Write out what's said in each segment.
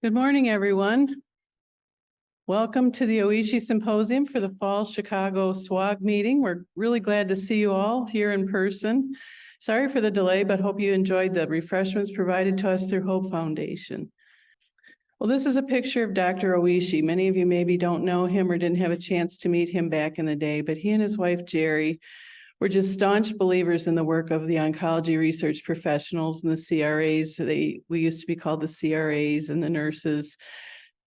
Good morning, everyone. Welcome to the Oishi Symposium for the Fall Chicago SWOG meeting. We're really glad to see you all here in person. Sorry for the delay, but hope you enjoyed the refreshments provided to us through Hope Foundation. Well, this is a picture of Dr. Oishi. Many of you maybe don't know him or didn't have a chance to meet him back in the day, but he and his wife, Jeri, were just staunch believers in the work of the oncology research professionals and the CRAs. We used to be called the CRAs, and the nurses.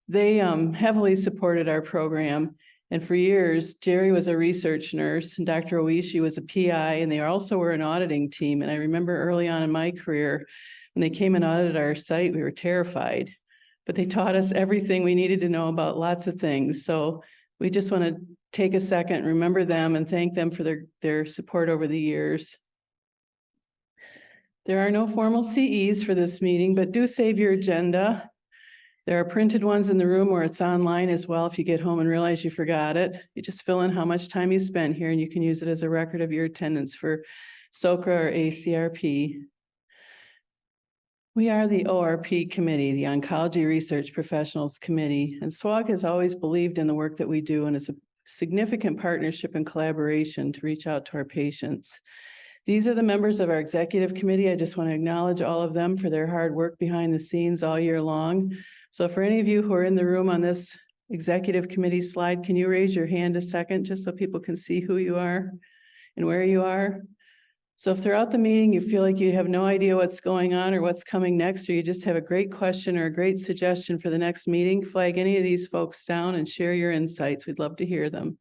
They heavily supported our program. And for years, Jeri was a research nurse and Dr. Oishi was a PI, and they also were an auditing team. And I remember early on in my career, when they came and audited our site, we were terrified. But they taught us everything we needed to know about lots of things. So we just want to take a second, remember them, and thank them for their support over the years. There are no formal CEs for this meeting, but do save your agenda. There are printed ones in the room, or it's online as well. If you get home and realize you forgot it, you just fill in how much time you spent here, and you can use it as a record of your attendance for SOCA or ACRP. We are the ORP committee, the Oncology Research Professionals Committee, and SWOG has always believed in the work that we do and is a significant partnership and collaboration to reach out to our patients. These are the members of our executive committee. I just want to acknowledge all of them for their hard work behind the scenes all year long. So for any of you who are in the room on this executive committee slide, can you raise your hand a second just so people can see who you are and where you are? So if throughout the meeting you feel like you have no idea what's going on or what's coming next, or you just have a great question or a great suggestion for the next meeting, flag any of these folks down and share your insights. We'd love to hear them.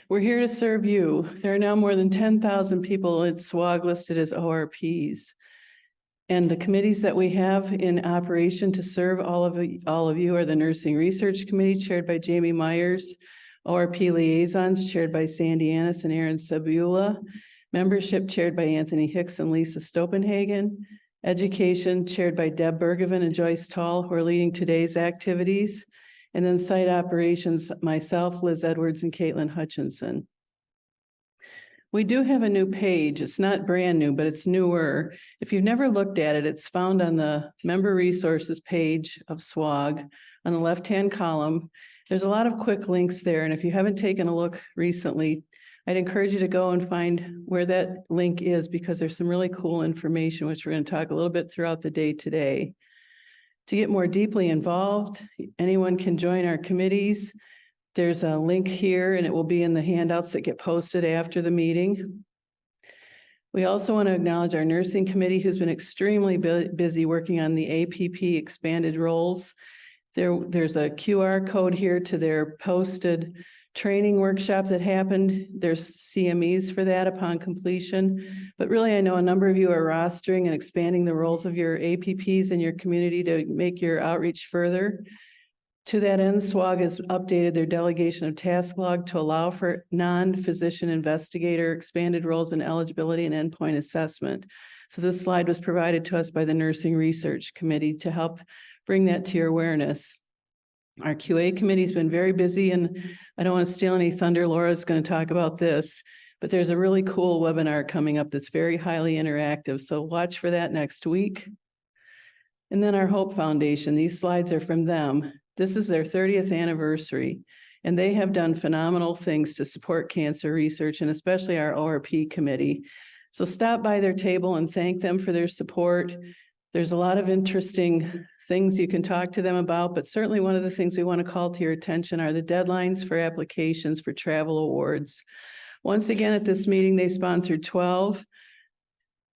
We're here to serve you. There are now more than 10,000 people at SWOG listed as ORPs. And the committees that we have in operation to serve all of you are the Nursing Research Committee, chaired by Jamie Myers, ORP Liaisons, chaired by Sandy Annis and Aaron Sabula, Membership, chaired by Anthony Hicks and Lisa Stopenhagen, Education, chaired by Deb Bergevin and Joyce Tall, who are leading today's activities, and then Site Operations, myself, Liz Edwards, and Caitlin Hutchinson. We do have a new page. It's not brand new, but it's newer. If you've never looked at it, it's found on the Member Resources page of SWOG on the left-hand column. There's a lot of quick links there, and if you haven't taken a look recently, I'd encourage you to go and find where that link is, because there's some really cool information, which we're going to talk a little bit throughout the day today. To get more deeply involved, anyone can join our committees. There's a link here, and it will be in the handouts that get posted after the meeting. We also want to acknowledge our nursing committee, who's been extremely busy working on the APP expanded roles. There's a QR code here to their posted training workshop that happened. There's CMEs for that upon completion. But really, I know a number of you are rostering and expanding the roles of your APPs in your community to make your outreach further. To that end, SWOG has updated their delegation of task log to allow for non-physician investigator expanded roles in eligibility and endpoint assessment. So this slide was provided to us by the Nursing Research Committee to help bring that to your awareness. Our QA committee has been very busy, and I don't want to steal any thunder. Laura's going to talk about this, but there's a really cool webinar coming up that's very highly interactive. So watch for that next week. And then our Hope Foundation, these slides are from them. This is their 30th anniversary, and they have done phenomenal things to support cancer research, and especially our ORP committee. So stop by their table and thank them for their support. There's a lot of interesting things you can talk to them about, but certainly one of the things we want to call to your attention are the deadlines for applications for travel awards. Once again, at this meeting, they sponsored 12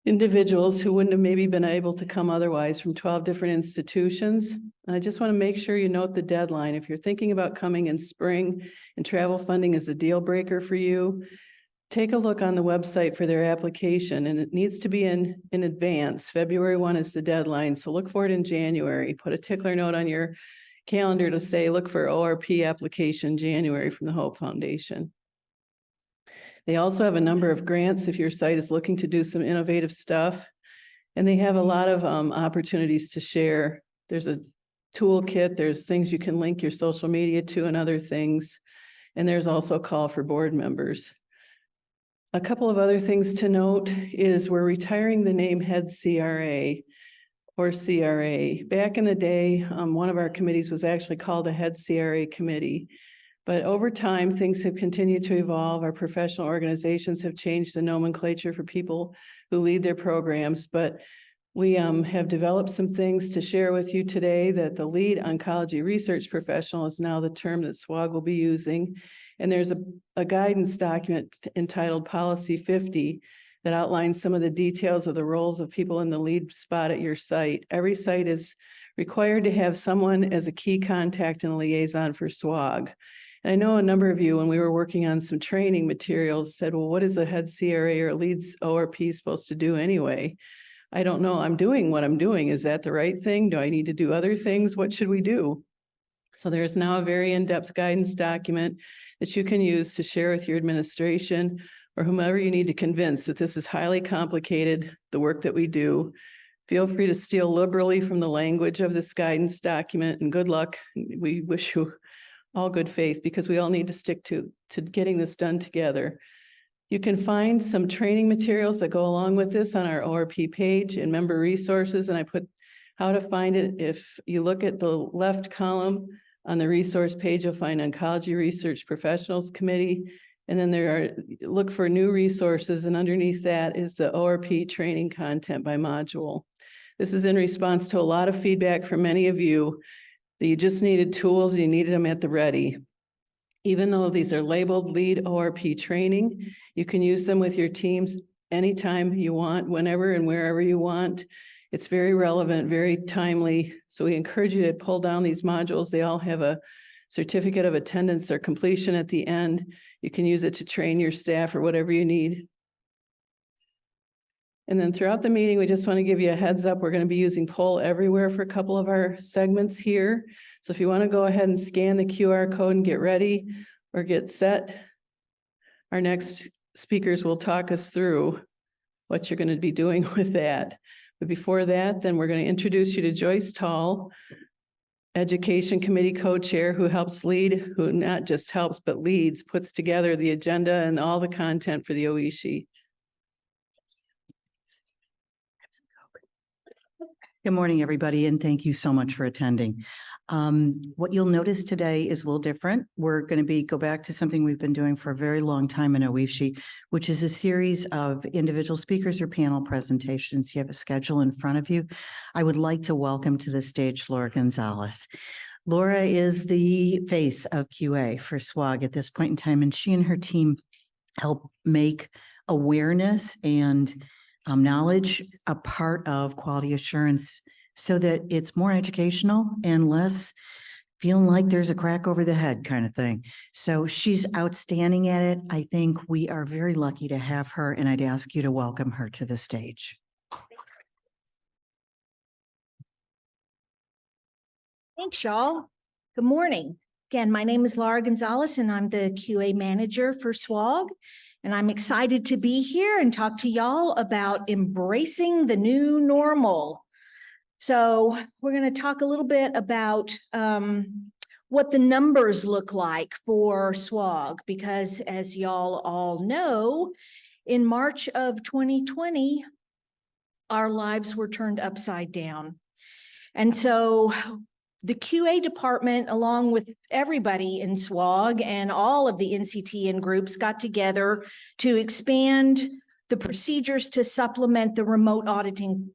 individuals who wouldn't have maybe been able to come otherwise from 12 different institutions. And I just want to make sure you note the deadline. If you're thinking about coming in spring and travel funding is a deal breaker for you, take a look on the website for their application, and it needs to be in advance. February 1 is the deadline, so look for it in January. Put a tickler note on your calendar to say, look for ORP application January from the Hope Foundation. They also have a number of grants if your site is looking to do some innovative stuff, and they have a lot of opportunities to share. There's a toolkit, there's things you can link your social media to and other things, and there's also a call for board members. A couple of other things to note is we're retiring the name head CRA. or CRA. Back in the day, one of our committees was actually called a head CRA committee. But over time, things have continued to evolve. Our professional organizations have changed the nomenclature for people who lead their programs. But we have developed some things to share with you today that the lead oncology research professional is now the term that SWOG will be using. And there's a guidance document entitled Policy 50 that outlines some of the details of the roles of people in the lead spot at your site. Every site is required to have someone as a key contact and liaison for SWOG. And I know a number of you, when we were working on some training materials, said, well, what is a head CRA or leads ORP supposed to do anyway? I don't know. I'm doing what I'm doing. Is that the right thing? Do I need to do other things? What should we do? So there's now a very in-depth guidance document that you can use to share with your administration or whomever you need to convince that this is highly complicated, the work that we do. Feel free to steal liberally from the language of this guidance document, and good luck. We wish you all good faith, because we all need to stick to getting this done together. You can find some training materials that go along with this on our ORP page in member resources, and I put how to find it. If you look at the left column on the resource page, you'll find Oncology Research Professionals Committee, and then look for new resources, and underneath that is the ORP training content by module. This is in response to a lot of feedback from many of you that you just needed tools and you needed them at the ready. Even though these are labeled lead ORP training, you can use them with your teams anytime you want, whenever and wherever you want. It's very relevant, very timely. So we encourage you to pull down these modules. They all have a certificate of attendance or completion at the end. You can use it to train your staff or whatever you need. And then throughout the meeting, we just want to give you a heads up. We're going to be using Poll Everywhere for a couple of our segments here. So if you want to go ahead and scan the QR code and get ready or get set, our next speakers will talk us through what you're going to be doing with that. But before that, then we're going to introduce you to Joyce Tall, Education Committee Co-Chair, who helps lead, who not just helps, but leads, puts together the agenda and all the content for the Oishi. Good morning, everybody, and thank you so much for attending. What you'll notice today is a little different. We're going to go back to something we've been doing for a very long time in Oishi, which is a series of individual speakers or panel presentations. You have a schedule in front of you. I would like to welcome to the stage Laura Gonzalez. Laura is the face of QA for SWOG at this point in time, and she and her team help make awareness and knowledge a part of quality assurance so that it's more educational and less feeling like there's a crack over the head kind of thing. So she's outstanding at it. I think we are very lucky to have her, and I'd ask you to welcome her to the stage. Thanks, y'all. Good morning. Again, my name is Laura Gonzalez, and I'm the QA manager for SWOG. And I'm excited to be here and talk to y'all about embracing the new normal. So we're going to talk a little bit about what the numbers look like for SWOG, because as y'all all know, in March of 2020, our lives were turned upside down. And so the QA department, along with everybody in SWOG and all of the NCTN groups, got together to expand the procedures to supplement the remote auditing,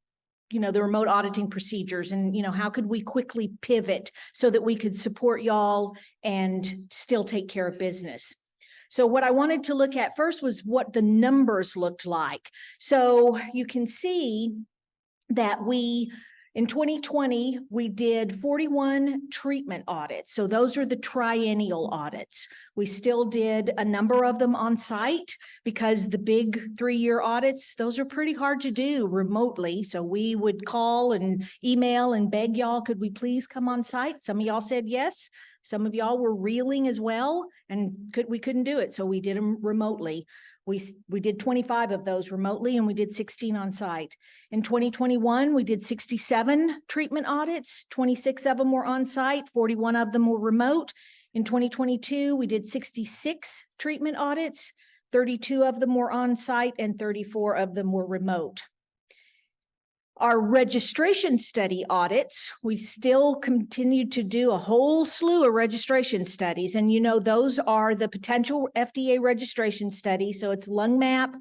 the remote auditing procedures. And, how could we quickly pivot so that we could support y'all and still take care of business? So what I wanted to look at first was what the numbers looked like. So you can see that in 2020, we did 41 treatment audits. So those are the triennial audits. We still did a number of them on site because the big 3-year audits, those are pretty hard to do remotely. So we would call and email and beg y'all, could we please come on site? Some of y'all said yes. Some of y'all were reeling as well, and we couldn't do it. So we did them remotely. We did 25 of those remotely, and we did 16 on site. In 2021, we did 67 treatment audits. 26 of them were on site, 41 of them were remote. In 2022, we did 66 treatment audits. 32 of them were on site and 34 of them were remote. Our registration study audits, we still continue to do a whole slew of registration studies. And those are the potential FDA registration studies. So it's lung map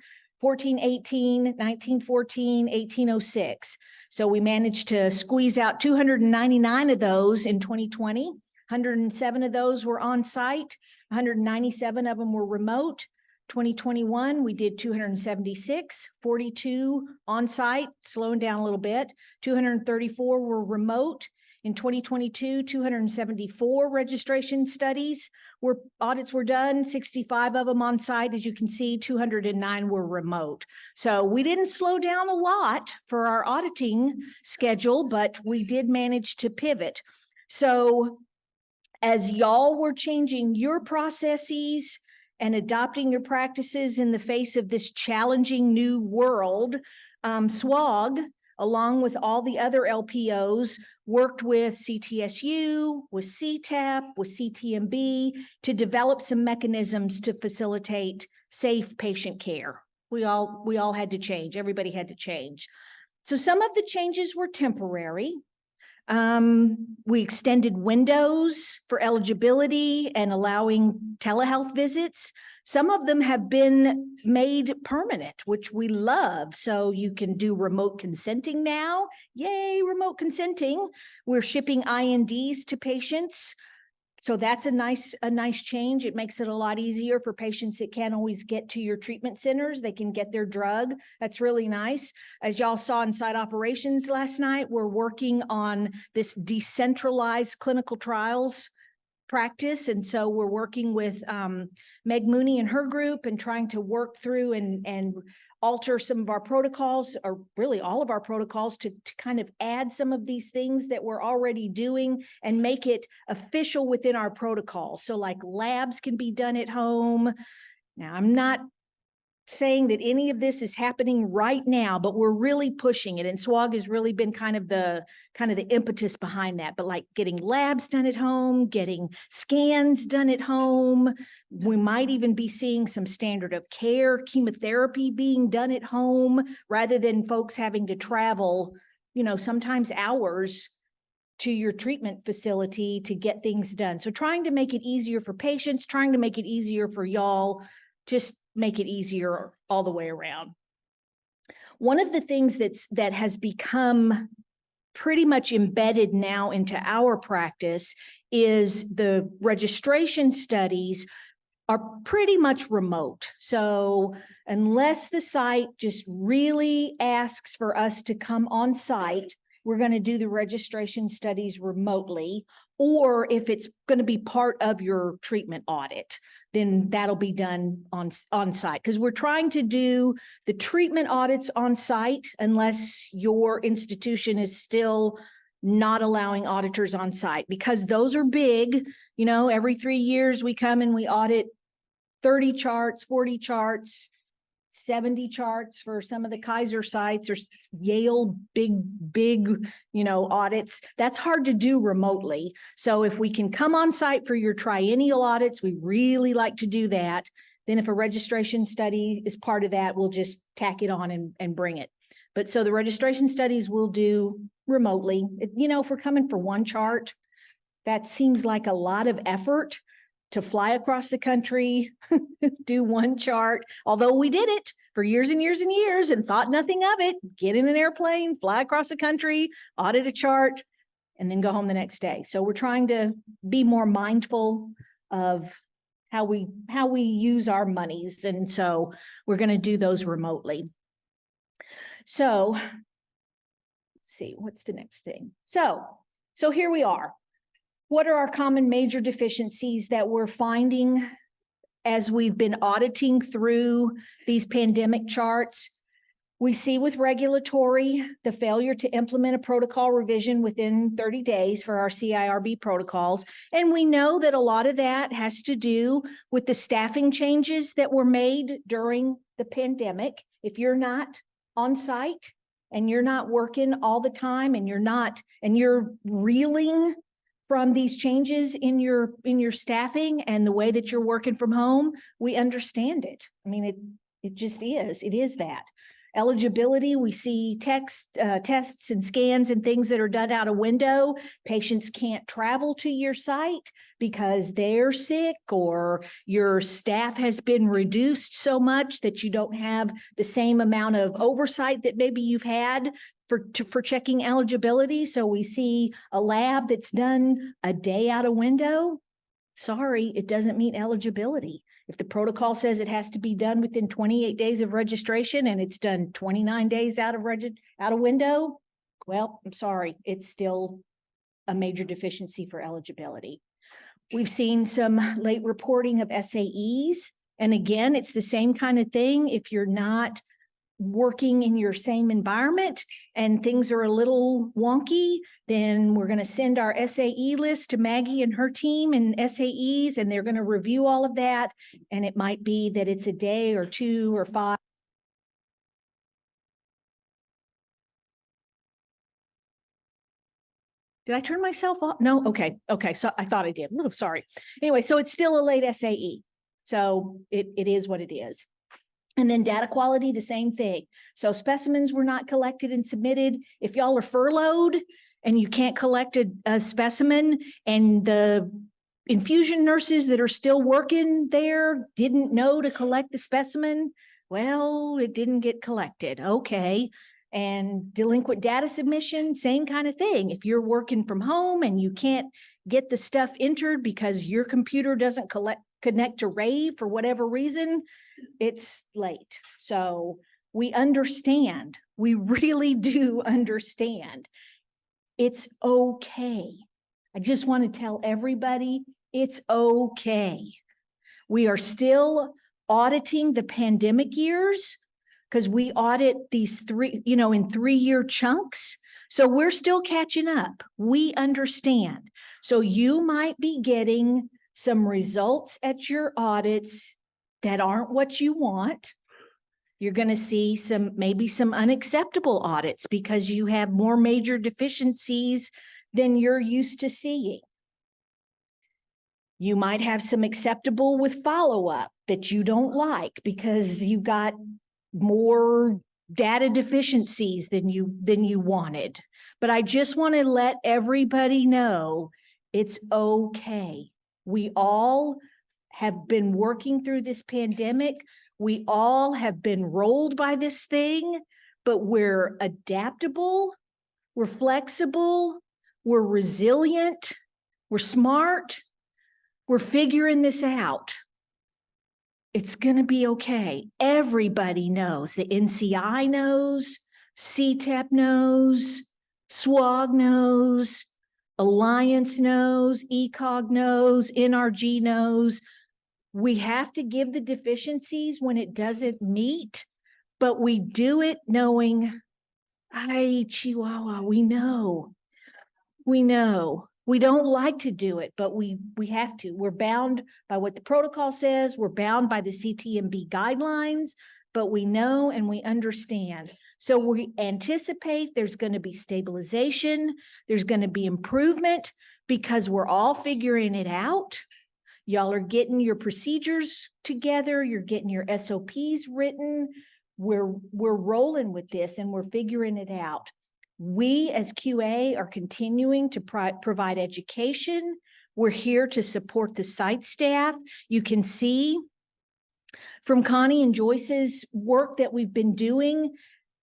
1418, 1914, 1806. So we managed to squeeze out 299 of those in 2020. 107 of those were on site. 197 of them were remote. 2021, we did 276, 42 on site, slowing down a little bit. 234 were remote. In 2022, 274 registration studies audits were done, 65 of them on site. As you can see, 209 were remote. So we didn't slow down a lot for our auditing schedule, but we did manage to pivot. So as y'all were changing your processes and adopting your practices in the face of this challenging new world, SWOG, along with all the other LPOs, worked with CTSU, with CTAP, with CTMB to develop some mechanisms to facilitate safe patient care. We all had to change. Everybody had to change. So some of the changes were temporary. We extended windows for eligibility and allowing telehealth visits. Some of them have been made permanent, which we love. So you can do remote consenting now. Yay, remote consenting. We're shipping INDs to patients. So that's a nice change. It makes it a lot easier for patients that can't always get to your treatment centers. They can get their drug. That's really nice. As y'all saw in site operations last night, we're working on this decentralized clinical trials practice. And so we're working with Meg Mooney and her group and trying to work through and alter some of our protocols, or really all of our protocols, to kind of add some of these things that we're already doing and make it official within our protocols. So like labs can be done at home. Now, I'm not saying that any of this is happening right now, but we're really pushing it. And SWOG has really been kind of the impetus behind that. But like getting labs done at home, getting scans done at home. We might even be seeing some standard of care chemotherapy being done at home rather than folks having to travel, sometimes hours to your treatment facility to get things done. So trying to make it easier for patients, trying to make it easier for y'all, just make it easier all the way around. One of the things that has become pretty much embedded now into our practice is the registration studies are pretty much remote. So unless the site just really asks for us to come on site, we're going to do the registration studies remotely, or if it's going to be part of your treatment audit, then that'll be done on site, because we're trying to do the treatment audits on site unless your institution is still not allowing auditors on site, because those are big. Every 3 years we come and we audit 30 charts, 40 charts, 70 charts for some of the Kaiser sites, or Yale big, audits. That's hard to do remotely. So if we can come on site for your triennial audits, we really like to do that. Then if a registration study is part of that, we'll just tack it on and bring it. But so the registration studies we'll do remotely. If we're coming for one chart, that seems like a lot of effort to fly across the country, do one chart, although we did it for years and years and years and thought nothing of it. Get in an airplane, fly across the country, audit a chart, and then go home the next day. So we're trying to be more mindful of how we use our monies. And so we're going to do those remotely. So let's see, what's the next thing? So here we are. What are our common major deficiencies that we're finding as we've been auditing through these pandemic charts? We see with regulatory, the failure to implement a protocol revision within 30 days for our CIRB protocols. And we know that a lot of that has to do with the staffing changes that were made during the pandemic. If you're not on site and you're not working all the time and you're reeling from these changes in your staffing and the way that you're working from home, we understand it. I mean, it just is. It is that. Eligibility, we see tests and scans and things that are done out a window. Patients can't travel to your site because they're sick, or your staff has been reduced so much that you don't have the same amount of oversight that maybe you've had for checking eligibility. So we see a lab that's done a day out a window. Sorry, it doesn't meet eligibility. If the protocol says it has to be done within 28 days of registration and it's done 29 days out of window, well, I'm sorry, it's still a major deficiency for eligibility. We've seen some late reporting of SAEs. And again, it's the same kind of thing. If you're not working in your same environment and things are a little wonky, then we're going to send our SAE list to Maggie and her team and SAEs, and they're going to review all of that. And it might be that it's a day or 2 or 5. Did I turn myself off? No? Okay. Okay. So I thought I did. Oh, sorry. Anyway, so it's still a late SAE. So it is what it is. And then data quality, the same thing. So specimens were not collected and submitted. If y'all are furloughed and you can't collect a specimen, and the infusion nurses that are still working there didn't know to collect the specimen, well, it didn't get collected. Okay. And delinquent data submission, same kind of thing. If you're working from home and you can't get the stuff entered because your computer doesn't connect to Rave for whatever reason, it's late. So we understand. We really do understand. It's okay. I just want to tell everybody it's okay. We are still auditing the pandemic years because we audit these in 3-year chunks. So we're still catching up. We understand. So you might be getting some results at your audits that aren't what you want. You're going to see maybe some unacceptable audits because you have more major deficiencies than you're used to seeing. You might have some acceptable with follow-up that you don't like because you got more data deficiencies than you wanted. But I just want to let everybody know it's okay. We all have been working through this pandemic. We all have been rolled by this thing, but we're adaptable, we're flexible, we're resilient, we're smart, we're figuring this out. It's going to be okay. Everybody knows. The NCI knows, CTEP knows, SWOG knows, Alliance knows, ECOG knows, NRG knows. We have to give the deficiencies when it doesn't meet, but we do it knowing, ay, Chihuahua, we know. We don't like to do it, but we have to. We're bound by what the protocol says. We're bound by the CTMB guidelines, but we know and we understand. So we anticipate there's going to be stabilization. There's going to be improvement because we're all figuring it out. Y'all are getting your procedures together. You're getting your SOPs written. We're rolling with this and we're figuring it out. We as QA are continuing to provide education. We're here to support the site staff. You can see from Connie and Joyce's work that we've been doing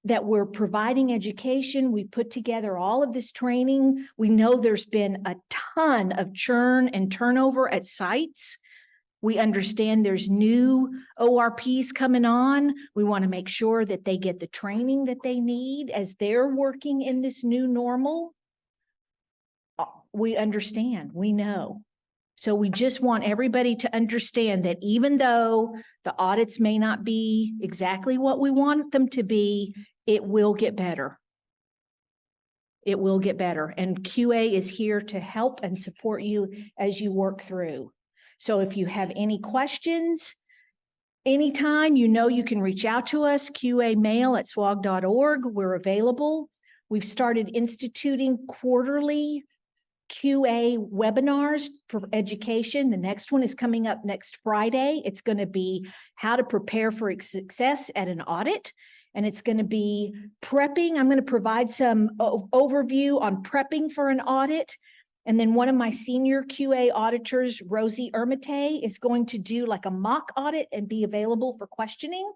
that we're providing education. We put together all of this training. We know there's been a ton of churn and turnover at sites. We understand there's new ORPs coming on. We want to make sure that they get the training that they need as they're working in this new normal. We understand, we know. So we just want everybody to understand that even though the audits may not be exactly what we want them to be, it will get better. It will get better. And QA is here to help and support you as you work through. So if you have any questions, anytime, you can reach out to us, QAmail@swog.org. We're available. We've started instituting quarterly QA webinars for education. The next one is coming up next Friday. It's going to be how to prepare for success at an audit. and it's going to be prepping. I'm going to provide some overview on prepping for an audit. And then one of my senior QA auditors, Rosie Ermite, is going to do like a mock audit and be available for questioning.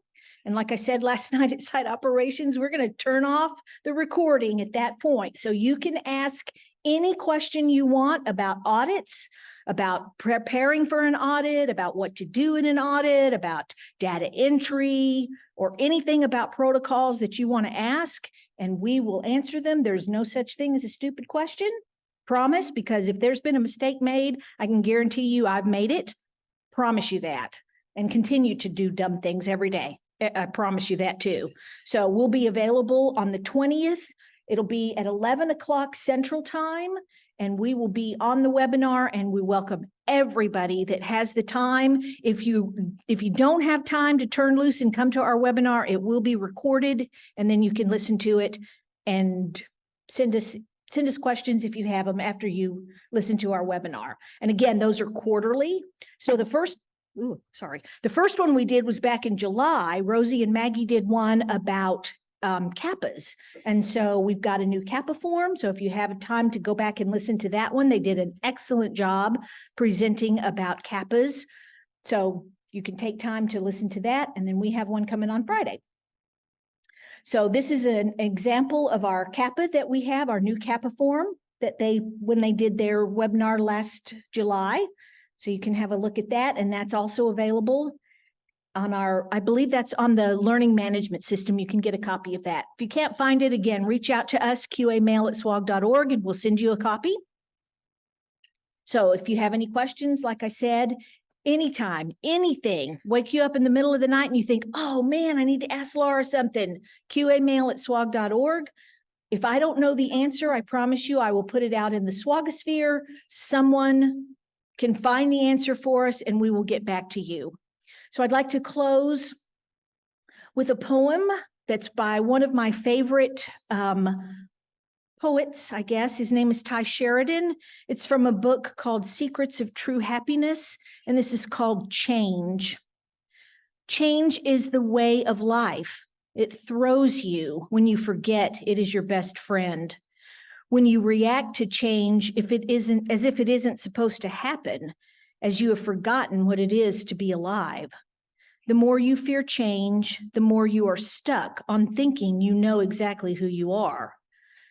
And like I said last night at Site Operations, we're going to turn off the recording at that point. So you can ask any question you want about audits, about preparing for an audit, about what to do in an audit, about data entry, or anything about protocols that you want to ask, and we will answer them. There's no such thing as a stupid question, promise, because if there's been a mistake made, I can guarantee you I've made it, promise you that, and continue to do dumb things every day. I promise you that too. So we'll be available on the 20th. It'll be at 11 o'clock Central Time, and we will be on the webinar, and we welcome everybody that has the time. If you don't have time to turn loose and come to our webinar, it will be recorded, and then you can listen to it and send us questions if you have them after you listen to our webinar. And again, those are quarterly. So the first one we did was back in July. Rosie and Maggie did one about CAPAs. And so we've got a new CAPA form. So if you have time to go back and listen to that one, they did an excellent job presenting about CAPAs. So you can take time to listen to that. And then we have one coming on Friday. So this is an example of our CAPA that we have, our new CAPA form that when they did their webinar last July. So you can have a look at that, and that's also available on I believe that's on the learning management system. You can get a copy of that. If you can't find it, again, reach out to us, QAmail@swog.org, and we'll send you a copy. So if you have any questions, like I said, anytime, anything, wake you up in the middle of the night and you think, oh man, I need to ask Laura something, QAmail@swog.org. If I don't know the answer, I promise you, I will put it out in the SWOGosphere. Someone can find the answer for us, and we will get back to you. So I'd like to close with a poem that's by one of my favorite poets, I guess. His name is Ty Sheridan. It's from a book called Secrets of True Happiness, and this is called Change. Change is the way of life. It throws you when you forget it is your best friend. When you react to change if it isn't supposed to happen, as you have forgotten what it is to be alive. The more you fear change, the more you are stuck on thinking you know exactly who you are.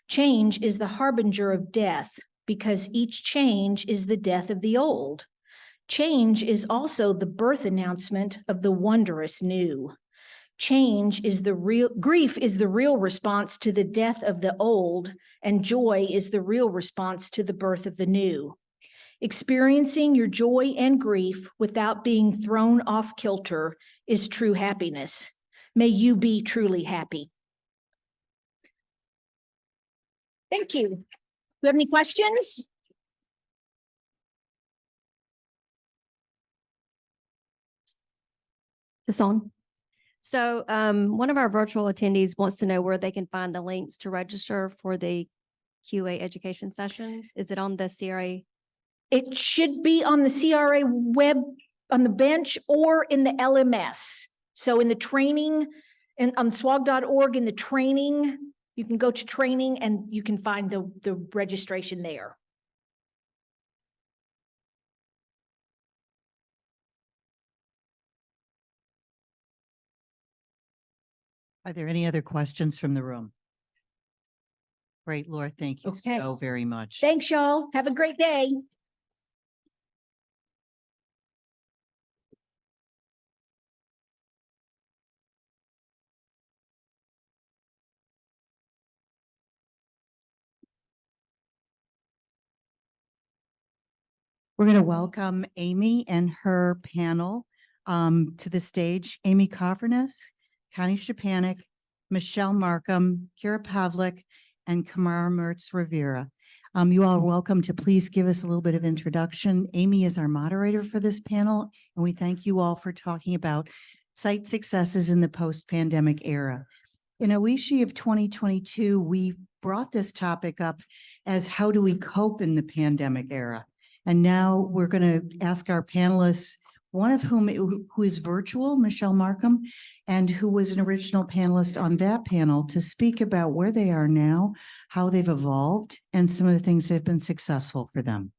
Change is the harbinger of death, because each change is the death of the old. Change is also the birth announcement of the wondrous new. Grief is the real response to the death of the old, and joy is the real response to the birth of the new. Experiencing your joy and grief without being thrown off kilter is true happiness. May you be truly happy. Thank you. Do you have any questions? Is this on? So one of our virtual attendees wants to know where they can find the links to register for the QA education sessions. Is it on the CRA? It should be on the CRA web, on the bench, or in the LMS. So in the training, and on swog.org in the training, you can go to training and you can find the registration there. Are there any other questions from the room? Great, Laura, thank you Okay. so very much. Thanks, y'all. Have a great day. We're going to welcome Amy and her panel to the stage. Amy Koffernes, Connie Shapanik, Michelle Markham, Kira Pavlik, and Kamara Mertz Rivera. You all are welcome to please give us a little bit of introduction. Amy is our moderator for this panel, and we thank you all for talking about site successes in the post-pandemic era. In Oishi of 2022, we brought this topic up as how do we cope in the pandemic era? And now we're going to ask our panelists one of whom who is virtual, Michelle Markham, and who was an original panelist on that panel to speak about where they are now, how they've evolved, and some of the things that have been successful for them.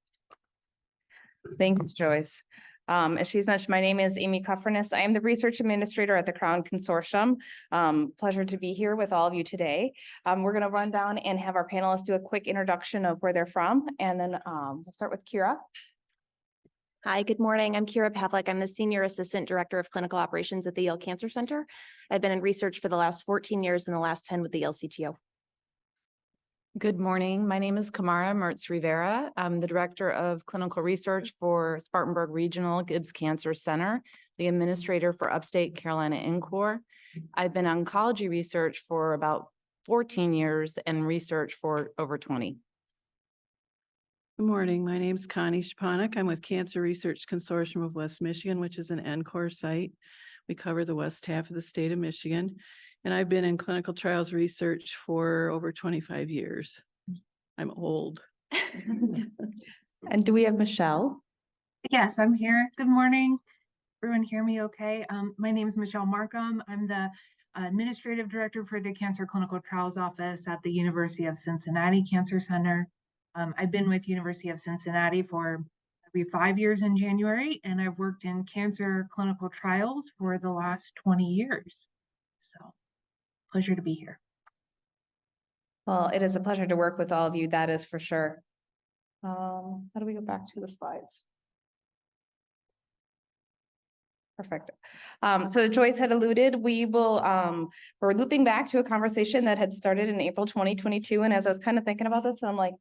Thank you, Joyce. As she's mentioned, my name is Amy Kuffernis. I am the research administrator at the Crown Consortium. Pleasure to be here with all of you today. We're going to run down and have our panelists do a quick introduction of where they're from, and then we'll start with Kira. Hi, good morning. I'm Kira Pavlik. I'm the Senior Assistant Director of Clinical Operations at the Yale Cancer Center. I've been in research for the last 14 years and the last 10 with the Yale CTO. Good morning. My name is Kamara Mertz Rivera. I'm the Director of Clinical Research for Spartanburg Regional Gibbs Cancer Center, the Administrator for Upstate Carolina INCOR. I've been in oncology research for about 14 years and research for over 20. Good morning. My name is Connie Shapanik. I'm with Cancer Research Consortium of West Michigan, which is an NCOR site. We cover the west half of the state of Michigan. And I've been in clinical trials research for over 25 years. I'm old. And do we have Michelle? Yes, I'm here. Good morning. Everyone hear me okay? My name is Michelle Markham. I'm the Administrative Director for the Cancer Clinical Trials Office at the University of Cincinnati Cancer Center. I've been with University of Cincinnati for every 5 years in January, and I've worked in cancer clinical trials for the last 20 years. So, pleasure to be here. Well, it is a pleasure to work with all of you, that is for sure. How do we go back to the slides? Perfect. So Joyce had alluded, we're looping back to a conversation that had started in April 2022. And as I was kind of thinking about this, I'm like,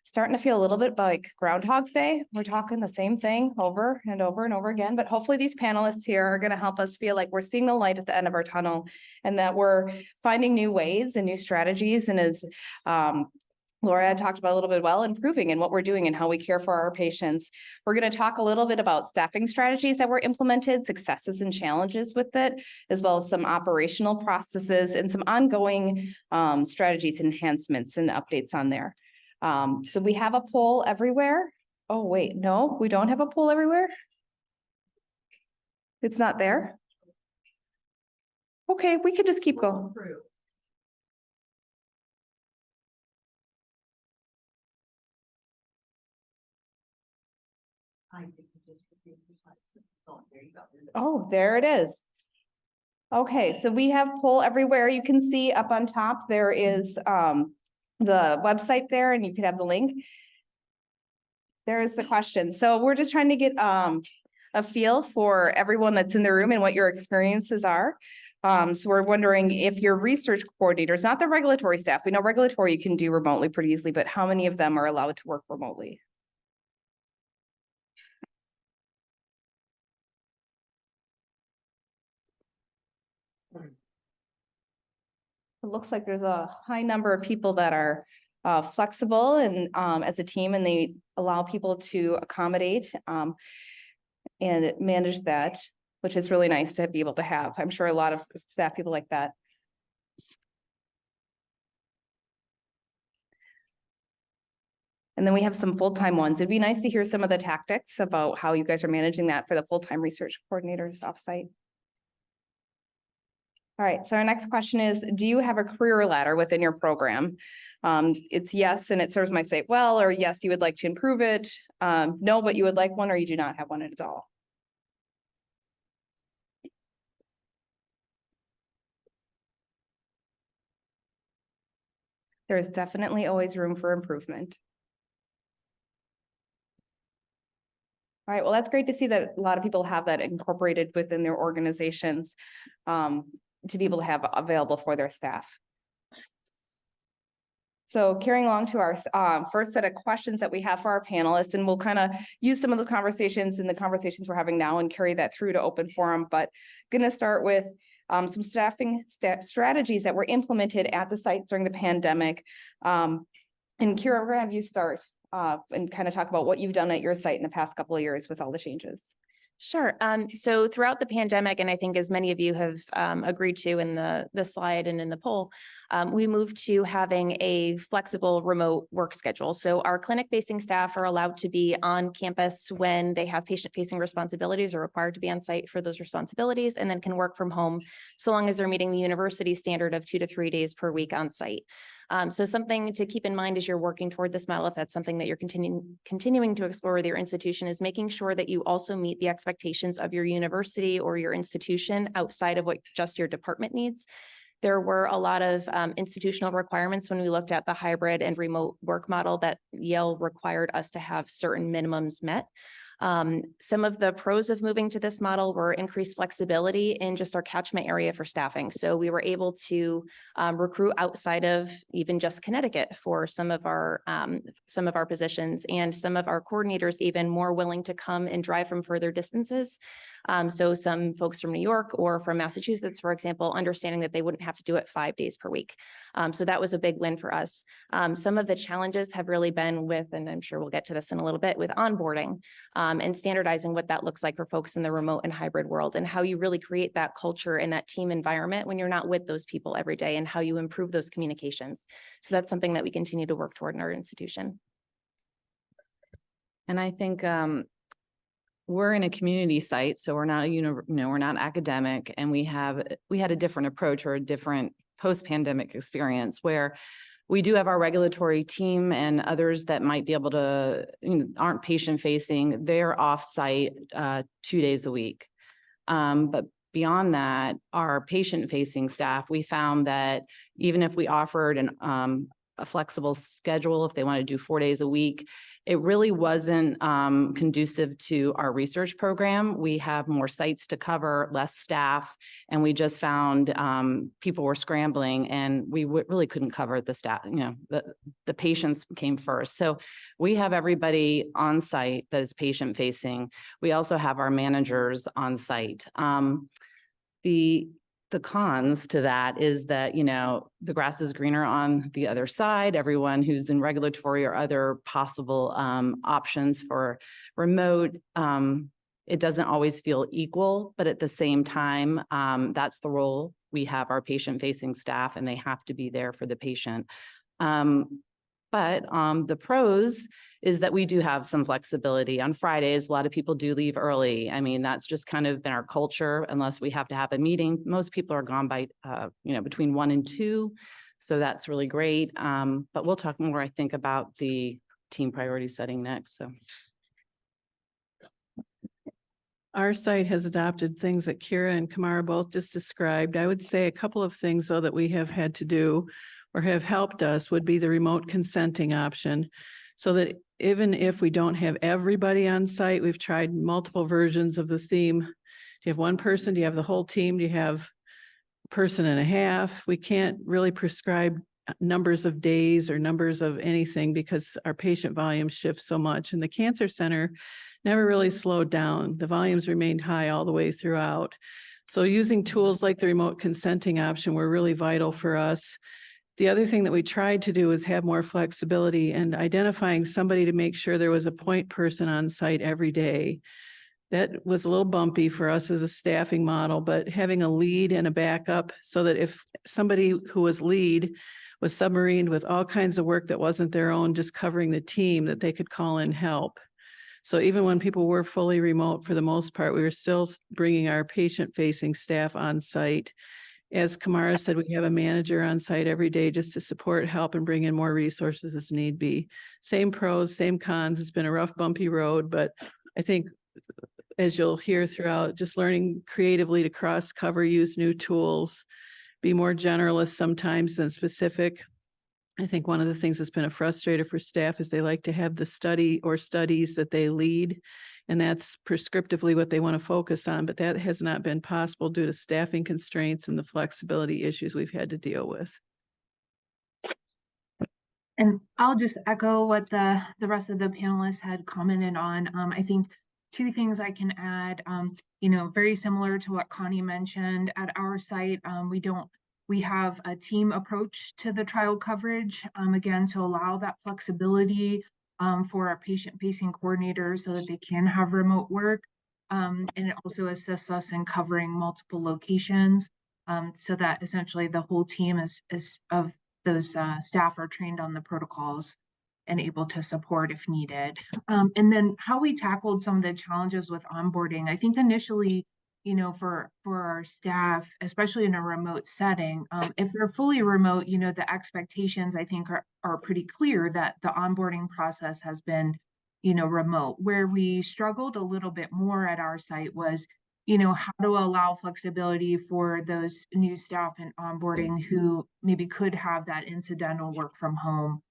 starting to feel a little bit like Groundhog's Day. We're talking the same thing over and over and over again, but hopefully these panelists here are going to help us feel like we're seeing the light at the end of our tunnel and that we're finding new ways and new strategies. And as Laura had talked about a little bit, improving in what we're doing and how we care for our patients. We're going to talk a little bit about staffing strategies that were implemented, successes and challenges with it, as well as some operational processes and some ongoing strategies, enhancements and updates on there. So we have a poll everywhere. Oh, wait, no, we don't have a poll everywhere. It's not there. Okay, we can just keep going. Oh, there it is. Okay, so we have poll everywhere. You can see up on top, there is the website there, and you could have the link. There is the question. So we're just trying to get a feel for everyone that's in the room and what your experiences are. So we're wondering if your research coordinators, not the regulatory staff, we know regulatory you can do remotely pretty easily, but how many of them are allowed to work remotely? It looks like there's a high number of people that are flexible and as a team, and they allow people to accommodate and manage that, which is really nice to be able to have. I'm sure a lot of staff people like that. And then we have some full-time ones. It'd be nice to hear some of the tactics about how you guys are managing that for the full-time research coordinators offsite. All right, so our next question is, do you have a career ladder within your program? It's yes, and it serves my site well, or yes, you would like to improve it. No, but you would like one, or you do not have one at all. There is definitely always room for improvement. All right, well, that's great to see that a lot of people have that incorporated within their organizations to be able to have available for their staff. So carrying along to our first set of questions that we have for our panelists, and we'll kind of use some of those conversations and the conversations we're having now and carry that through to open forum, but going to start with some staffing strategies that were implemented at the sites during the pandemic. And Kira, we're going to have you start and kind of talk about what you've done at your site in the past couple of years with all the changes. Sure. So throughout the pandemic, and I think as many of you have agreed to in the slide and in the poll, we moved to having a flexible remote work schedule. So our clinic-facing staff are allowed to be on campus when they have patient-facing responsibilities or required to be on site for those responsibilities, and then can work from home so long as they're meeting the university standard of 2 to 3 days per week on site. So something to keep in mind as you're working toward this model, if that's something that you're continuing to explore with your institution, is making sure that you also meet the expectations of your university or your institution outside of what just your department needs. There were a lot of institutional requirements when we looked at the hybrid and remote work model that Yale required us to have certain minimums met. Some of the pros of moving to this model were increased flexibility in just our catchment area for staffing. So we were able to recruit outside of even just Connecticut for some of our positions, and some of our coordinators even more willing to come and drive from further distances. So some folks from New York or from Massachusetts, for example, understanding that they wouldn't have to do it 5 days per week. So that was a big win for us. Some of the challenges have really been with, and I'm sure we'll get to this in a little bit, with onboarding and standardizing what that looks like for folks in the remote and hybrid world, and how you really create that culture and that team environment when you're not with those people every day, and how you improve those communications. So that's something that we continue to work toward in our institution. And I think we're in a community site, so we're not we're not academic, and we had a different approach, or a different post-pandemic experience, where we do have our regulatory team and others that might be able to, aren't patient facing. They're off-site 2 days a week. But beyond that, our patient facing staff, we found that even if we offered a flexible schedule, if they want to do 4 days a week, it really wasn't conducive to our research program. We have more sites to cover, less staff, and we just found people were scrambling, and we really couldn't cover the staff. The patients came first. So we have everybody on site that is patient facing. We also have our managers on site. The cons to that is that, the grass is greener on the other side. Everyone who's in regulatory or other possible options for remote, it doesn't always feel equal, but at the same time, that's the role. We have our patient-facing staff, and they have to be there for the patient. But the pros is that we do have some flexibility. On Fridays, a lot of people do leave early. I mean, that's just kind of been our culture. Unless we have to have a meeting, most people are gone by, between 1 and 2. So that's really great. But we'll talk more, I think, about the team priority setting next. So. Our site has adopted things that Kira and Kamara both just described. I would say a couple of things, though, that we have had to do or have helped us would be the remote consenting option. So that even if we don't have everybody on site, we've tried multiple versions of the theme. Do you have one person? Do you have the whole team? Do you have a person and a half? We can't really prescribe numbers of days or numbers of anything because our patient volumes shift so much. And the Cancer Center never really slowed down. The volumes remained high all the way throughout. So using tools like the remote consenting option were really vital for us. The other thing that we tried to do is have more flexibility and identifying somebody to make sure there was a point person on site every day. That was a little bumpy for us as a staffing model, but having a lead and a backup so that if somebody who was lead was submarined with all kinds of work that wasn't their own, just covering the team, that they could call in help. So even when people were fully remote, for the most part, we were still bringing our patient-facing staff on site. As Kamara said, we have a manager on site every day just to support, help, and bring in more resources as need be. Same pros, same cons. It's been a rough, bumpy road, but I think as you'll hear throughout, just learning creatively to cross cover, use new tools, be more generalist sometimes than specific. I think one of the things that's been a frustrator for staff is they like to have the study or studies that they lead, and that's prescriptively what they want to focus on, but that has not been possible due to staffing constraints and the flexibility issues we've had to deal with. And I'll just echo what the rest of the panelists had commented on. I think 2 things I can add, very similar to what Connie mentioned at our site. We have a team approach to the trial coverage, again, to allow that flexibility for our patient-facing coordinators so that they can have remote work. And it also assists us in covering multiple locations, so that essentially the whole team is of those staff are trained on the protocols and able to support if needed. And then how we tackled some of the challenges with onboarding, I think initially, for our staff, especially in a remote setting, if they're fully remote, the expectations I think are pretty clear that the onboarding process has been, remote. Where we struggled a little bit more at our site was, how to allow flexibility for those new staff in onboarding who maybe could have that incidental work from home.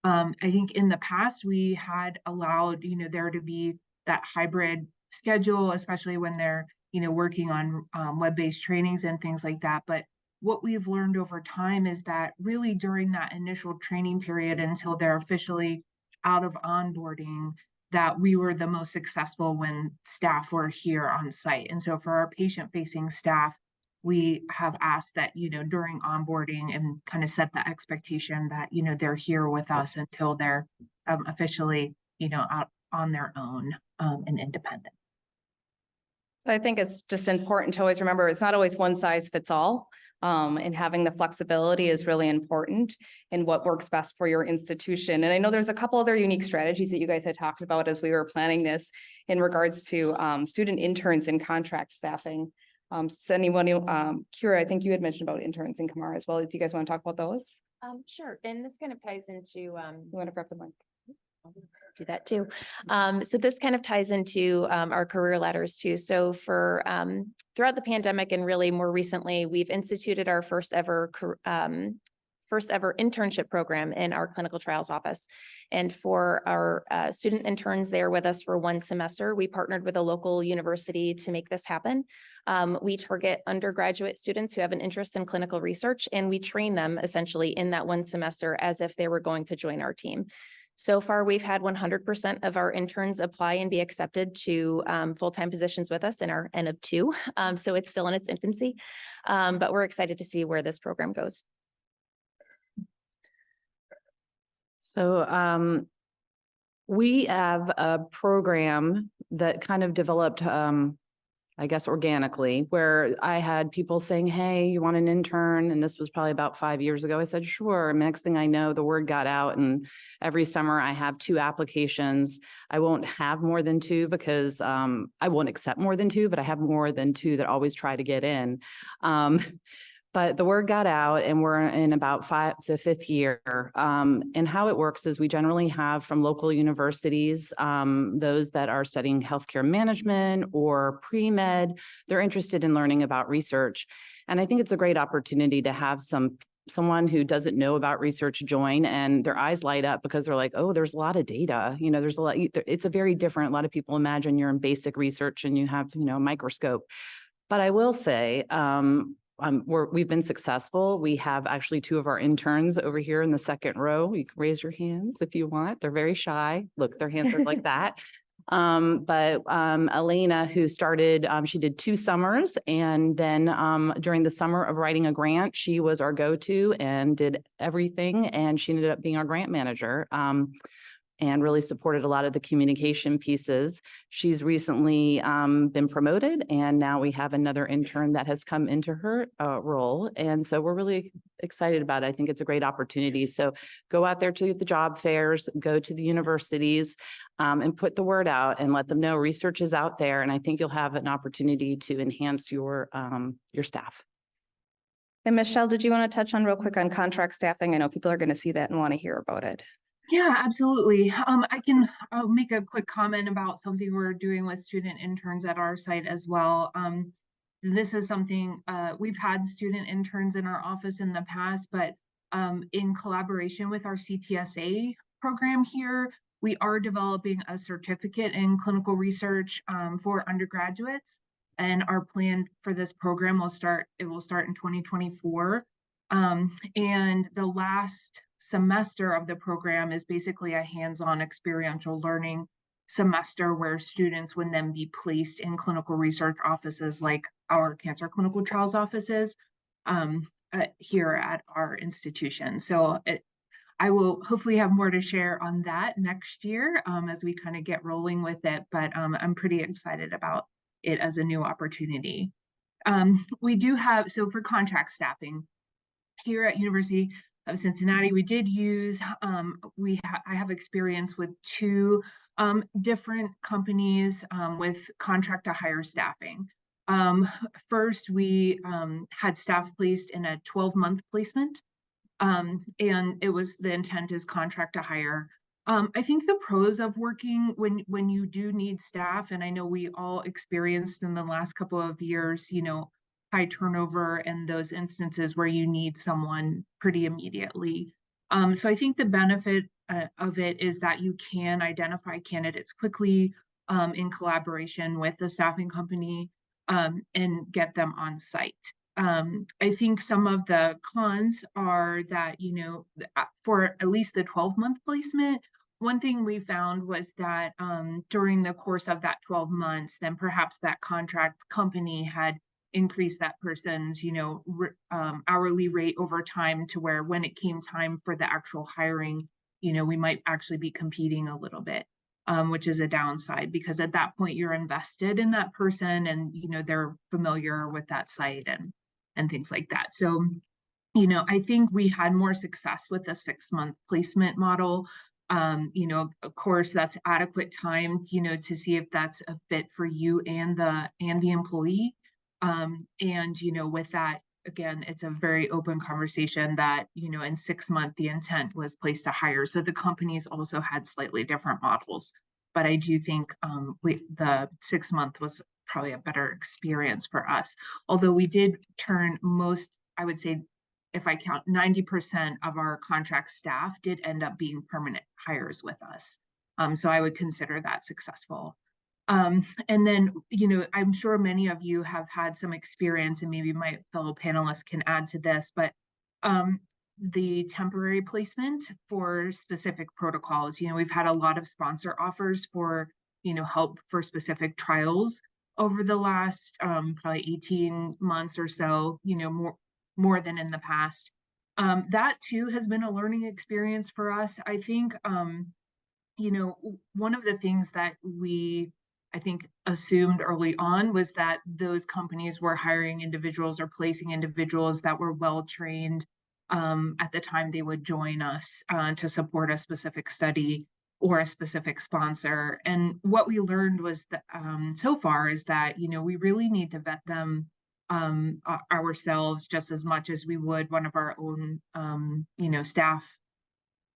I think in the past we had allowed, there to be that hybrid schedule, especially when they're, working on web-based trainings and things like that. But what we've learned over time is that really during that initial training period until they're officially out of onboarding, that we were the most successful when staff were here on site. And so for our patient-facing staff, we have asked that, during onboarding and kind of set the expectation that, they're here with us until they're officially, out on their own and independent. So I think it's just important to always remember, it's not always one size fits all. And having the flexibility is really important in what works best for your institution. And I know there's a couple other unique strategies that you guys had talked about as we were planning this in regards to student interns and contract staffing. So anyone, Kira, I think you had mentioned about interns in Kamara as well. Do you guys want to talk about those? Sure. And this kind of ties into, You want to grab the mic? do that too. So this kind of ties into our career ladders too. So for throughout the pandemic and really more recently, we've instituted our first ever internship program in our clinical trials office. And for our student interns there with us for 1 semester, we partnered with a local university to make this happen. We target undergraduate students who have an interest in clinical research, and we train them essentially in that 1 semester as if they were going to join our team. So far, we've had 100% of our interns apply and be accepted to full-time positions with us in our N of 2. So it's still in its infancy, but we're excited to see where this program goes. So we have a program that kind of developed, I guess, organically, where I had people saying, hey, you want an intern? And this was probably about 5 years ago. I said, sure. And next thing I know, the word got out, and every summer I have 2 applications. I won't have more than 2 because I won't accept more than 2, but I have more than 2 that always try to get in. But the word got out, and we're in about the 5th year. And how it works is we generally have from local universities, those that are studying healthcare management or pre-med, they're interested in learning about research. And I think it's a great opportunity to have someone who doesn't know about research join, and their eyes light up because they're like, oh, there's a lot of data. There's a lot, it's a very different, a lot of people imagine you're in basic research and you have, a microscope. But I will say, we've been successful. We have actually 2 of our interns over here in the 2nd row. You can raise your hands if you want. They're very shy. Look, their hands are like that. But Elena, who started, she did 2 summers, and then during the summer of writing a grant, she was our go-to and did everything. And she ended up being our grant manager. And really supported a lot of the communication pieces. She's recently been promoted, and now we have another intern that has come into her role. And so we're really excited about it. I think it's a great opportunity. So go out there to the job fairs, go to the universities, and put the word out and let them know research is out there. And I think you'll have an opportunity to enhance your staff. And Michelle, did you want to touch on real quick on contract staffing? I know people are going to see that and want to hear about it. Yeah, absolutely. I'll make a quick comment about something we're doing with student interns at our site as well. This is something, we've had student interns in our office in the past, but in collaboration with our CTSA program here, we are developing a certificate in clinical research for undergraduates. And our plan for this program will start in 2024. And the last semester of the program is basically a hands-on experiential learning semester where students would then be placed in clinical research offices like our cancer clinical trials offices here at our institution. So I will hopefully have more to share on that next year as we kind of get rolling with it, but I'm pretty excited about it as a new opportunity. We do have, so for contract staffing, here at University of Cincinnati, we did use, I have experience with two different companies with contract to hire staffing. First, we had staff placed in a 12-month placement, and it was, the intent is contract to hire. I think the pros of working when you do need staff, and I know we all experienced in the last couple of years, high turnover and those instances where you need someone pretty immediately. So I think the benefit of it is that you can identify candidates quickly in collaboration with the staffing company and get them on site. I think some of the cons are that, for at least the 12-month placement, one thing we found was that during the course of that 12 months, then perhaps that contract company had increased that person's, hourly rate over time to where when it came time for the actual hiring, we might actually be competing a little bit, which is a downside because at that point you're invested in that person and, they're familiar with that site and things like that. So, I think we had more success with the 6-month placement model. Of course, that's adequate time, to see if that's a fit for you and the employee. With that, again, it's a very open conversation that, in 6 months, the intent was placed to hire. So the companies also had slightly different models. But I do think the 6-month was probably a better experience for us. Although we did turn I would say, if I count 90% of our contract staff did end up being permanent hires with us. So I would consider that successful. And then, I'm sure many of you have had some experience, and maybe my fellow panelists can add to this, but the temporary placement for specific protocols, we've had a lot of sponsor offers for, help for specific trials over the last probably 18 months or so, more than in the past. That too has been a learning experience for us. I think, one of the things that I think assumed early on was that those companies were hiring individuals or placing individuals that were well-trained at the time they would join us to support a specific study or a specific sponsor. And what we learned was that so far is that, we really need to vet them ourselves just as much as we would one of our own, staff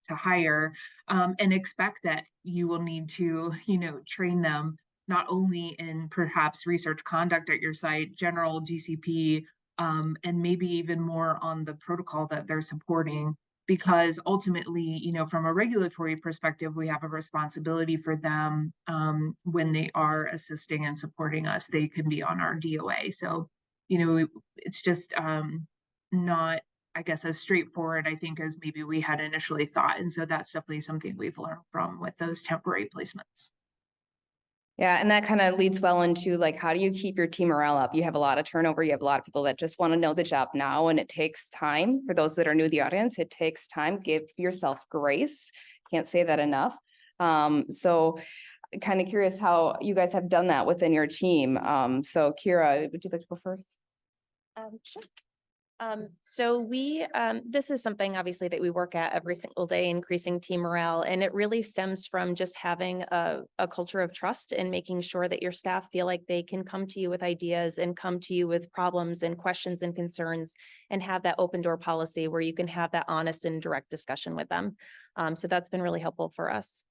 to hire, and expect that you will need to, train them not only in perhaps research conduct at your site, general GCP, and maybe even more on the protocol that they're supporting, because ultimately, from a regulatory perspective, we have a responsibility for them when they are assisting and supporting us. They can be on our DOA. So, it's just not, I guess, as straightforward, I think, as maybe we had initially thought. And so that's definitely something we've learned from with those temporary placements. Yeah, and that kind of leads well into like, how do you keep your team morale up? You have a lot of turnover. You have a lot of people that just want to know the job now, and it takes time. For those that are new to the audience, it takes time. Give yourself grace. Can't say that enough. So kind of curious how you guys have done that within your team. So Kira, would you like to go first? Sure. So this is something obviously that we work at every single day, increasing team morale, and it really stems from just having a culture of trust and making sure that your staff feel like they can come to you with ideas and come to you with problems and questions and concerns, and have that open door policy where you can have that honest and direct discussion with them. So that's been really helpful for us.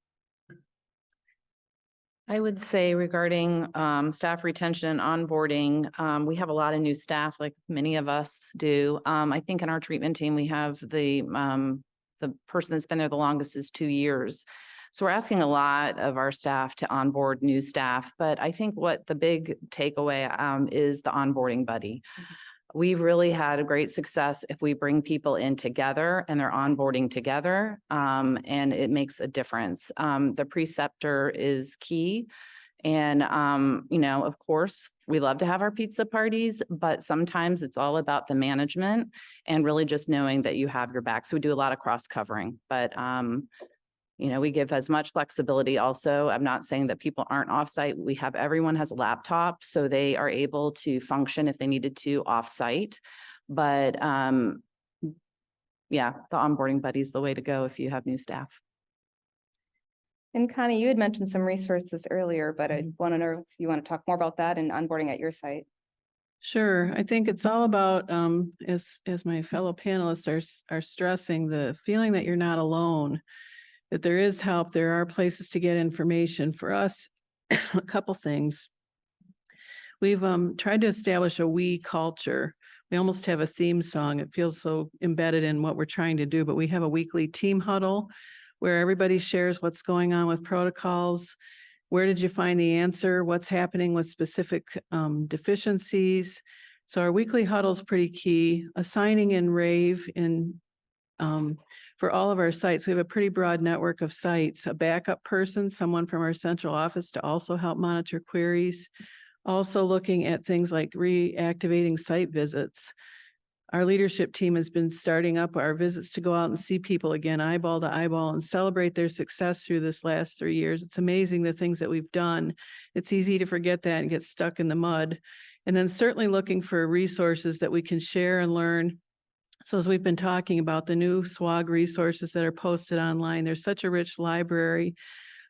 I would say regarding staff retention and onboarding, we have a lot of new staff, like many of us do. I think in our treatment team, we have the person that's been there the longest is 2 years. So we're asking a lot of our staff to onboard new staff. But I think what the big takeaway is the onboarding buddy. We really had a great success if we bring people in together and they're onboarding together, and it makes a difference. The preceptor is key. And, of course, we love to have our pizza parties, but sometimes it's all about the management and really just knowing that you have your back. So we do a lot of cross covering, but We give as much flexibility also. I'm not saying that people aren't offsite. Everyone has a laptop, so they are able to function if they needed to offsite. But yeah, the onboarding buddy is the way to go if you have new staff. And Connie, you had mentioned some resources earlier, but I want to know if you want to talk more about that and onboarding at your site. Sure. I think it's all about, as my fellow panelists are stressing, the feeling that you're not alone, that there is help. There are places to get information. For us, a couple things. We've tried to establish a we culture. We almost have a theme song. It feels so embedded in what we're trying to do, but we have a weekly team huddle where everybody shares what's going on with protocols. Where did you find the answer? What's happening with specific deficiencies? So our weekly huddle is pretty key. Assigning in rave for all of our sites. We have a pretty broad network of sites, a backup person, someone from our central office to also help monitor queries. Also looking at things like reactivating site visits. Our leadership team has been starting up our visits to go out and see people again, eyeball to eyeball, and celebrate their success through this last 3 years. It's amazing the things that we've done. It's easy to forget that and get stuck in the mud. And then certainly looking for resources that we can share and learn. So as we've been talking about the new SWOG resources that are posted online, there's such a rich library.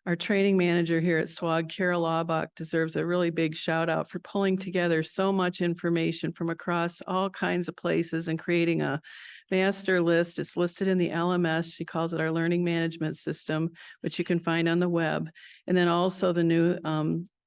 Our training manager here at SWOG, Carol Laubach, deserves a really big shout out for pulling together so much information from across all kinds of places and creating a master list. It's listed in the LMS. She calls it our learning management system, which you can find on the web. And then also the new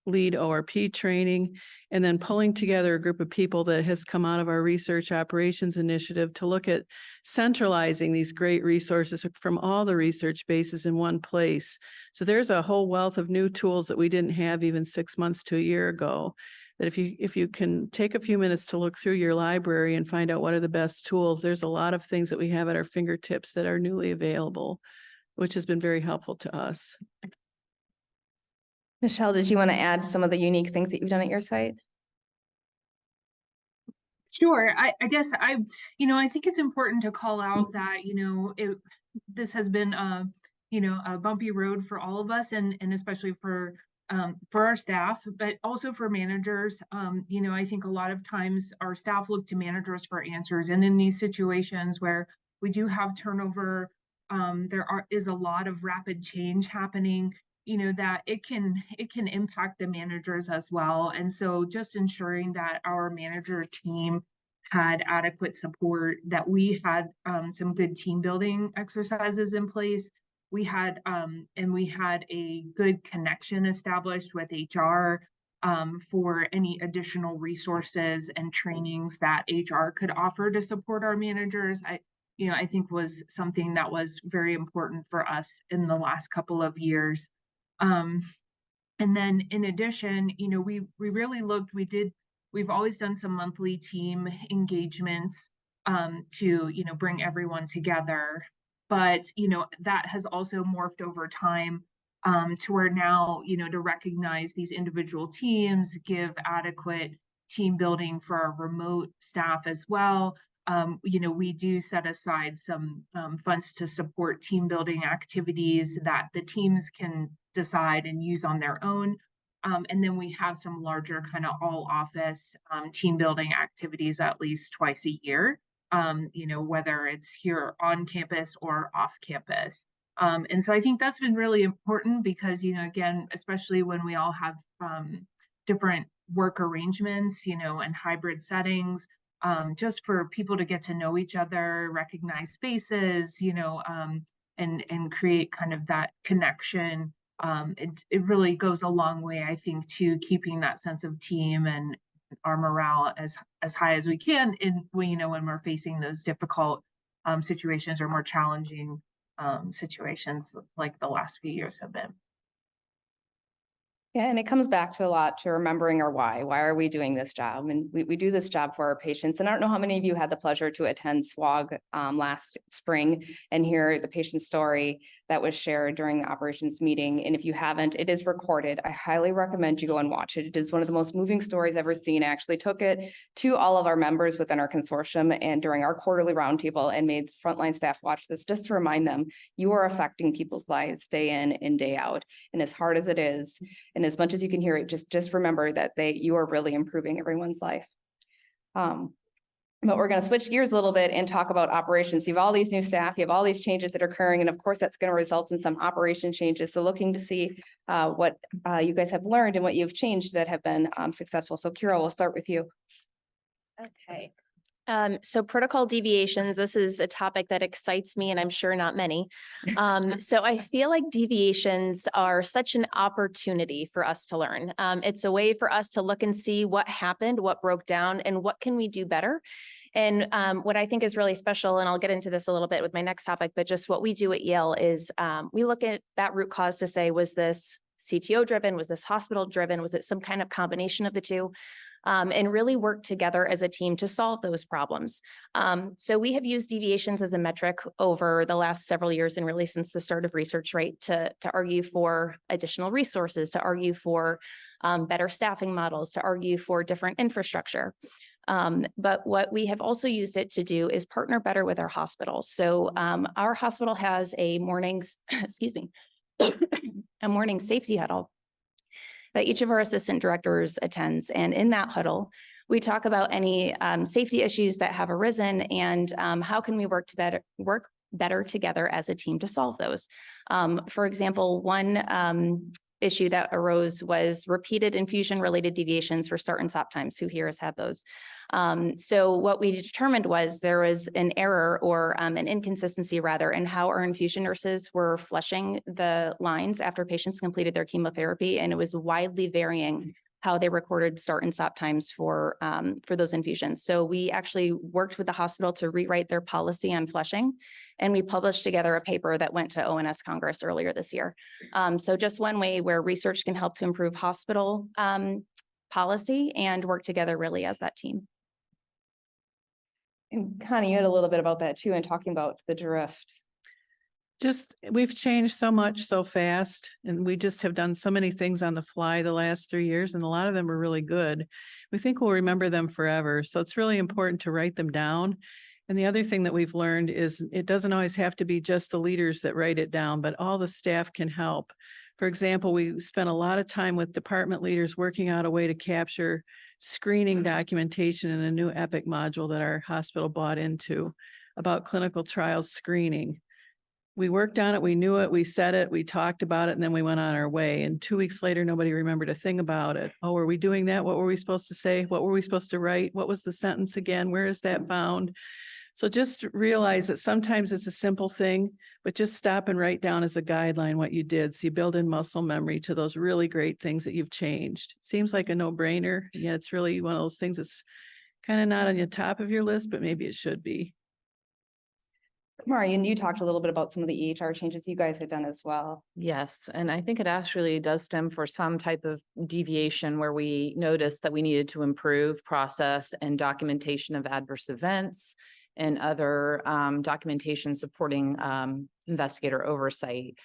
lead ORP training, and then pulling together a group of people that has come out of our research operations initiative to look at centralizing these great resources from all the research bases in one place. So there's a whole wealth of new tools that we didn't have even 6 months to a year ago, that if you can take a few minutes to look through your library and find out what are the best tools, there's a lot of things that we have at our fingertips that are newly available, which has been very helpful to us. Michelle, did you want to add some of the unique things that you've done at your site? Sure. I guess I think it's important to call out that, this has been a bumpy road for all of us, and especially for our staff, but also for managers. I think a lot of times our staff look to managers for answers. And in these situations where we do have turnover, is a lot of rapid change happening, that it can impact the managers as well. And so just ensuring that our manager team had adequate support, that we had some good team building exercises in place. We had a good connection established with HR for any additional resources and trainings that HR could offer to support our managers. I think was something that was very important for us in the last couple of years. And then in addition, we really looked, we've always done some monthly team engagements to, bring everyone together. But, that has also morphed over time to where now, to recognize these individual teams, give adequate team building for our remote staff as well. We do set aside some funds to support team building activities that the teams can decide and use on their own. And then we have some larger kind of all office team building activities at least twice a year, whether it's here on campus or off campus. And so I think that's been really important because, again, especially when we all have different work arrangements, and hybrid settings, just for people to get to know each other, recognize spaces, and create kind of that connection. It really goes a long way, I think, to keeping that sense of team and our morale as high as we can when we're facing those difficult situations or more challenging situations like the last few years have been. Yeah, and it comes back to a lot to remembering our why. Why are we doing this job? And we do this job for our patients. And I don't know how many of you had the pleasure to attend SWOG last spring and hear the patient story that was shared during the operations meeting. And if you haven't, it is recorded. I highly recommend you go and watch it. It is one of the most moving stories I've ever seen. I actually took it to all of our members within our consortium and during our quarterly roundtable and made frontline staff watch this just to remind them you are affecting people's lives day in and day out. And as hard as it is, and as much as you can hear it, just remember that you are really improving everyone's life. But we're going to switch gears a little bit and talk about operations. You have all these new staff, you have all these changes that are occurring, and of course that's going to result in some operation changes. So looking to see what you guys have learned and what you've changed that have been successful. So Kira, we'll start with you. Okay. So protocol deviations, this is a topic that excites me and I'm sure not many. So I feel like deviations are such an opportunity for us to learn. It's a way for us to look and see what happened, what broke down, and what can we do better. And what I think is really special, and I'll get into this a little bit with my next topic, but just what we do at Yale is we look at that root cause to say, was this CTO driven? Was this hospital driven? Was it some kind of combination of the two? And really work together as a team to solve those problems. So we have used deviations as a metric over the last several years and really since the start of research, right, to argue for additional resources, to argue for better staffing models, to argue for different infrastructure. But what we have also used it to do is partner better with our hospitals. So our hospital has a morning's, excuse me, a morning safety huddle that each of our assistant directors attends. And in that huddle, we talk about any safety issues that have arisen and how can we work better together as a team to solve those. For example, one issue that arose was repeated infusion-related deviations for start and stop times. Who here has had those? So what we determined was there was an error or an inconsistency rather in how our infusion nurses were flushing the lines after patients completed their chemotherapy, and it was widely varying how they recorded start and stop times for those infusions. So we actually worked with the hospital to rewrite their policy on flushing, and we published together a paper that went to ONS Congress earlier this year. So just one way where research can help to improve hospital policy and work together really as that team. And Connie, you had a little bit about that too, and talking about the drift. We've changed so much so fast, and we just have done so many things on the fly the last 3 years, and a lot of them are really good. We think we'll remember them forever. So it's really important to write them down. And the other thing that we've learned is it doesn't always have to be just the leaders that write it down, but all the staff can help. For example, we spent a lot of time with department leaders working out a way to capture screening documentation in a new EPIC module that our hospital bought into about clinical trials screening. We worked on it, we knew it, we said it, we talked about it, and then we went on our way. And 2 weeks later, nobody remembered a thing about it. Oh, were we doing that? What were we supposed to say? What were we supposed to write? What was the sentence again? Where is that found? So just realize that sometimes it's a simple thing, but just stop and write down as a guideline what you did. So you build in muscle memory to those really great things that you've changed. It seems like a no-brainer. Yeah, it's really one of those things that's kind of not on the top of your list, but maybe it should be. Mari, and you talked a little bit about some of the EHR changes you guys have done as well. Yes, and I think it actually does stem for some type of deviation where we noticed that we needed to improve process and documentation of adverse events and other documentation supporting investigator oversight.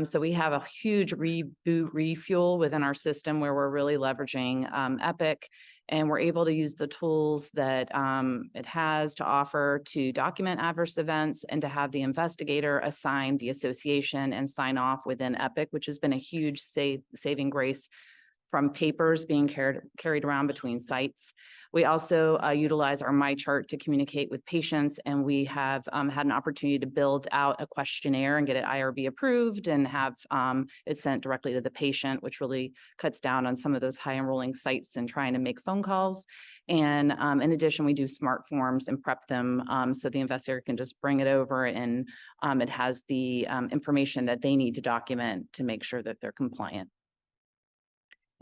So we have a huge reboot refuel within our system where we're really leveraging EPIC, and we're able to use the tools that it has to offer to document adverse events and to have the investigator assign the association and sign off within EPIC, which has been a huge saving grace from papers being carried around between sites. We also utilize our MyChart to communicate with patients, and we have had an opportunity to build out a questionnaire and get it IRB approved and have it sent directly to the patient, which really cuts down on some of those high enrolling sites and trying to make phone calls. And in addition, we do smart forms and prep them so the investigator can just bring it over and it has the information that they need to document to make sure that they're compliant.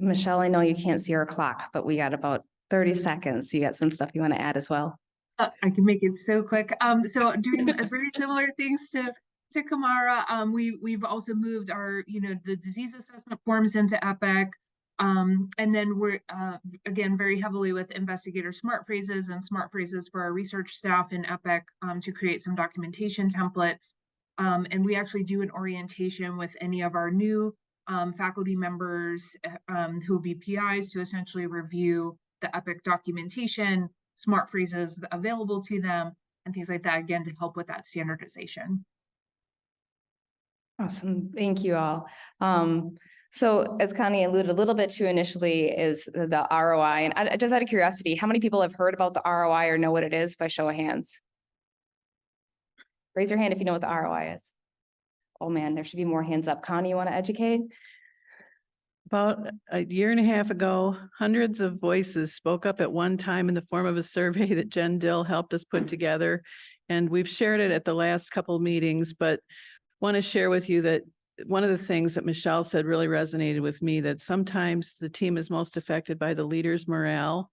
Michelle, I know you can't see our clock, but we got about 30 seconds. You got some stuff you want to add as well? I can make it so quick. So doing very similar things to Kamara, we've also moved our, the disease assessment forms into EPIC. And then we're, again, very heavily with investigator smart phrases and smart phrases for our research staff in EPIC to create some documentation templates. And we actually do an orientation with any of our new faculty members who will be PIs to essentially review the EPIC documentation, smart phrases available to them, and things like that, again, to help with that standardization. Awesome. Thank you all. So as Connie alluded a little bit to initially is the ROI. And just out of curiosity, how many people have heard about the ROI or know what it is by show of hands? Raise your hand if you know what the ROI is. Oh man, there should be more hands up. Connie, you want to educate? About a year and a half ago, hundreds of voices spoke up at one time in the form of a survey that Jen Dill helped us put together. And we've shared it at the last couple of meetings, but want to share with you that one of the things that Michelle said really resonated with me, that sometimes the team is most affected by the leaders' morale,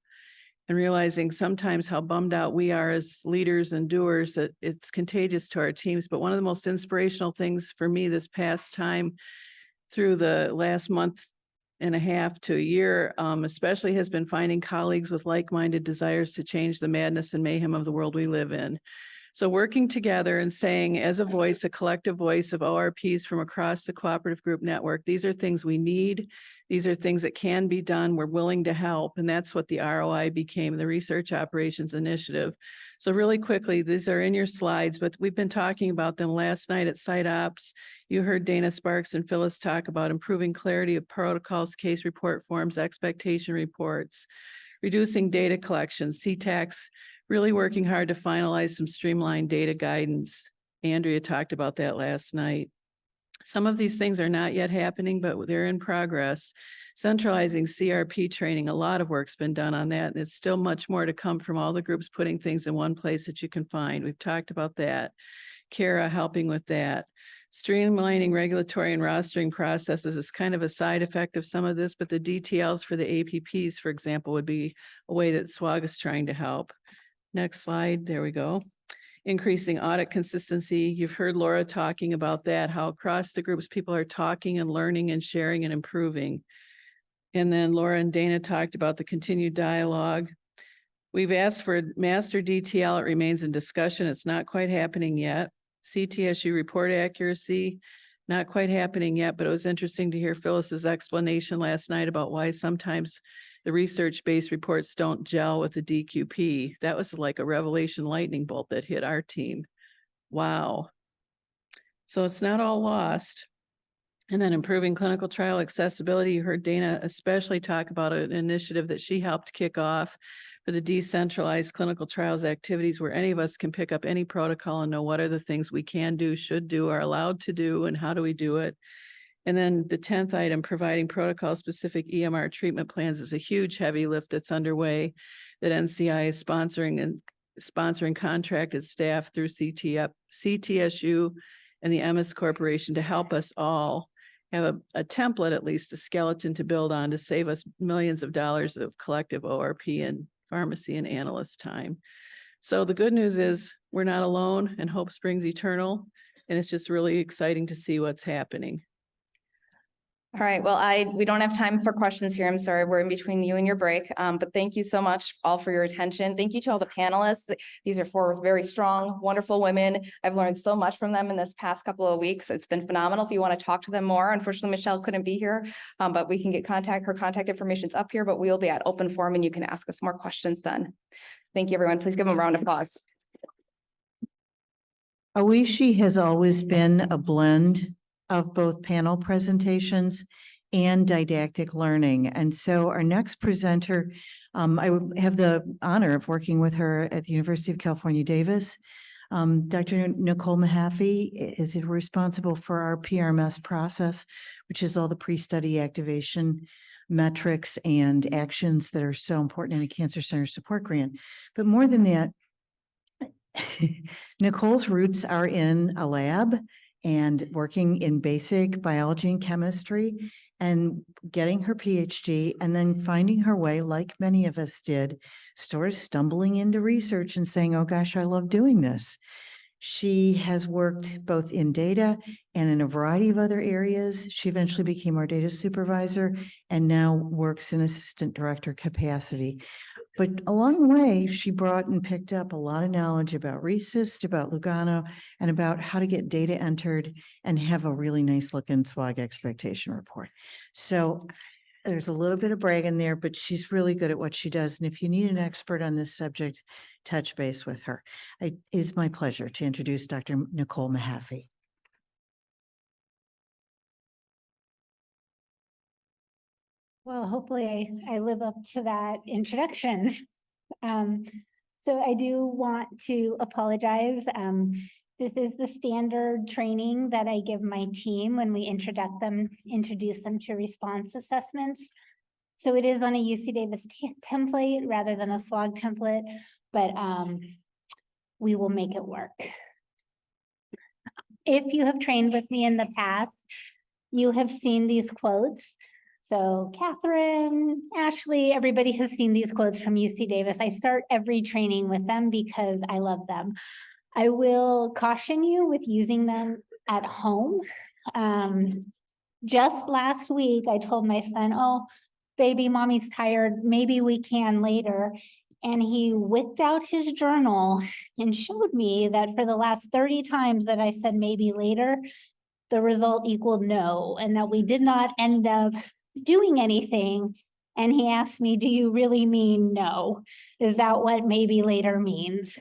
and realizing sometimes how bummed out we are as leaders and doers, that it's contagious to our teams. But one of the most inspirational things for me this past time through the last month and a half to a year, especially, has been finding colleagues with like-minded desires to change the madness and mayhem of the world we live in. So working together and saying, as a voice, a collective voice of ORPs from across the cooperative group network, these are things we need. These are things that can be done. We're willing to help. And that's what the ROI became, the Research Operations Initiative. So really quickly, these are in your slides, but we've been talking about them last night at Site Ops. You heard Dana Sparks and Phyllis talk about improving clarity of protocols, case report forms, expectation reports, reducing data collection, CTACs, really working hard to finalize some streamlined data guidance. Andrea talked about that last night. Some of these things are not yet happening, but they're in progress. Centralizing CRP training, a lot of work's been done on that, and it's still much more to come from all the groups putting things in one place that you can find. We've talked about that. Kara helping with that. Streamlining regulatory and rostering processes is kind of a side effect of some of this, but the DTLs for the APPs, for example, would be a way that SWOG is trying to help. Next slide, there we go. Increasing audit consistency. You've heard Laura talking about that, how across the groups people are talking and learning and sharing and improving. And then Laura and Dana talked about the continued dialogue. We've asked for a master DTL. It remains in discussion. It's not quite happening yet. CTSU report accuracy, not quite happening yet, but it was interesting to hear Phyllis's explanation last night about why sometimes the research-based reports don't gel with the DQP. That was like a revelation lightning bolt that hit our team. Wow. So it's not all lost. And then improving clinical trial accessibility. You heard Dana especially talk about an initiative that she helped kick off for the decentralized clinical trials activities, where any of us can pick up any protocol and know what are the things we can do, should do, are allowed to do, and how do we do it. And then the 10th item, providing protocol-specific EMR treatment plans, is a huge heavy lift that's underway that NCI is sponsoring contracted staff through CTSU and the MS Corporation to help us all have a template, at least a skeleton to build on, to save us millions of dollars of collective ORP and pharmacy and analyst time. So the good news is we're not alone, and hope springs eternal. And it's just really exciting to see what's happening. All right, well, we don't have time for questions here. I'm sorry, we're in between you and your break. But thank you so much all for your attention. Thank you to all the panelists. These are 4 very strong, wonderful women. I've learned so much from them in this past couple of weeks. It's been phenomenal. If you want to talk to them more, unfortunately, Michelle couldn't be here, but we can get her contact information's up here, but we'll be at open forum and you can ask us more questions then. Thank you, everyone. Please give them a round of applause. Oishi has always been a blend of both panel presentations and didactic learning. And so our next presenter, I have the honor of working with her at the University of California, Davis. Dr. Nicole Mahaffey is responsible for our PRMS process, which is all the pre-study activation metrics and actions that are so important in a cancer center support grant. But more than that, Nicole's roots are in a lab and working in basic biology and chemistry, and getting her PhD, and then finding her way, like many of us did, sort of stumbling into research and saying, oh gosh, I love doing this. She has worked both in data and in a variety of other areas. She eventually became our data supervisor and now works in assistant director capacity. But along the way, she brought and picked up a lot of knowledge about RESIST, about Lugano, and about how to get data entered and have a really nice looking SWOG expectation report. So there's a little bit of brag in there, but she's really good at what she does. And if you need an expert on this subject, touch base with her. It is my pleasure to introduce Dr. Nicole Mahaffey. Well, hopefully I live up to that introduction. So I do want to apologize. This is the standard training that I give my team when we introduce them to response assessments. So it is on a UC Davis template rather than a SWOG template, but we will make it work. If you have trained with me in the past, you have seen these quotes. So Catherine, Ashley, everybody has seen these quotes from UC Davis. I start every training with them because I love them. I will caution you with using them at home. Just last week, I told my son, oh, baby, mommy's tired. Maybe we can later. And he whipped out his journal and showed me that for the last 30 times that I said maybe later, the result equaled no, and that we did not end up doing anything. And he asked me, do you really mean no? Is that what maybe later means?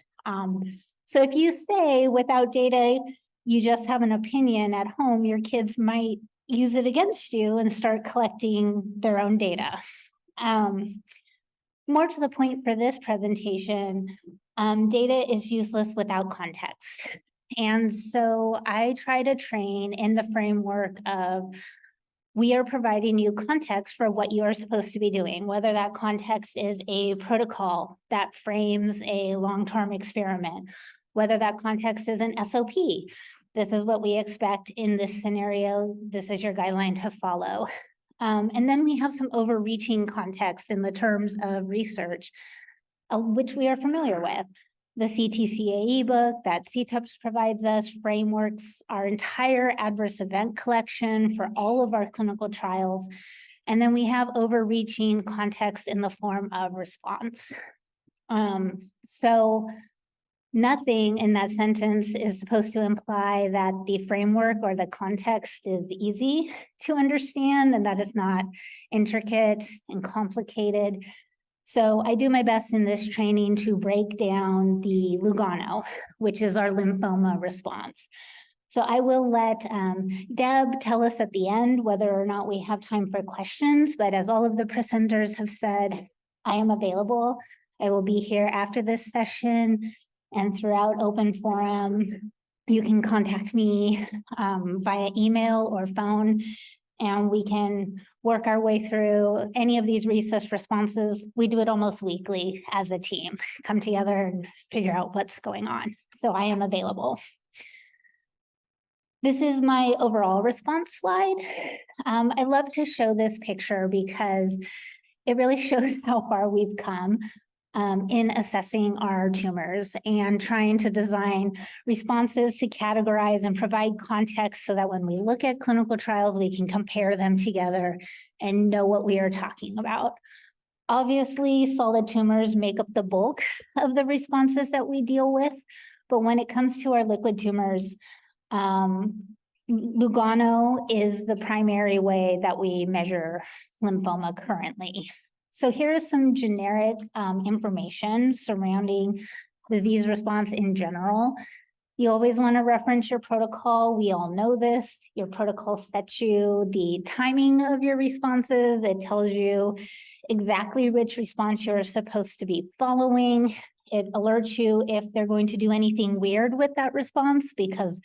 So if you say without data, you just have an opinion at home, your kids might use it against you and start collecting their own data. More to the point for this presentation, data is useless without context. And so I try to train in the framework of we are providing you context for what you are supposed to be doing, whether that context is a protocol that frames a long-term experiment, whether that context is an SOP. This is what we expect in this scenario. This is your guideline to follow. And then we have some overreaching context in the terms of research, which we are familiar with. The CTCAE book that CTEPS provides us, frameworks, our entire adverse event collection for all of our clinical trials. And then we have overreaching context in the form of response. So nothing in that sentence is supposed to imply that the framework or the context is easy to understand and that it's not intricate and complicated. So I do my best in this training to break down the Lugano, which is our lymphoma response. So I will let Deb tell us at the end whether or not we have time for questions, but as all of the presenters have said, I am available. I will be here after this session and throughout open forum. You can contact me via email or phone, and we can work our way through any of these RESIST responses. We do it almost weekly as a team, come together and figure out what's going on. So I am available. This is my overall response slide. I love to show this picture because it really shows how far we've come in assessing our tumors and trying to design responses to categorize and provide context so that when we look at clinical trials, we can compare them together and know what we are talking about. Obviously, solid tumors make up the bulk of the responses that we deal with, but when it comes to our liquid tumors, Lugano is the primary way that we measure lymphoma currently. So here is some generic information surrounding disease response in general. You always want to reference your protocol. We all know this. Your protocol sets you the timing of your responses. It tells you exactly which response you're supposed to be following. It alerts you if they're going to do anything weird with that response, because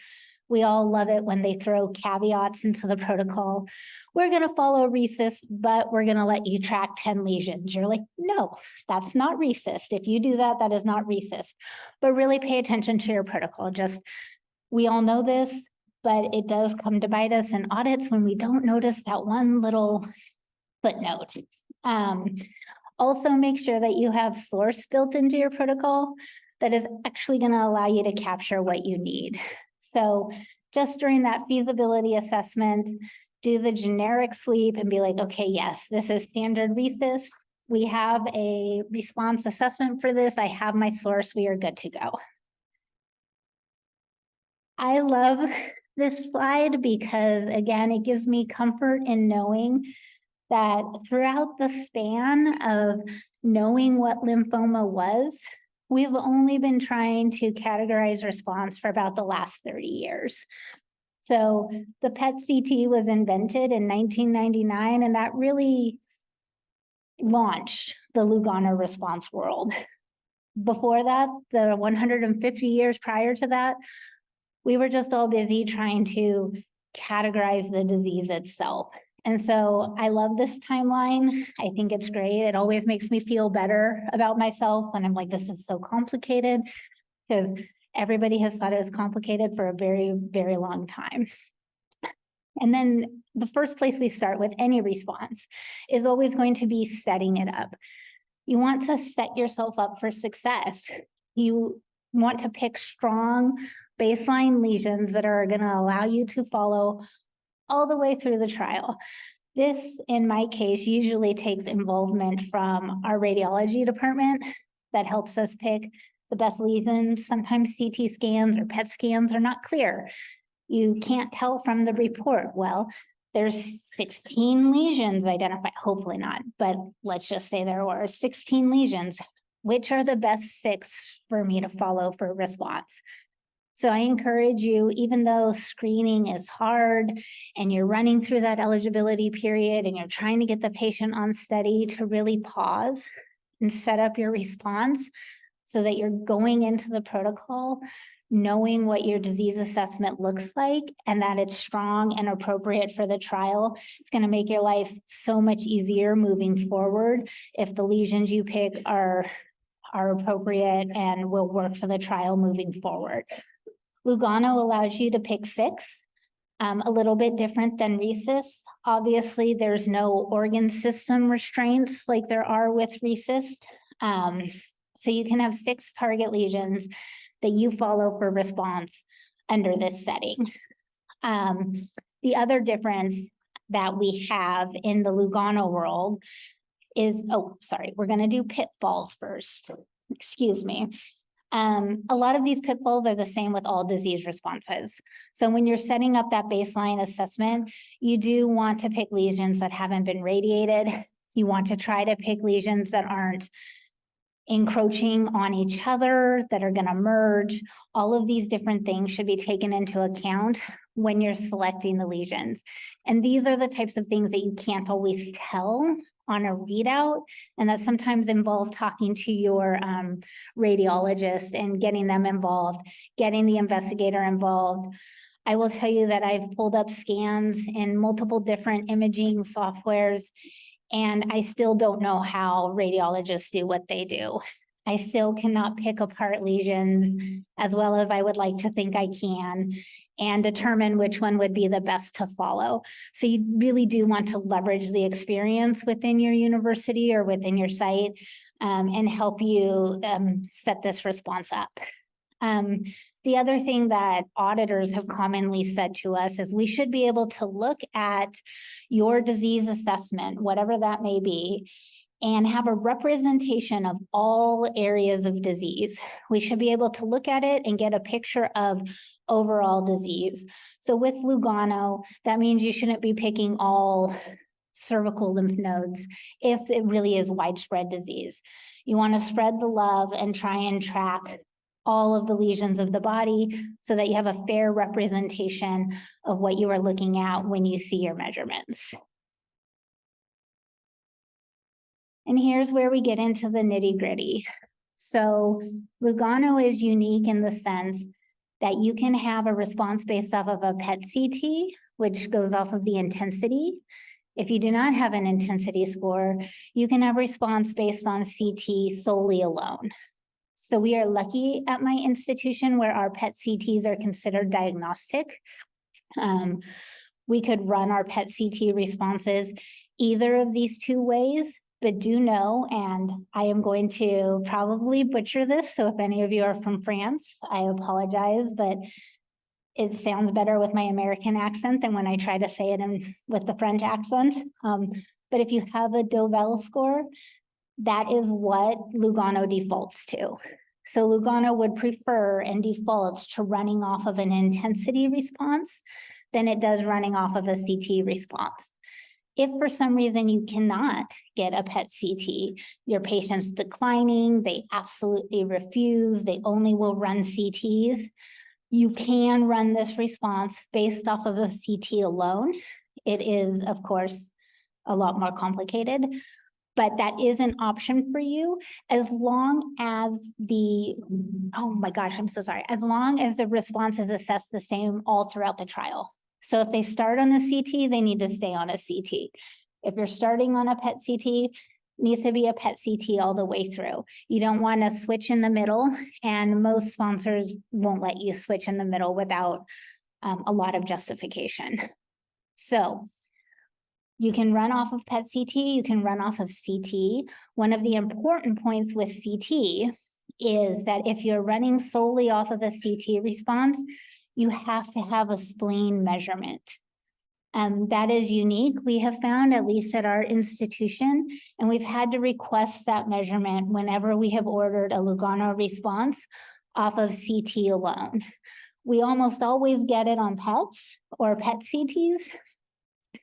we all love it when they throw caveats into the protocol. We're going to follow RESIST, but we're going to let you track 10 lesions. You're like, no, that's not RESIST. If you do that, that is not RESIST. But really pay attention to your protocol. We all know this, but it does come to bite us in audits when we don't notice that one little footnote. Also make sure that you have source built into your protocol. that is actually going to allow you to capture what you need. So just during that feasibility assessment, do the generic sweep and be like, okay, yes, this is standard RECIST. We have a response assessment for this. I have my source. We are good to go. I love this slide because, again, it gives me comfort in knowing that throughout the span of knowing what lymphoma was, we've only been trying to categorize response for about the last 30 years. So the PET-CT was invented in 1999, and that really launched the Lugano response world. Before that, the 150 years prior to that, we were just all busy trying to categorize the disease itself. And so I love this timeline. I think it's great. It always makes me feel better about myself when I'm like, this is so complicated, because everybody has thought it was complicated for a very, very long time. And then the first place we start with any response is always going to be setting it up. You want to set yourself up for success. You want to pick strong baseline lesions that are going to allow you to follow all the way through the trial. This, in my case, usually takes involvement from our radiology department that helps us pick the best lesions. Sometimes CT scans or PET scans are not clear. You can't tell from the report. Well, there's 16 lesions identified, hopefully not, but let's just say there were 16 lesions. Which are the best 6 for me to follow for response? So I encourage you, even though screening is hard and you're running through that eligibility period and you're trying to get the patient on study, to really pause and set up your response so that you're going into the protocol knowing what your disease assessment looks like and that it's strong and appropriate for the trial. It's going to make your life so much easier moving forward if the lesions you pick are appropriate and will work for the trial moving forward. Lugano allows you to pick 6, a little bit different than RECIST. Obviously, there's no organ system restraints like there are with RECIST. So you can have 6 target lesions that you follow for response under this setting. The other difference that we have in the Lugano world is, we're going to do pitfalls first. Excuse me. A lot of these pitfalls are the same with all disease responses. So when you're setting up that baseline assessment, you do want to pick lesions that haven't been radiated. You want to try to pick lesions that aren't encroaching on each other, that are going to merge. All of these different things should be taken into account when you're selecting the lesions. And these are the types of things that you can't always tell on a readout, and that sometimes involve talking to your radiologist and getting them involved, getting the investigator involved. I will tell you that I've pulled up scans in multiple different imaging softwares, and I still don't know how radiologists do what they do. I still cannot pick apart lesions as well as I would like to think I can and determine which one would be the best to follow. So you really do want to leverage the experience within your university or within your site and help you set this response up. The other thing that auditors have commonly said to us is we should be able to look at your disease assessment, whatever that may be, and have a representation of all areas of disease. We should be able to look at it and get a picture of overall disease. So with Lugano, that means you shouldn't be picking all cervical lymph nodes if it really is widespread disease. You want to spread the love and try and track all of the lesions of the body so that you have a fair representation of what you are looking at when you see your measurements. And here's where we get into the nitty-gritty. So Lugano is unique in the sense that you can have a response based off of a PET-CT, which goes off of the intensity. If you do not have an intensity score, you can have response based on CT solely alone. So we are lucky at my institution where our PET-CTs are considered diagnostic. We could run our PET-CT responses either of these 2 ways. but do know, and I am going to probably butcher this, so if any of you are from France, I apologize, but it sounds better with my American accent than when I try to say it with the French accent. But if you have a Dovell score, that is what Lugano defaults to. So Lugano would prefer and defaults to running off of an intensity response than it does running off of a CT response. If for some reason you cannot get a PET CT, your patient's declining, they absolutely refuse, they only will run CTs, you can run this response based off of a CT alone. It is, of course, a lot more complicated, but that is an option for you as long as oh my gosh, I'm so sorry, as long as the response is assessed the same all throughout the trial. So if they start on a CT, they need to stay on a CT. If you're starting on a PET CT, needs to be a PET CT all the way through. You don't want to switch in the middle, and most sponsors won't let you switch in the middle without a lot of justification. So you can run off of PET CT, you can run off of CT. One of the important points with CT is that if you're running solely off of a CT response, you have to have a spleen measurement. That is unique, we have found, at least at our institution, and we've had to request that measurement whenever we have ordered a Lugano response off of CT alone. We almost always get it on PETs or PET CTs,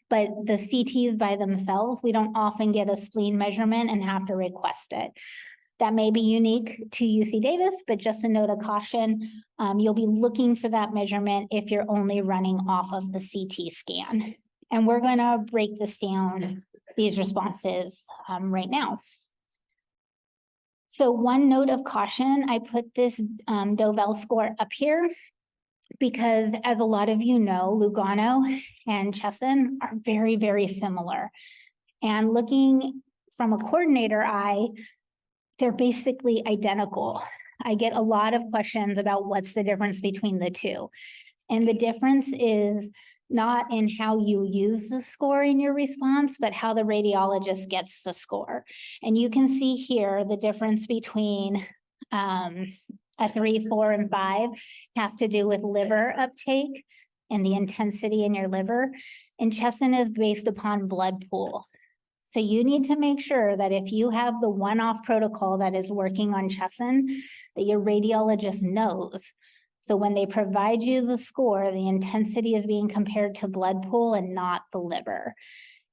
but the CTs by themselves, we don't often get a spleen measurement and have to request it. That may be unique to UC Davis, but just a note of caution, you'll be looking for that measurement if you're only running off of the CT scan. And we're gonna break this down, these responses right now. So one note of caution, I put this Dovell score up here because, as a lot of you know, Lugano and Chesson are very, very similar. And looking from a coordinator eye, they're basically identical. I get a lot of questions about what's the difference between the two. And the difference is not in how you use the score in your response, but how the radiologist gets the score. And you can see here the difference between a 3, 4, and 5 have to do with liver uptake and the intensity in your liver. And Chesson is based upon blood pool. So you need to make sure that if you have the one-off protocol that is working on Chesson, that your radiologist knows. So when they provide you the score, the intensity is being compared to blood pool and not the liver.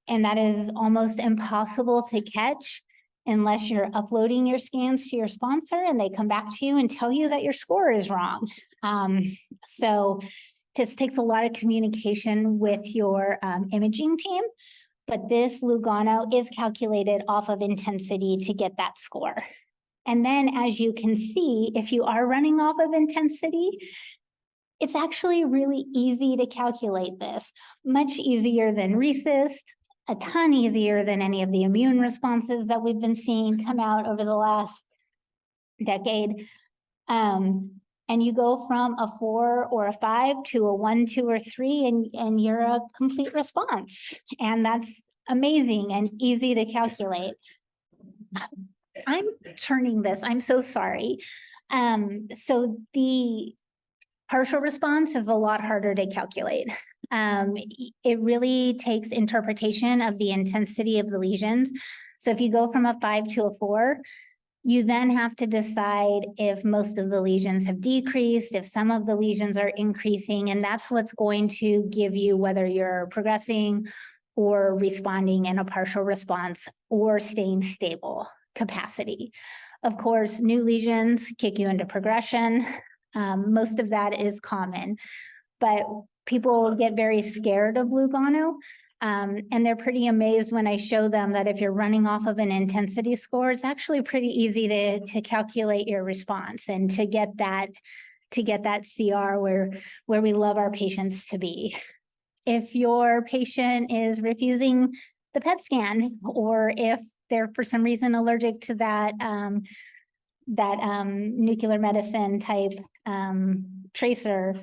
And that is almost impossible to catch unless you're uploading your scans to your sponsor and they come back to you and tell you that your score is wrong. So this takes a lot of communication with your imaging team. But this Lugano is calculated off of intensity to get that score. And then, as you can see, if you are running off of intensity, it's actually really easy to calculate this, much easier than RECIST, a ton easier than any of the immune responses that we've been seeing come out over the last decade. And you go from a 4 or a 5 to a 1, 2, or 3, and you're a complete response. And that's amazing and easy to calculate. I'm turning this, I'm so sorry. So the partial response is a lot harder to calculate. It really takes interpretation of the intensity of the lesions. So if you go from a 5 to a 4, you then have to decide if most of the lesions have decreased, if some of the lesions are increasing, and that's what's going to give you whether you're progressing or responding in a partial response or staying stable capacity. Of course, new lesions kick you into progression. Most of that is common, but people get very scared of Lugano. And they're pretty amazed when I show them that if you're running off of an intensity score, it's actually pretty easy to calculate your response and to get that CR where we love our patients to be. If your patient is refusing the PET scan, or if they're for some reason allergic to that nuclear medicine type tracer,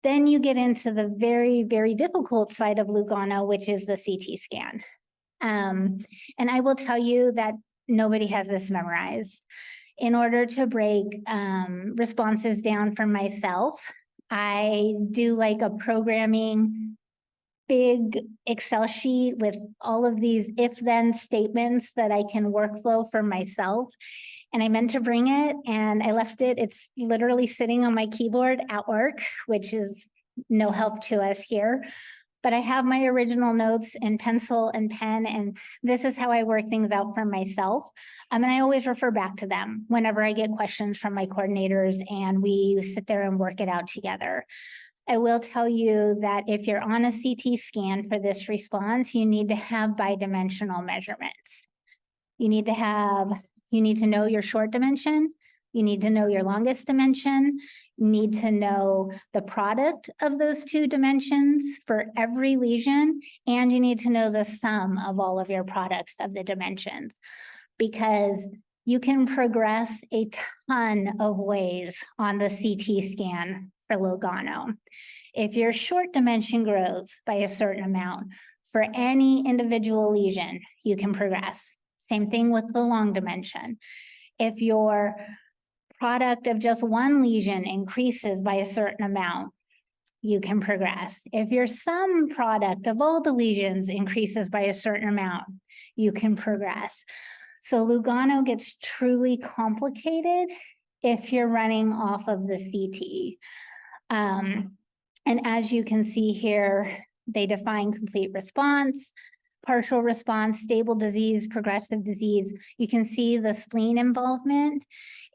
then you get into the very, very difficult side of Lugano, which is the CT scan. And I will tell you that nobody has this memorized. In order to break responses down for myself, I do like a programming big Excel sheet with all of these if-then statements that I can workflow for myself. And I meant to bring it and I left it. It's literally sitting on my keyboard at work, which is no help to us here. But I have my original notes in pencil and pen, and this is how I work things out for myself. And I always refer back to them whenever I get questions from my coordinators and we sit there and work it out together. I will tell you that if you're on a CT scan for this response, you need to have bidimensional measurements. You need to know your short dimension. You need to know your longest dimension. You need to know the product of those two dimensions for every lesion. And you need to know the sum of all of your products of the dimensions, because you can progress a ton of ways on the CT scan for Lugano. If your short dimension grows by a certain amount for any individual lesion, you can progress. Same thing with the long dimension. If your product of just one lesion increases by a certain amount, you can progress. If your sum product of all the lesions increases by a certain amount, you can progress. So Lugano gets truly complicated if you're running off of the CT. And as you can see here, they define complete response, partial response, stable disease, progressive disease. You can see the spleen involvement.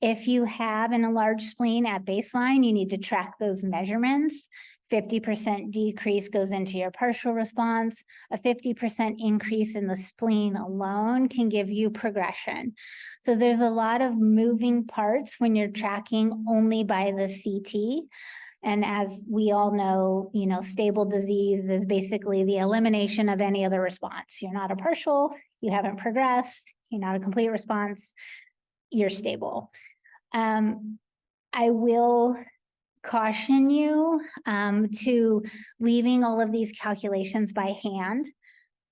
If you have an enlarged spleen at baseline, you need to track those measurements. 50% decrease goes into your partial response. A 50% increase in the spleen alone can give you progression. So there's a lot of moving parts when you're tracking only by the CT. And as we all know, stable disease is basically the elimination of any other response. You're not a partial, you haven't progressed, you're not a complete response, you're stable. I will caution you to leaving all of these calculations by hand.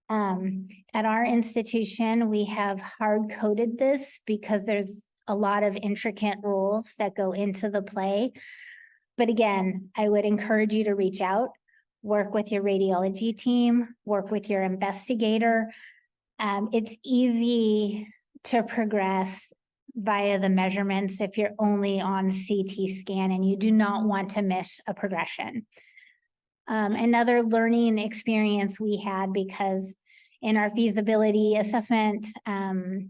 At our institution, we have hard-coded this because there's a lot of intricate rules that go into the play. But again, I would encourage you to reach out, work with your radiology team, work with your investigator. It's easy to progress via the measurements if you're only on CT scan and you do not want to miss a progression. Another learning experience we had, because in our feasibility assessment,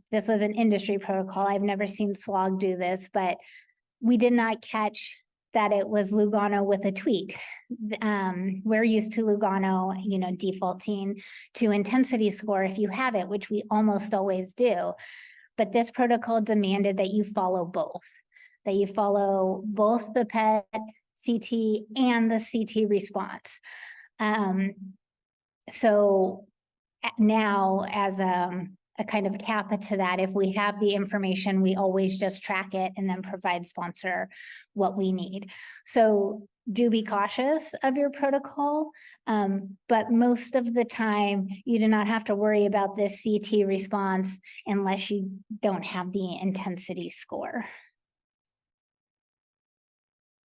this was an industry protocol. I've never seen SWOG do this, but we did not catch that it was Lugano with a tweak. We're used to Lugano, defaulting to intensity score if you have it, which we almost always do. But this protocol demanded that you follow both, the PET, CT, and the CT response. So now, as a kind of cap to that, if we have the information, we always just track it and then provide sponsor what we need. So do be cautious of your protocol, but most of the time you do not have to worry about this CT response unless you don't have the intensity score.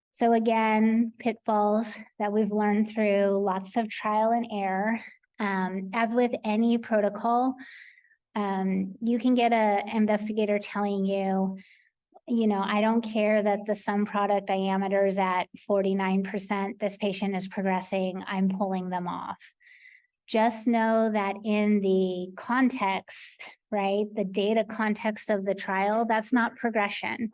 So again, pitfalls that we've learned through lots of trial and error. As with any protocol, you can get an investigator telling you, I don't care that the sum product diameter is at 49%, this patient is progressing, I'm pulling them off. Just know that in the context, right, the data context of the trial, that's not progression.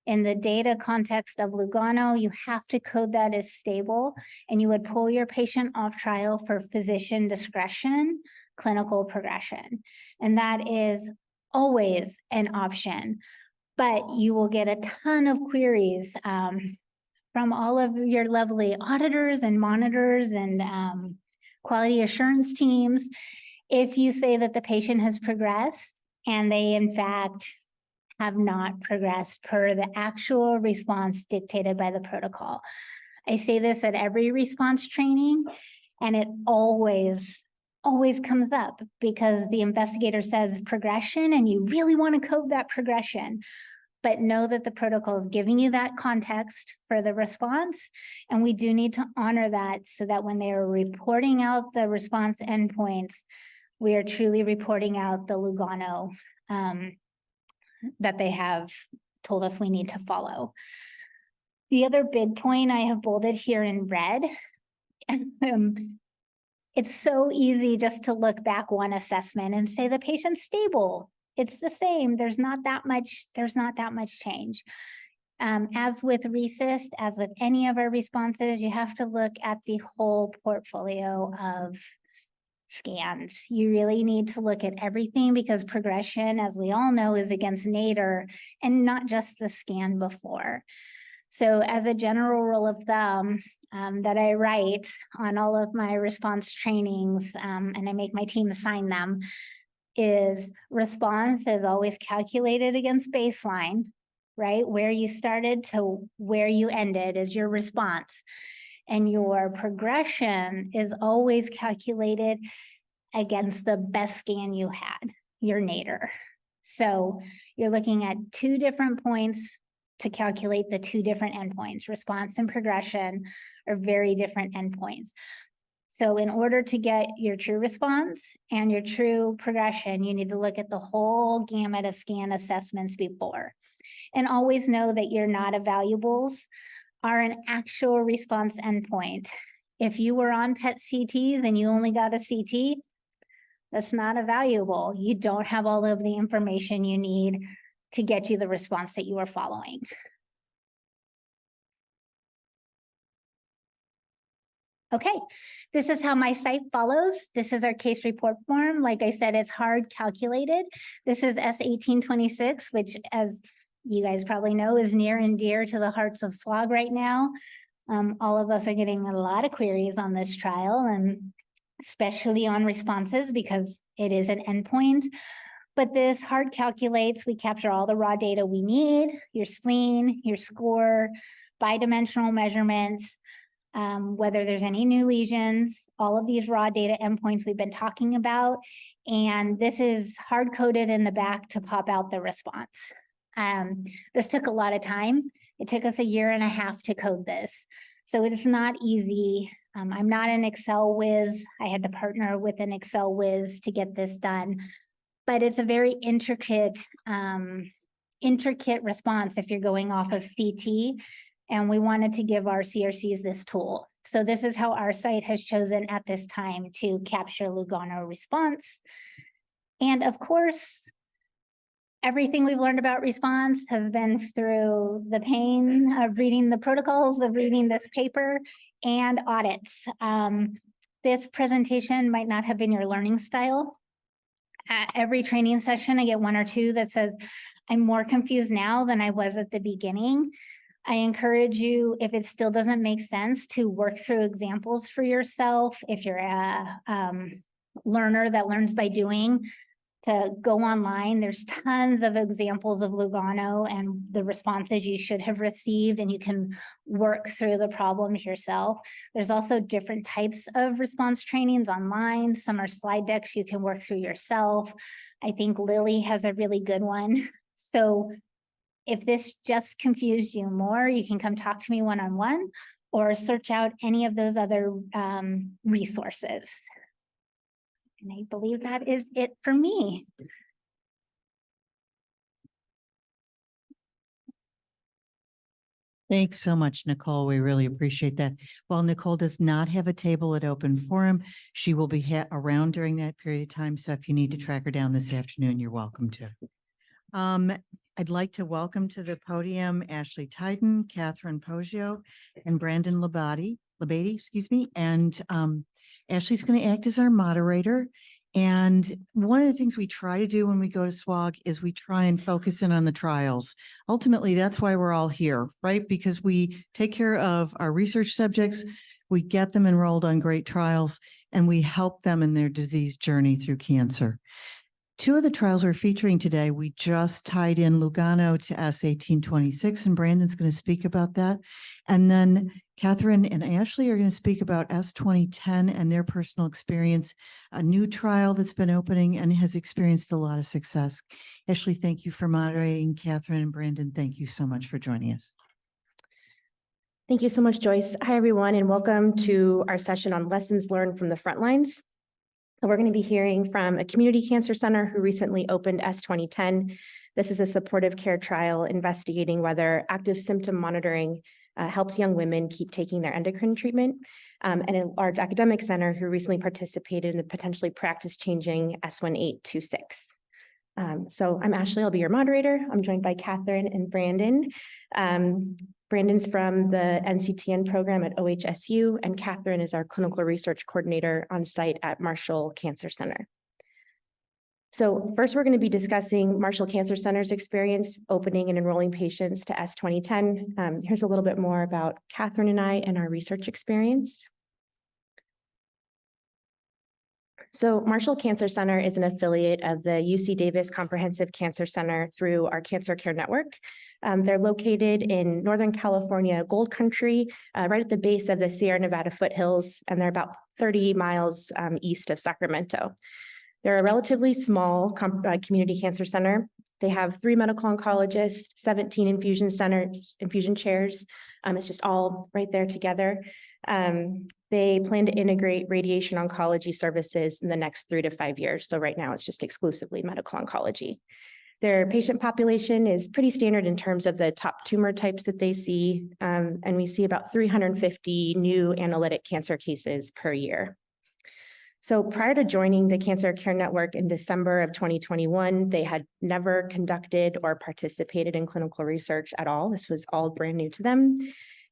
In the data context of Lugano, you have to code that as stable, and you would pull your patient off trial for physician discretion, clinical progression. And that is always an option, but you will get a ton of queries from all of your lovely auditors and monitors and quality assurance teams if you say that the patient has progressed and they in fact have not progressed per the actual response dictated by the protocol. I say this at every response training, and it always always comes up because the investigator says progression and you really want to code that progression. But know that the protocol is giving you that context for the response. And we do need to honor that so that when they are reporting out the response endpoints, we are truly reporting out the Lugano that they have told us we need to follow. The other big point I have bolded here in red, it's so easy just to look back one assessment and say the patient's stable. It's the same. There's not that much change. As with RECIST, as with any of our responses, you have to look at the whole portfolio of scans. You really need to look at everything because progression, as we all know, is against nadir and not just the scan before. So as a general rule of thumb that I write on all of my response trainings, and I make my team sign them, is response is always calculated against baseline, right? Where you started to where you ended is your response. And your progression is always calculated against the best scan you had, your nadir. So you're looking at two different points to calculate the two different endpoints. Response and progression are very different endpoints. So in order to get your true response and your true progression, you need to look at the whole gamut of scan assessments before. And always know that your not evaluables are an actual response endpoint. If you were on PET CTs and you only got a CT, that's not evaluable. You don't have all of the information you need to get you the response that you are following. Okay, this is how my site follows. This is our case report form. Like I said, it's hard calculated. This is S1826, which, as you guys probably know, is near and dear to the hearts of SWOG right now. All of us are getting a lot of queries on this trial, and especially on responses because it is an endpoint. But this hard calculates, we capture all the raw data we need, your spleen, your score, bidimensional measurements, whether there's any new lesions, all of these raw data endpoints we've been talking about. And this is hard-coded in the back to pop out the response. This took a lot of time. It took us 1.5 years to code this. So it is not easy. I'm not an Excel whiz. I had to partner with an Excel whiz to get this done. But it's a very intricate response if you're going off of CT. And we wanted to give our CRCs this tool. So this is how our site has chosen at this time to capture Lugano response. And of course, everything we've learned about response has been through the pain of reading the protocols, of reading this paper, and audits. This presentation might not have been your learning style. At every training session, I get 1 or 2 that says, I'm more confused now than I was at the beginning. I encourage you, if it still doesn't make sense, to work through examples for yourself. If you're a learner that learns by doing, to go online. There's tons of examples of Lugano and the responses you should have received, and you can work through the problems yourself. There's also different types of response trainings online. Some are slide decks you can work through yourself. I think Lily has a really good one. So if this just confused you more, you can come talk to me one-on-one or search out any of those other resources. And I believe that is it for me. Thanks so much, Nicole. We really appreciate that. While Nicole does not have a table at Open Forum, she will be around during that period of time. So if you need to track her down this afternoon, you're welcome to. I'd like to welcome to the podium Ashley Tyden, Catherine Poggio, and Brandon Labate, and Ashley's going to act as our moderator. And one of the things we try to do when we go to SWOG is we try and focus in on the trials. Ultimately, that's why we're all here, right? Because we take care of our research subjects, we get them enrolled on great trials, and we help them in their disease journey through cancer. 2 of the trials we're featuring today, we just tied in Lugano to S1826, and Brandon's going to speak about that. And then Catherine and Ashley are going to speak about S2010 and their personal experience, a new trial that's been opening and has experienced a lot of success. Ashley, thank you for moderating. Catherine and Brandon, thank you so much for joining us. Thank you so much, Joyce. Hi, everyone, and welcome to our session on lessons learned from the front lines. So we're going to be hearing from a community cancer center who recently opened S2010. This is a supportive care trial investigating whether active symptom monitoring helps young women keep taking their endocrine treatment, and a large academic center who recently participated in the potentially practice-changing S1826. So I'm Ashley, I'll be your moderator. I'm joined by Catherine and Brandon. Brandon's from the NCTN program at OHSU, and Catherine is our clinical research coordinator on site at Marshall Cancer Center. So first, we're going to be discussing Marshall Cancer Center's experience opening and enrolling patients to S2010. Here's a little bit more about Catherine and I and our research experience. So Marshall Cancer Center is an affiliate of the UC Davis Comprehensive Cancer Center through our Cancer Care Network. They're located in Northern California, Gold Country, right at the base of the Sierra Nevada foothills, and they're about 30 miles east of Sacramento. They're a relatively small community cancer center. They have 3 medical oncologists, 17 infusion chairs. It's just all right there together. They plan to integrate radiation oncology services in the next 3 to 5 years. So right now it's just exclusively medical oncology. Their patient population is pretty standard in terms of the top tumor types that they see. And we see about 350 new analytic cancer cases per year. So prior to joining the Cancer Care Network in December of 2021, they had never conducted or participated in clinical research at all. This was all brand new to them.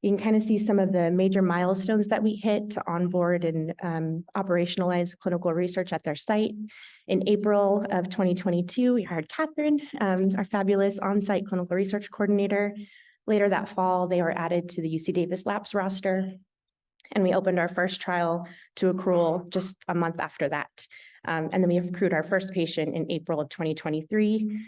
You can kind of see some of the major milestones that we hit to onboard and operationalize clinical research at their site. In April of 2022, we hired Catherine, our fabulous on-site clinical research coordinator. Later that fall, they were added to the UC Davis Labs roster. And we opened our first trial to accrual just a month after that. And then we accrued our first patient in April of 2023.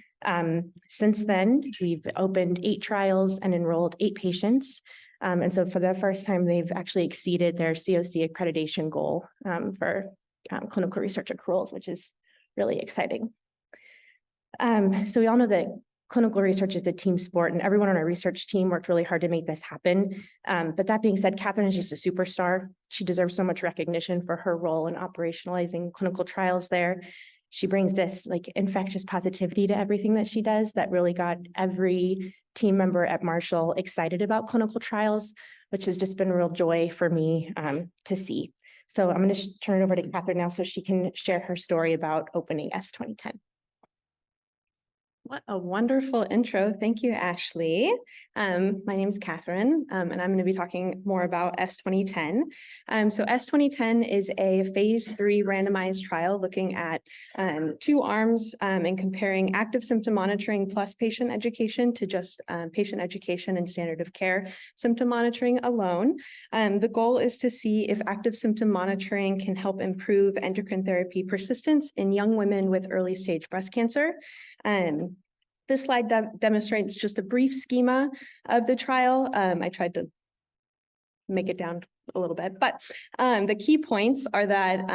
Since then, we've opened 8 trials and enrolled 8 patients. And so for the first time, they've actually exceeded their COC accreditation goal for clinical research accruals, which is really exciting. So we all know that clinical research is a team sport, and everyone on our research team worked really hard to make this happen. But that being said, Catherine is just a superstar. She deserves so much recognition for her role in operationalizing clinical trials there. She brings this like infectious positivity to everything that she does that really got every team member at Marshall excited about clinical trials, which has just been a real joy for me to see. So I'm going to turn it over to Catherine now so she can share her story about opening S2010. What a wonderful intro. Thank you, Ashley. My name is Catherine, and I'm going to be talking more about S2010. So S2010 is a phase 3 randomized trial looking at 2 arms and comparing active symptom monitoring plus patient education to just patient education and standard of care symptom monitoring alone. The goal is to see if active symptom monitoring can help improve endocrine therapy persistence in young women with early stage breast cancer. This slide demonstrates just a brief schema of the trial. I tried to make it down a little bit, but the key points are that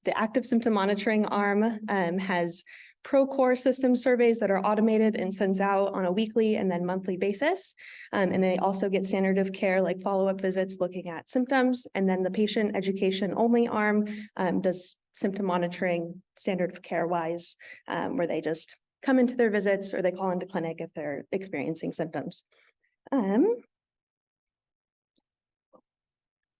the active symptom monitoring arm has ProCore system surveys that are automated and sends out on a weekly and then monthly basis. And they also get standard of care like follow-up visits looking at symptoms. And then the patient education only arm does symptom monitoring standard of care wise, where they just come into their visits or they call into clinic if they're experiencing symptoms.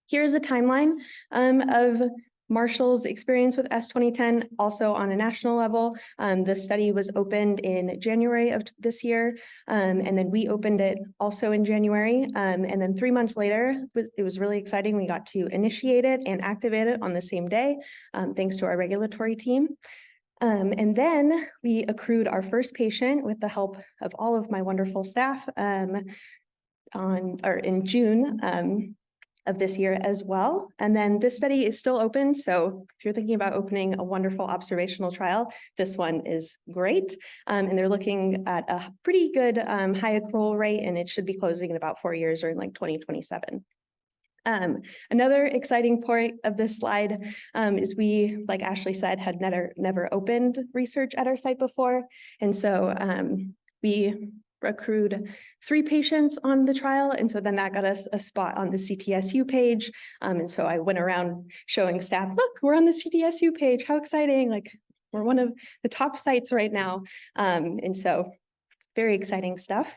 Here's a timeline of Marshall's experience with S2010, also on a national level. The study was opened in January of this year, and then we opened it also in January. And then 3 months later, it was really exciting. We got to initiate it and activate it on the same day, thanks to our regulatory team. And then we accrued our first patient with the help of all of my wonderful staff in June of this year as well. And then this study is still open. So if you're thinking about opening a wonderful observational trial, this one is great. And they're looking at a pretty good high accrual rate, and it should be closing in about 4 years or in like 2027. Another exciting part of this slide is we, like Ashley said, had never opened research at our site before. And so we accrued 3 patients on the trial. And so then that got us a spot on the CTSU page. And so I went around showing staff, look, we're on the CTSU page. How exciting. Like we're one of the top sites right now. And so very exciting stuff.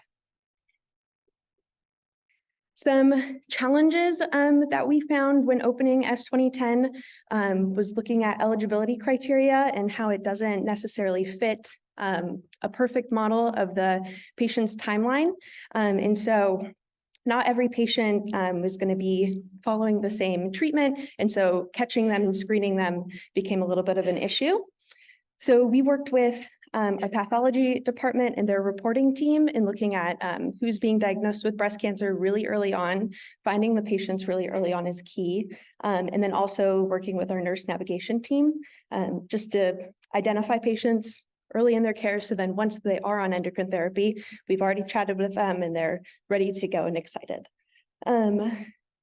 Some challenges that we found when opening S2010 was looking at eligibility criteria and how it doesn't necessarily fit a perfect model of the patient's timeline. And so not every patient was going to be following the same treatment. And so catching them and screening them became a little bit of an issue. So we worked with our pathology department and their reporting team in looking at who's being diagnosed with breast cancer really early on. Finding the patients really early on is key. And then also working with our nurse navigation team just to identify patients early in their care. So then once they are on endocrine therapy, we've already chatted with them and they're ready to go and excited.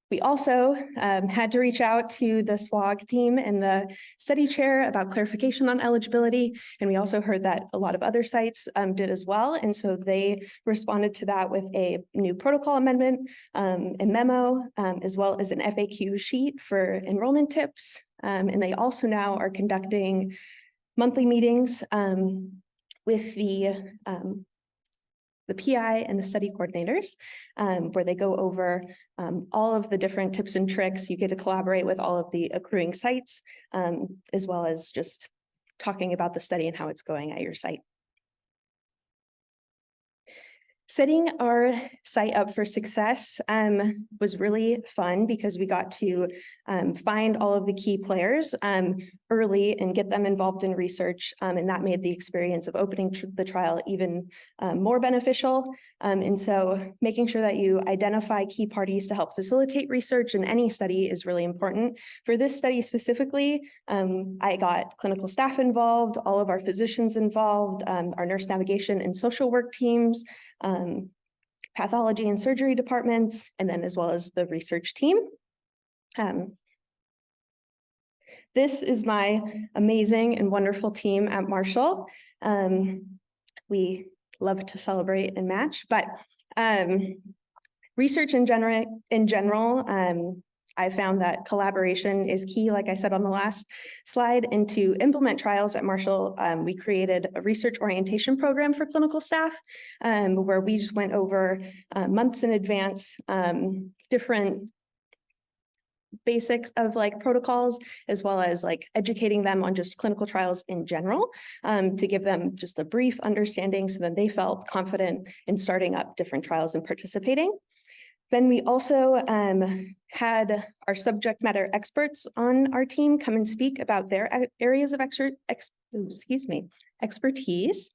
We also had to reach out to the SWOG team and the study chair about clarification on eligibility. And we also heard that a lot of other sites did as well. And so they responded to that with a new protocol amendment, a memo, as well as an FAQ sheet for enrollment tips. And they also now are conducting monthly meetings with the PI and the study coordinators, where they go over all of the different tips and tricks. You get to collaborate with all of the accruing sites, as well as just talking about the study and how it's going at your site. Setting our site up for success was really fun because we got to find all of the key players early and get them involved in research. And that made the experience of opening the trial even more beneficial. And so making sure that you identify key parties to help facilitate research in any study is really important. For this study specifically, I got clinical staff involved, all of our physicians involved, our nurse navigation and social work teams, pathology and surgery departments, and then as well as the research team. This is my amazing and wonderful team at Marshall. We love to celebrate and match, but research in general, I found that collaboration is key, like I said on the last slide. And to implement trials at Marshall, we created a research orientation program for clinical staff, where we just went over months in advance, different basics of like protocols, as well as like educating them on just clinical trials in general, to give them just a brief understanding so that they felt confident in starting up different trials and participating. Then we also had our subject matter experts on our team come and speak about their areas of expertise.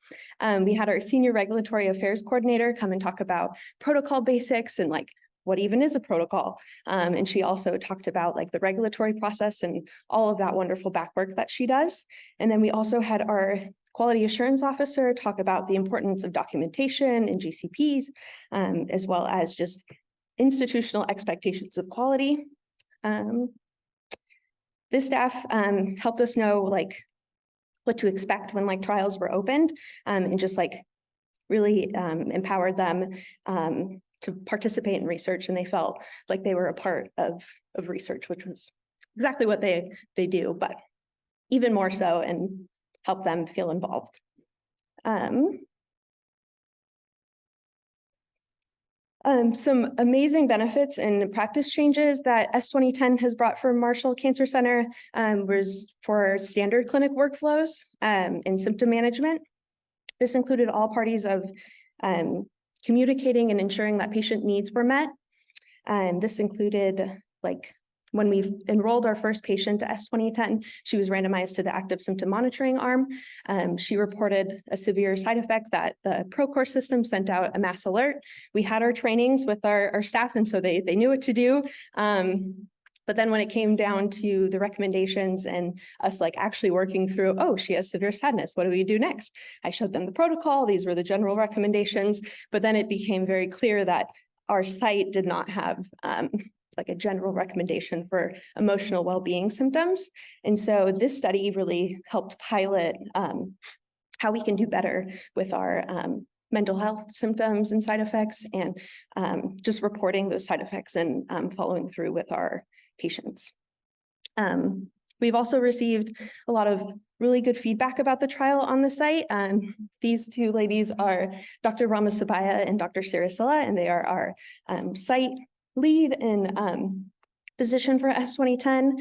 We had our senior regulatory affairs coordinator come and talk about protocol basics and like what even is a protocol. And she also talked about like the regulatory process and all of that wonderful back work that she does. And then we also had our quality assurance officer talk about the importance of documentation and GCPs, as well as just institutional expectations of quality. This staff helped us know like what to expect when like trials were opened, and just like really empowered them to participate in research, and they felt like they were a part of research, which was exactly what they do, but even more so, and help them feel involved. Some amazing benefits and practice changes that S2010 has brought for Marshall Cancer Center was for standard clinic workflows and symptom management. This included all parties of communicating and ensuring that patient needs were met. And this included like when we enrolled our first patient to S2010, she was randomized to the active symptom monitoring arm. She reported a severe side effect that the Procore system sent out a mass alert. We had our trainings with our staff, and so they knew what to do. But then when it came down to the recommendations and us like actually working through, oh, she has severe sadness, what do we do next? I showed them the protocol. These were the general recommendations, but then it became very clear that our site did not have like a general recommendation for emotional well-being symptoms. And so this study really helped pilot how we can do better with our mental health symptoms and side effects, and just reporting those side effects and following through with our patients. We've also received a lot of really good feedback about the trial on the site. These two ladies are Dr. Ramasubaya and Dr. Sirasilla, and they are our site lead and physician for S2010.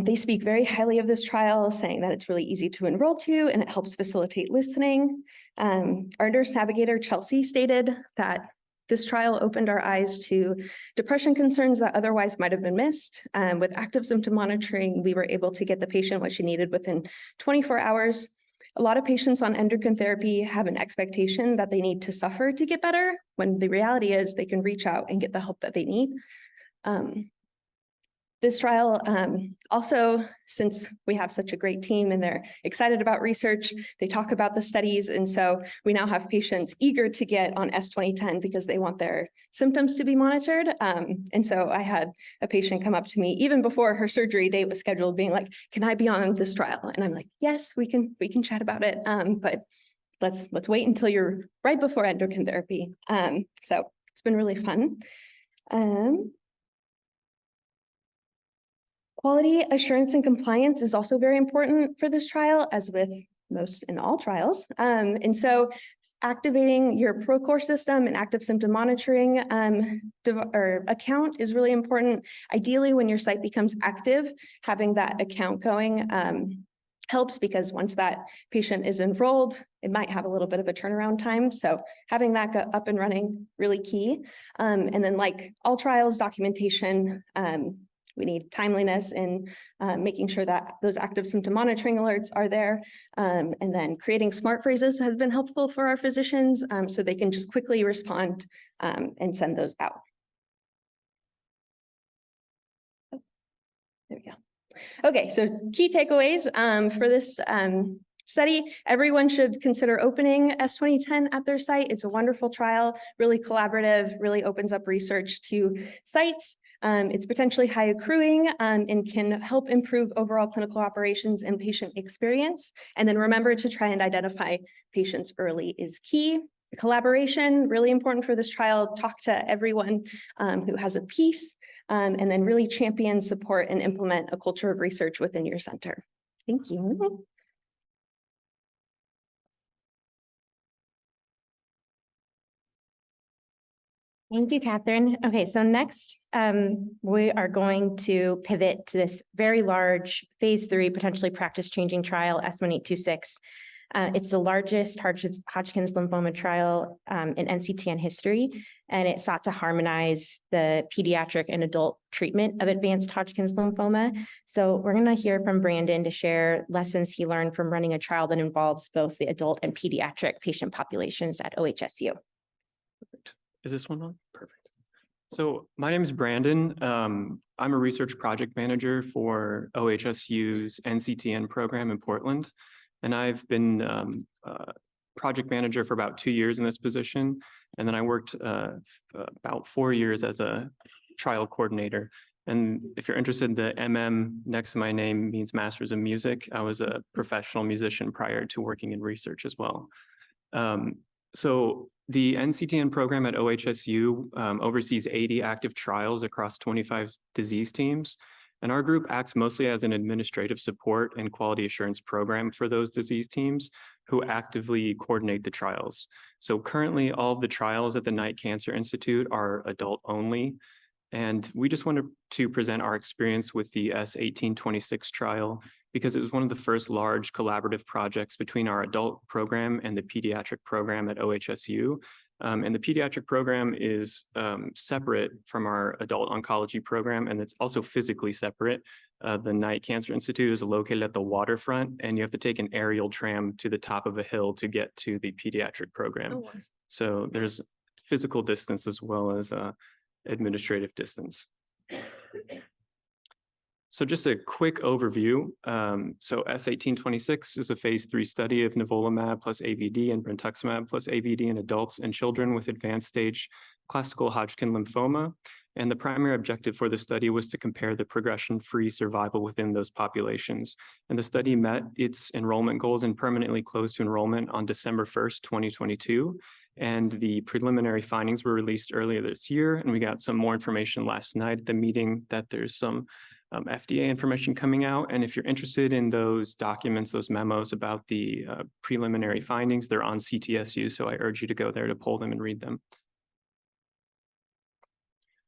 They speak very highly of this trial, saying that it's really easy to enroll to and it helps facilitate listening. Our nurse navigator, Chelsea, stated that this trial opened our eyes to depression concerns that otherwise might have been missed. With active symptom monitoring, we were able to get the patient what she needed within 24 hours. A lot of patients on endocrine therapy have an expectation that they need to suffer to get better, when the reality is they can reach out and get the help that they need. This trial also, since we have such a great team and they're excited about research, they talk about the studies. And so we now have patients eager to get on S2010 because they want their symptoms to be monitored. And so I had a patient come up to me even before her surgery date was scheduled, being like, can I be on this trial? And I'm like, yes, we can chat about it. But let's wait until you're right before endocrine therapy. So it's been really fun. Quality assurance and compliance is also very important for this trial, as with most and all trials. And so activating your Procore system and active symptom monitoring account is really important. Ideally, when your site becomes active, having that account going helps, because once that patient is enrolled, it might have a little bit of a turnaround time. So having that go up and running, really key. And then, like all trials, documentation, we need timeliness in making sure that those active symptom monitoring alerts are there. And then creating smart phrases has been helpful for our physicians, so they can just quickly respond and send those out. Oh, there we go. Okay, so key takeaways for this study. Everyone should consider opening S2010 at their site. It's a wonderful trial, really collaborative, really opens up research to sites. It's potentially high accruing and can help improve overall clinical operations and patient experience. And then remember to try and identify patients early is key. Collaboration, really important for this trial. Talk to everyone who has a piece, and then really champion, support, and implement a culture of research within your center. Thank you. Thank you, Catherine. Okay, so next we are going to pivot to this very large phase 3, potentially practice-changing trial, S1826. It's the largest Hodgkin's lymphoma trial in NCTN history, and it sought to harmonize the pediatric and adult treatment of advanced Hodgkin's lymphoma. So we're going to hear from Brandon to share lessons he learned from running a trial that involves both the adult and pediatric patient populations at OHSU. Perfect. Is this one on? Perfect. So my name is Brandon. I'm a research project manager for OHSU's NCTN program in Portland. And I've been project manager for about 2 years in this position. And then I worked about 4 years as a trial coordinator. And if you're interested, the MM next to my name means Masters of Music. I was a professional musician prior to working in research as well. So the NCTN program at OHSU oversees 80 active trials across 25 disease teams. And our group acts mostly as an administrative support and quality assurance program for those disease teams who actively coordinate the trials. So currently, all of the trials at the Knight Cancer Institute are adult only. And we just wanted to present our experience with the S1826 trial because it was one of the first large collaborative projects between our adult program and the pediatric program at OHSU. And the pediatric program is separate from our adult oncology program, and it's also physically separate. The Knight Cancer Institute is located at the waterfront, and you have to take an aerial tram to the top of a hill to get to the pediatric program. Oh, wow. So there's physical distance as well as administrative distance. So just a quick overview. So S1826 is a phase 3 study of nivolumab plus AVD and brentuximab plus AVD in adults and children with advanced stage classical Hodgkin lymphoma. And the primary objective for the study was to compare the progression-free survival within those populations. And the study met its enrollment goals and permanently closed to enrollment on December 1st, 2022. And the preliminary findings were released earlier this year. And we got some more information last night at the meeting that there's some FDA information coming out. And if you're interested in those documents, those memos about the preliminary findings, they're on CTSU. So I urge you to go there to pull them and read them.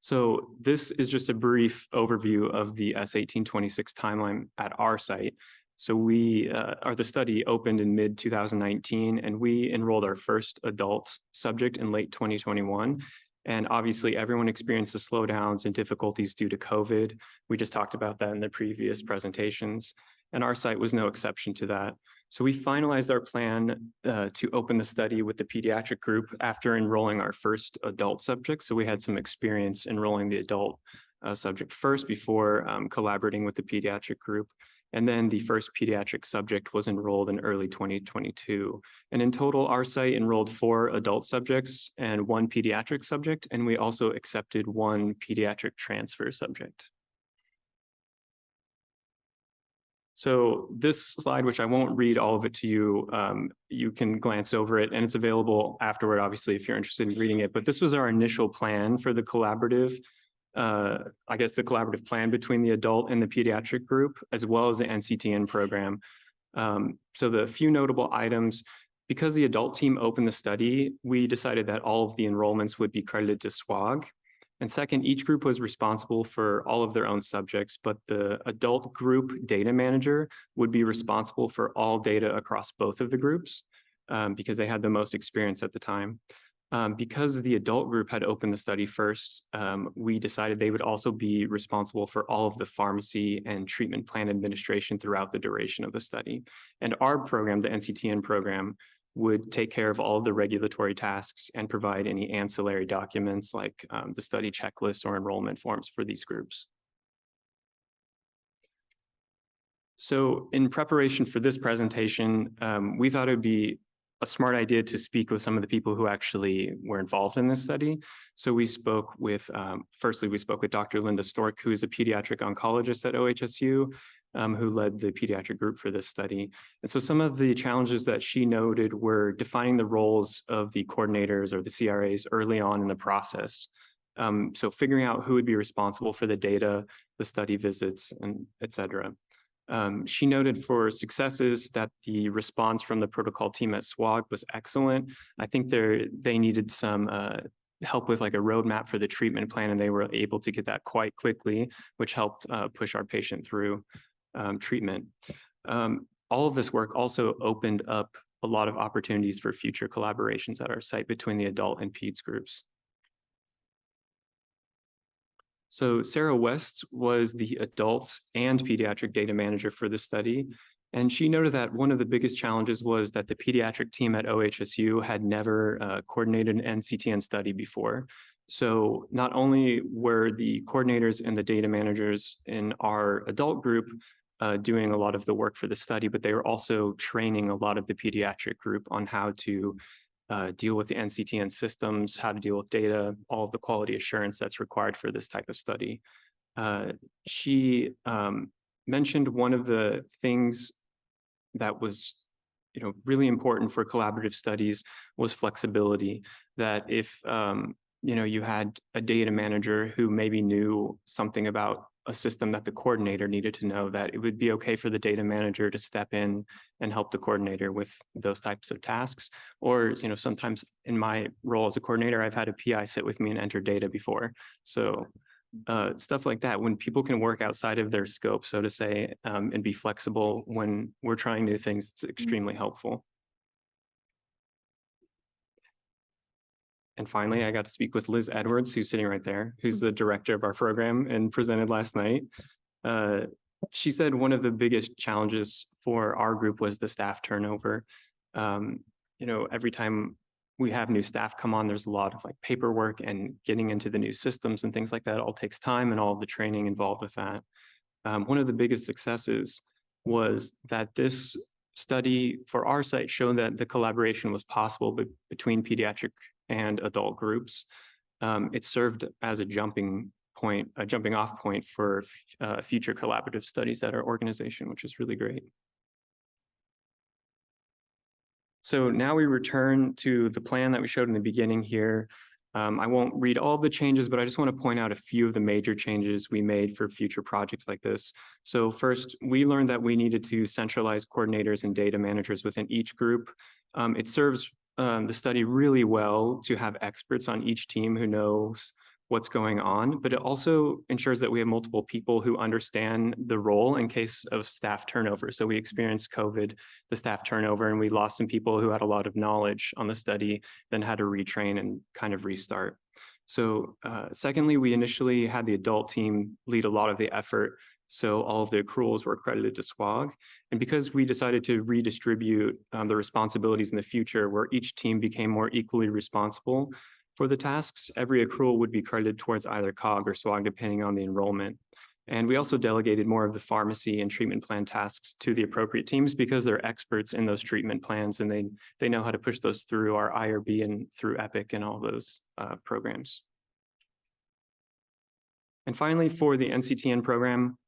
So this is just a brief overview of the S1826 timeline at our site. So the study opened in mid-2019, and we enrolled our first adult subject in late 2021. And obviously, everyone experienced the slowdowns and difficulties due to COVID. We just talked about that in the previous presentations, and our site was no exception to that. So we finalized our plan to open the study with the pediatric group after enrolling our first adult subject. So we had some experience enrolling the adult subject first before collaborating with the pediatric group. And then the first pediatric subject was enrolled in early 2022. And in total, our site enrolled 4 adult subjects and 1 pediatric subject, and we also accepted 1 pediatric transfer subject. So this slide, which I won't read all of it to you, you can glance over it, and it's available afterward, obviously, if you're interested in reading it. But this was our initial plan for the collaborative the collaborative plan between the adult and the pediatric group, as well as the NCTN program. So the few notable items, because the adult team opened the study, we decided that all of the enrollments would be credited to SWOG. And second, each group was responsible for all of their own subjects, but the adult group data manager would be responsible for all data across both of the groups because they had the most experience at the time. Because the adult group had opened the study first, we decided they would also be responsible for all of the pharmacy and treatment plan administration throughout the duration of the study. And our program, the NCTN program, would take care of all of the regulatory tasks and provide any ancillary documents like the study checklists or enrollment forms for these groups. So in preparation for this presentation, we thought it would be a smart idea to speak with some of the people who actually were involved in this study. So we spoke with, firstly, we spoke with Dr. Linda Stork, who is a pediatric oncologist at OHSU, who led the pediatric group for this study. And so some of the challenges that she noted were defining the roles of the coordinators or the CRAs early on in the process. So figuring out who would be responsible for the data, the study visits, and et cetera. She noted for successes that the response from the protocol team at SWOG was excellent. I think they needed some help with like a roadmap for the treatment plan, and they were able to get that quite quickly, which helped push our patient through treatment. All of this work also opened up a lot of opportunities for future collaborations at our site between the adult and peds groups. So Sarah West was the adult and pediatric data manager for the study. And she noted that one of the biggest challenges was that the pediatric team at OHSU had never coordinated an NCTN study before. So not only were the coordinators and the data managers in our adult group doing a lot of the work for the study, but they were also training a lot of the pediatric group on how to deal with the NCTN systems, how to deal with data, all of the quality assurance that's required for this type of study. She mentioned one of the things that was really important for collaborative studies was flexibility, that if you had a data manager who maybe knew something about a system that the coordinator needed to know, that it would be okay for the data manager to step in and help the coordinator with those types of tasks. Or, sometimes in my role as a coordinator, I've had a PI sit with me and enter data before. So stuff like that, when people can work outside of their scope, so to say, and be flexible when we're trying new things, it's extremely helpful. And finally, I got to speak with Liz Edwards, who's sitting right there, who's the director of our program and presented last night. She said one of the biggest challenges for our group was the staff turnover. Every time we have new staff come on, there's a lot of paperwork and getting into the new systems and things like that. It all takes time and all of the training involved with that. one of the biggest successes was that this study for our site showed that the collaboration was possible between pediatric and adult groups. It served as a jumping off point for future collaborative studies at our organization, which is really great. So now we return to the plan that we showed in the beginning here. I won't read all the changes, but I just want to point out a few of the major changes we made for future projects like this. So first, we learned that we needed to centralize coordinators and data managers within each group. It serves the study really well to have experts on each team who knows what's going on, but it also ensures that we have multiple people who understand the role in case of staff turnover. So we experienced COVID, the staff turnover, and we lost some people who had a lot of knowledge on the study, then had to retrain and kind of restart. So secondly, we initially had the adult team lead a lot of the effort. So all of the accruals were credited to SWOG. And because we decided to redistribute the responsibilities in the future, where each team became more equally responsible for the tasks, every accrual would be credited towards either COG or SWOG, depending on the enrollment. And we also delegated more of the pharmacy and treatment plan tasks to the appropriate teams because they're experts in those treatment plans and they know how to push those through our IRB and through EPIC and all those programs. And finally, for the NCTN program,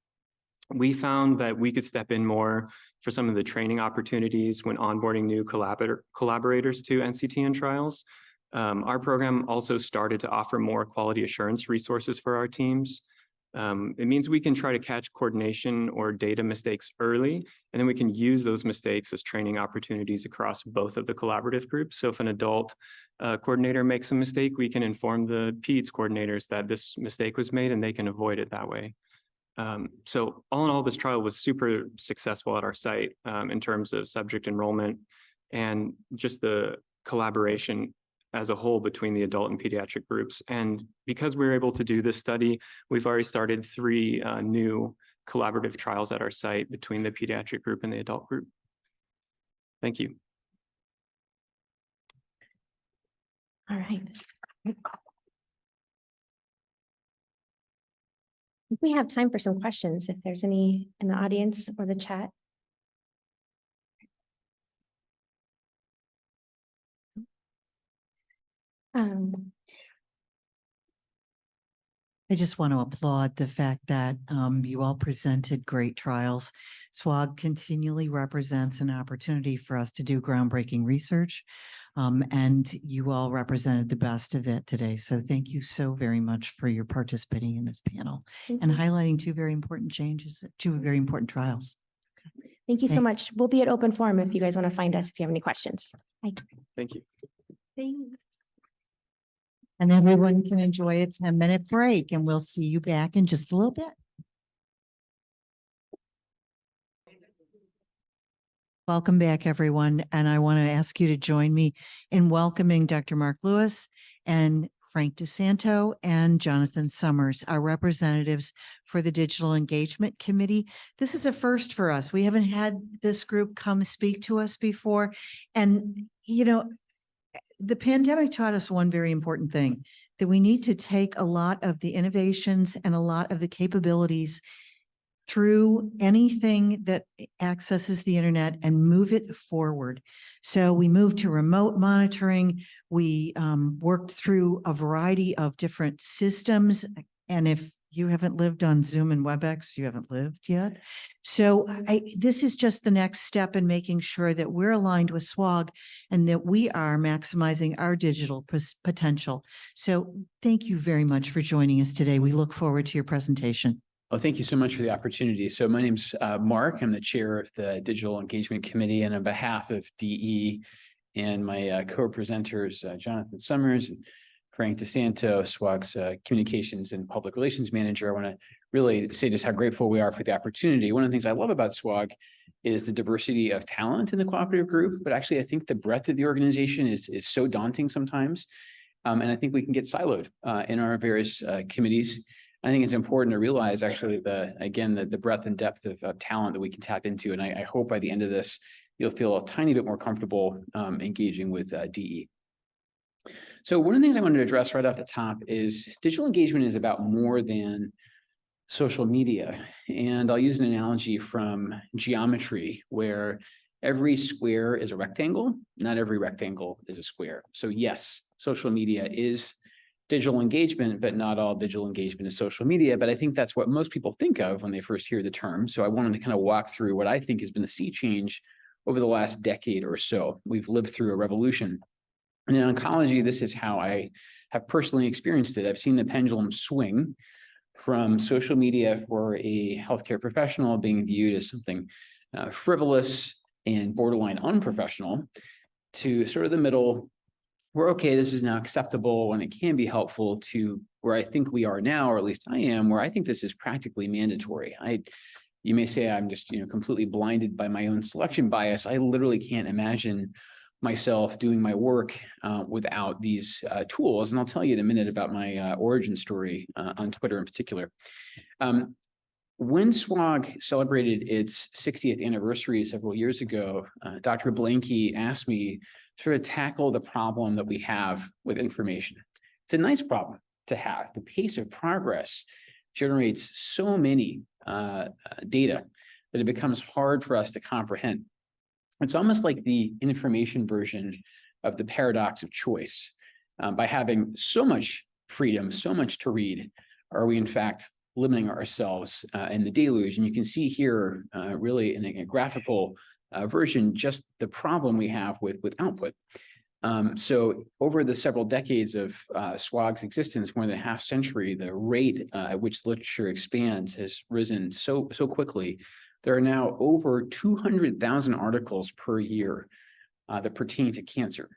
we found that we could step in more for some of the training opportunities when onboarding new collaborators to NCTN trials. Our program also started to offer more quality assurance resources for our teams. It means we can try to catch coordination or data mistakes early, and then we can use those mistakes as training opportunities across both of the collaborative groups. So if an adult coordinator makes a mistake, we can inform the PEDS coordinators that this mistake was made and they can avoid it that way. So all in all, this trial was super successful at our site in terms of subject enrollment and just the collaboration as a whole between the adult and pediatric groups. And because we were able to do this study, we've already started 3 new collaborative trials at our site between the pediatric group and the adult group. Thank you. All right. We have time for some questions if there's any in the audience or the chat. I just want to applaud the fact that you all presented great trials. SWOG continually represents an opportunity for us to do groundbreaking research, and you all represented the best of it today. So thank you so very much for your participating in this panel and highlighting 2 very important changes, 2 very important trials. Thank you so much. We'll be at open forum if you guys want to find us if you have any questions. Thank you. Thanks. And everyone can enjoy a 10-minute break, and we'll see you back in just a little bit. Welcome back, everyone. And I want to ask you to join me in welcoming Dr. Mark Lewis and Frank DeSanto and Jonathan Summers, our representatives for the Digital Engagement Committee. This is a first for us. We haven't had this group come speak to us before. And, you know, the pandemic taught us one very important thing, that we need to take a lot of the innovations and a lot of the capabilities through anything that accesses the internet and move it forward. So we moved to remote monitoring. We worked through a variety of different systems. And if you haven't lived on Zoom and WebEx, you haven't lived yet. So this is just the next step in making sure that we're aligned with SWOG and that we are maximizing our digital potential. So thank you very much for joining us today. We look forward to your presentation. Well, thank you so much for the opportunity. So my name's Mark. I'm the chair of the Digital Engagement Committee, and on behalf of DE and my co-presenters, Jonathan Summers and Frank DeSanto, SWOG's Communications and Public Relations Manager, I want to really say just how grateful we are for the opportunity. One of the things I love about SWOG is the diversity of talent in the cooperative group, but actually I think the breadth of the organization is so daunting sometimes. And I think we can get siloed in our various committees. I think it's important to realize actually the breadth and depth of talent that we can tap into. And I hope by the end of this, you'll feel a tiny bit more comfortable engaging with DE. So one of the things I wanted to address right off the top is digital engagement is about more than social media. And I'll use an analogy from geometry where every square is a rectangle, not every rectangle is a square. So yes, social media is digital engagement, but not all digital engagement is social media. But I think that's what most people think of when they first hear the term. So I wanted to kind of walk through what I think has been a sea change over the last decade or so. We've lived through a revolution. And in oncology, this is how I have personally experienced it. I've seen the pendulum swing from social media for a healthcare professional being viewed as something frivolous and borderline unprofessional to sort of the middle, where, okay, this is now acceptable and it can be helpful, to where I think we are now, or at least I am, where I think this is practically mandatory. You may say I'm just, completely blinded by my own selection bias. I literally can't imagine myself doing my work without these tools. And I'll tell you in a minute about my origin story on Twitter in particular. When SWOG celebrated its 60th anniversary several years ago, Dr. Blanky asked me to sort of tackle the problem that we have with information. It's a nice problem to have. The pace of progress generates so many data that it becomes hard for us to comprehend. It's almost like the information version of the paradox of choice. By having so much freedom, so much to read, are we in fact limiting ourselves in the deluge? And you can see here really in a graphical version, just the problem we have with output. So over the several decades of SWOG's existence, more than a half century, the rate at which literature expands has risen so quickly. There are now over 200,000 articles per year that pertain to cancer.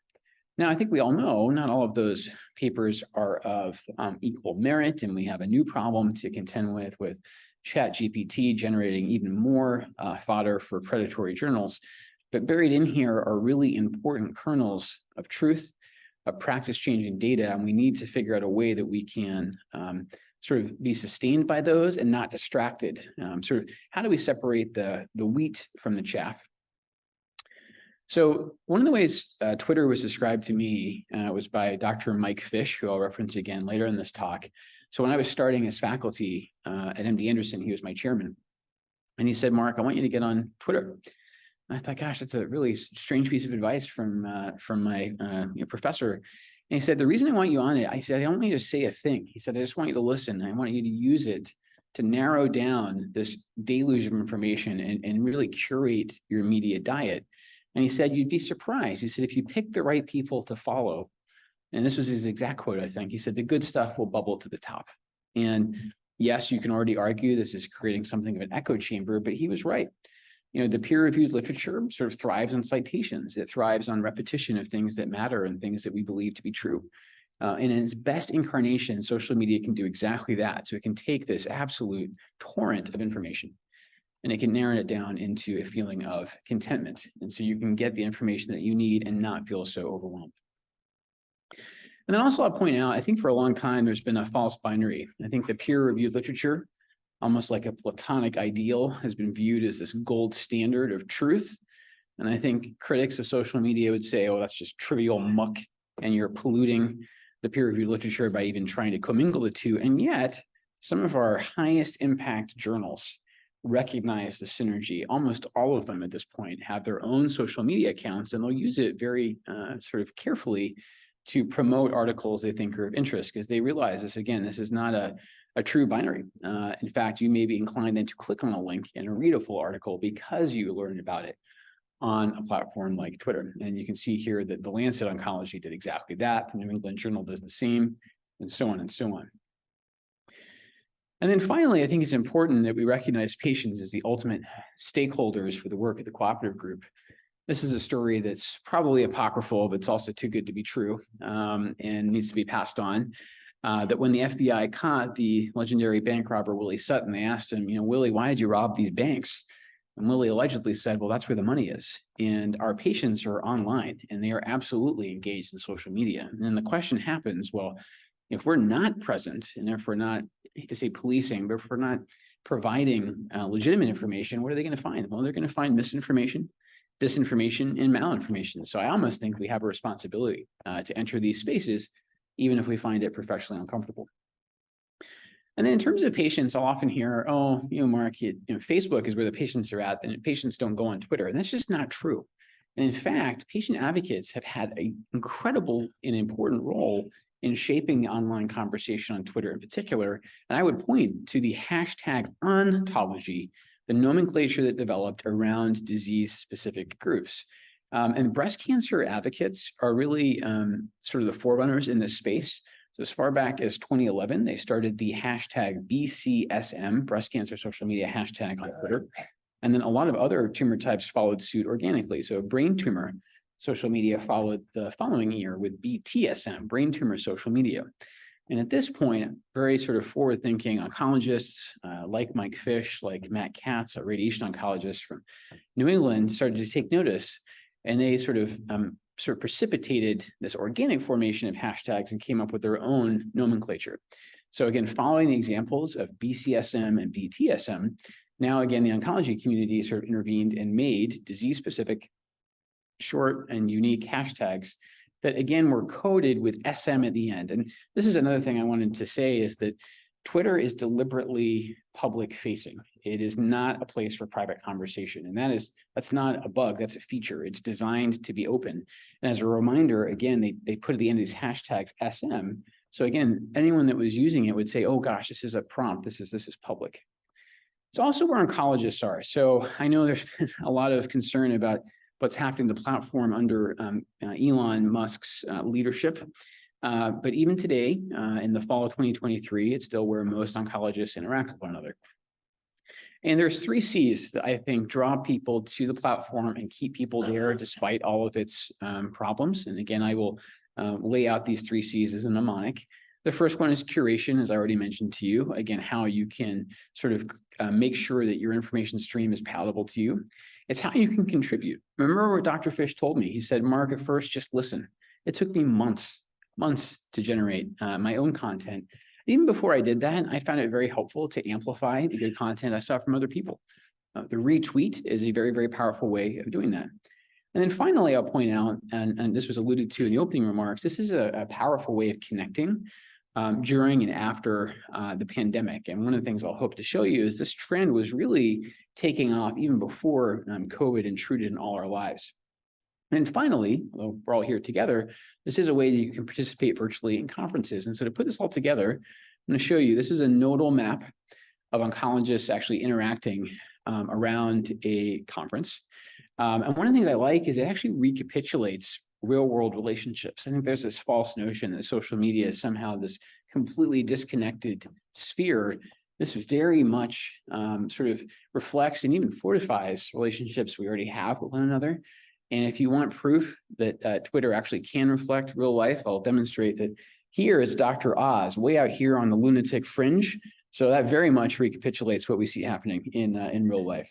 Now, I think we all know not all of those papers are of equal merit, and we have a new problem to contend with ChatGPT generating even more fodder for predatory journals. But buried in here are really important kernels of truth, of practice-changing data, and we need to figure out a way that we can sort of be sustained by those and not distracted. Sort of how do we separate the wheat from the chaff? So one of the ways Twitter was described to me was by Dr. Mike Fish, who I'll reference again later in this talk. So when I was starting as faculty at MD Anderson, he was my chairman. And he said, Mark, I want you to get on Twitter. And I thought, gosh, that's a really strange piece of advice from my professor. And he said, the reason I want you on it, I said, I don't want you to say a thing. He said, I just want you to listen. I want you to use it to narrow down this deluge of information and really curate your media diet. And he said, you'd be surprised. He said, if you pick the right people to follow, and this was his exact quote, I think, he said, the good stuff will bubble to the top. And yes, you can already argue this is creating something of an echo chamber, but he was right. The peer-reviewed literature sort of thrives on citations. It thrives on repetition of things that matter and things that we believe to be true. And in its best incarnation, social media can do exactly that. So it can take this absolute torrent of information and it can narrow it down into a feeling of contentment. And so you can get the information that you need and not feel so overwhelmed. And then also I'll point out, I think for a long time, there's been a false binary. I think the peer-reviewed literature, almost like a Platonic ideal, has been viewed as this gold standard of truth. And I think critics of social media would say, oh, that's just trivial muck, and you're polluting the peer-reviewed literature by even trying to commingle the two. And yet, some of our highest impact journals recognize the synergy. Almost all of them at this point have their own social media accounts, and they'll use it very sort of carefully to promote articles they think are of interest, because they realize this, again, this is not a true binary. In fact, you may be inclined then to click on a link and read a full article because you learned about it on a platform like Twitter. And you can see here that the Lancet Oncology did exactly that. The New England Journal does the same, and so on and so on. And then finally, I think it's important that we recognize patients as the ultimate stakeholders for the work of the cooperative group. This is a story that's probably apocryphal, but it's also too good to be true, and needs to be passed on. That when the FBI caught the legendary bank robber Willie Sutton, they asked him, Willie, why did you rob these banks? And Willie allegedly said, well, that's where the money is. And our patients are online and they are absolutely engaged in social media. And then the question happens, well, if we're not present, and if we're not, I hate to say policing, but if we're not providing legitimate information, what are they going to find? Well, they're going to find misinformation, disinformation, and malinformation. So I almost think we have a responsibility to enter these spaces, even if we find it professionally uncomfortable. And then in terms of patients, I'll often hear, oh, Mark, Facebook is where the patients are at, and patients don't go on Twitter. And that's just not true. And in fact, patient advocates have had an incredible and important role in shaping the online conversation on Twitter in particular. And I would point to the hashtag ontology, the nomenclature that developed around disease-specific groups. And breast cancer advocates are really sort of the forerunners in this space. So as far back as 2011, they started the hashtag BCSM, breast cancer social media hashtag on Twitter. And then a lot of other tumor types followed suit organically. So brain tumor social media followed the following year with BTSM, brain tumor social media. And at this point, very sort of forward-thinking oncologists like Mike Fish, like Matt Katz, a radiation oncologist from New England, started to take notice. And they sort of precipitated this organic formation of hashtags and came up with their own nomenclature. So again, following the examples of BCSM and BTSM, now again, the oncology community sort of intervened and made disease-specific, short and unique hashtags that again were coded with SM at the end. And this is another thing I wanted to say is that Twitter is deliberately public facing. It is not a place for private conversation. And that's not a bug, that's a feature. It's designed to be open. And as a reminder, again, they put at the end of these hashtags SM. So again, anyone that was using it would say, oh gosh, this is a prompt, this is public. It's also where oncologists are. So I know there's been a lot of concern about what's happening to the platform under Elon Musk's leadership. But even today, in the fall of 2023, it's still where most oncologists interact with one another. And there's 3 C's that I think draw people to the platform and keep people there despite all of its problems. And again, I will lay out these 3 C's as a mnemonic. The first one is curation, as I already mentioned to you. Again, how you can sort of make sure that your information stream is palatable to you. It's how you can contribute. Remember what Dr. Fish told me? He said, Mark, at first, just listen. It took me months to generate my own content. Even before I did that, I found it very helpful to amplify the good content I saw from other people. The retweet is a very, very powerful way of doing that. And then finally, I'll point out, and this was alluded to in the opening remarks, this is a powerful way of connecting during and after the pandemic. And one of the things I'll hope to show you is this trend was really taking off even before COVID intruded in all our lives. And finally, although we're all here together, this is a way that you can participate virtually in conferences. And so to put this all together, I'm going to show you, this is a nodal map of oncologists actually interacting around a conference. And one of the things I like is it actually recapitulates real world relationships. I think there's this false notion that social media is somehow this completely disconnected sphere. This very much sort of reflects and even fortifies relationships we already have with one another. And if you want proof that Twitter actually can reflect real life, I'll demonstrate that here is Dr. Oz, way out here on the lunatic fringe. So that very much recapitulates what we see happening in real life.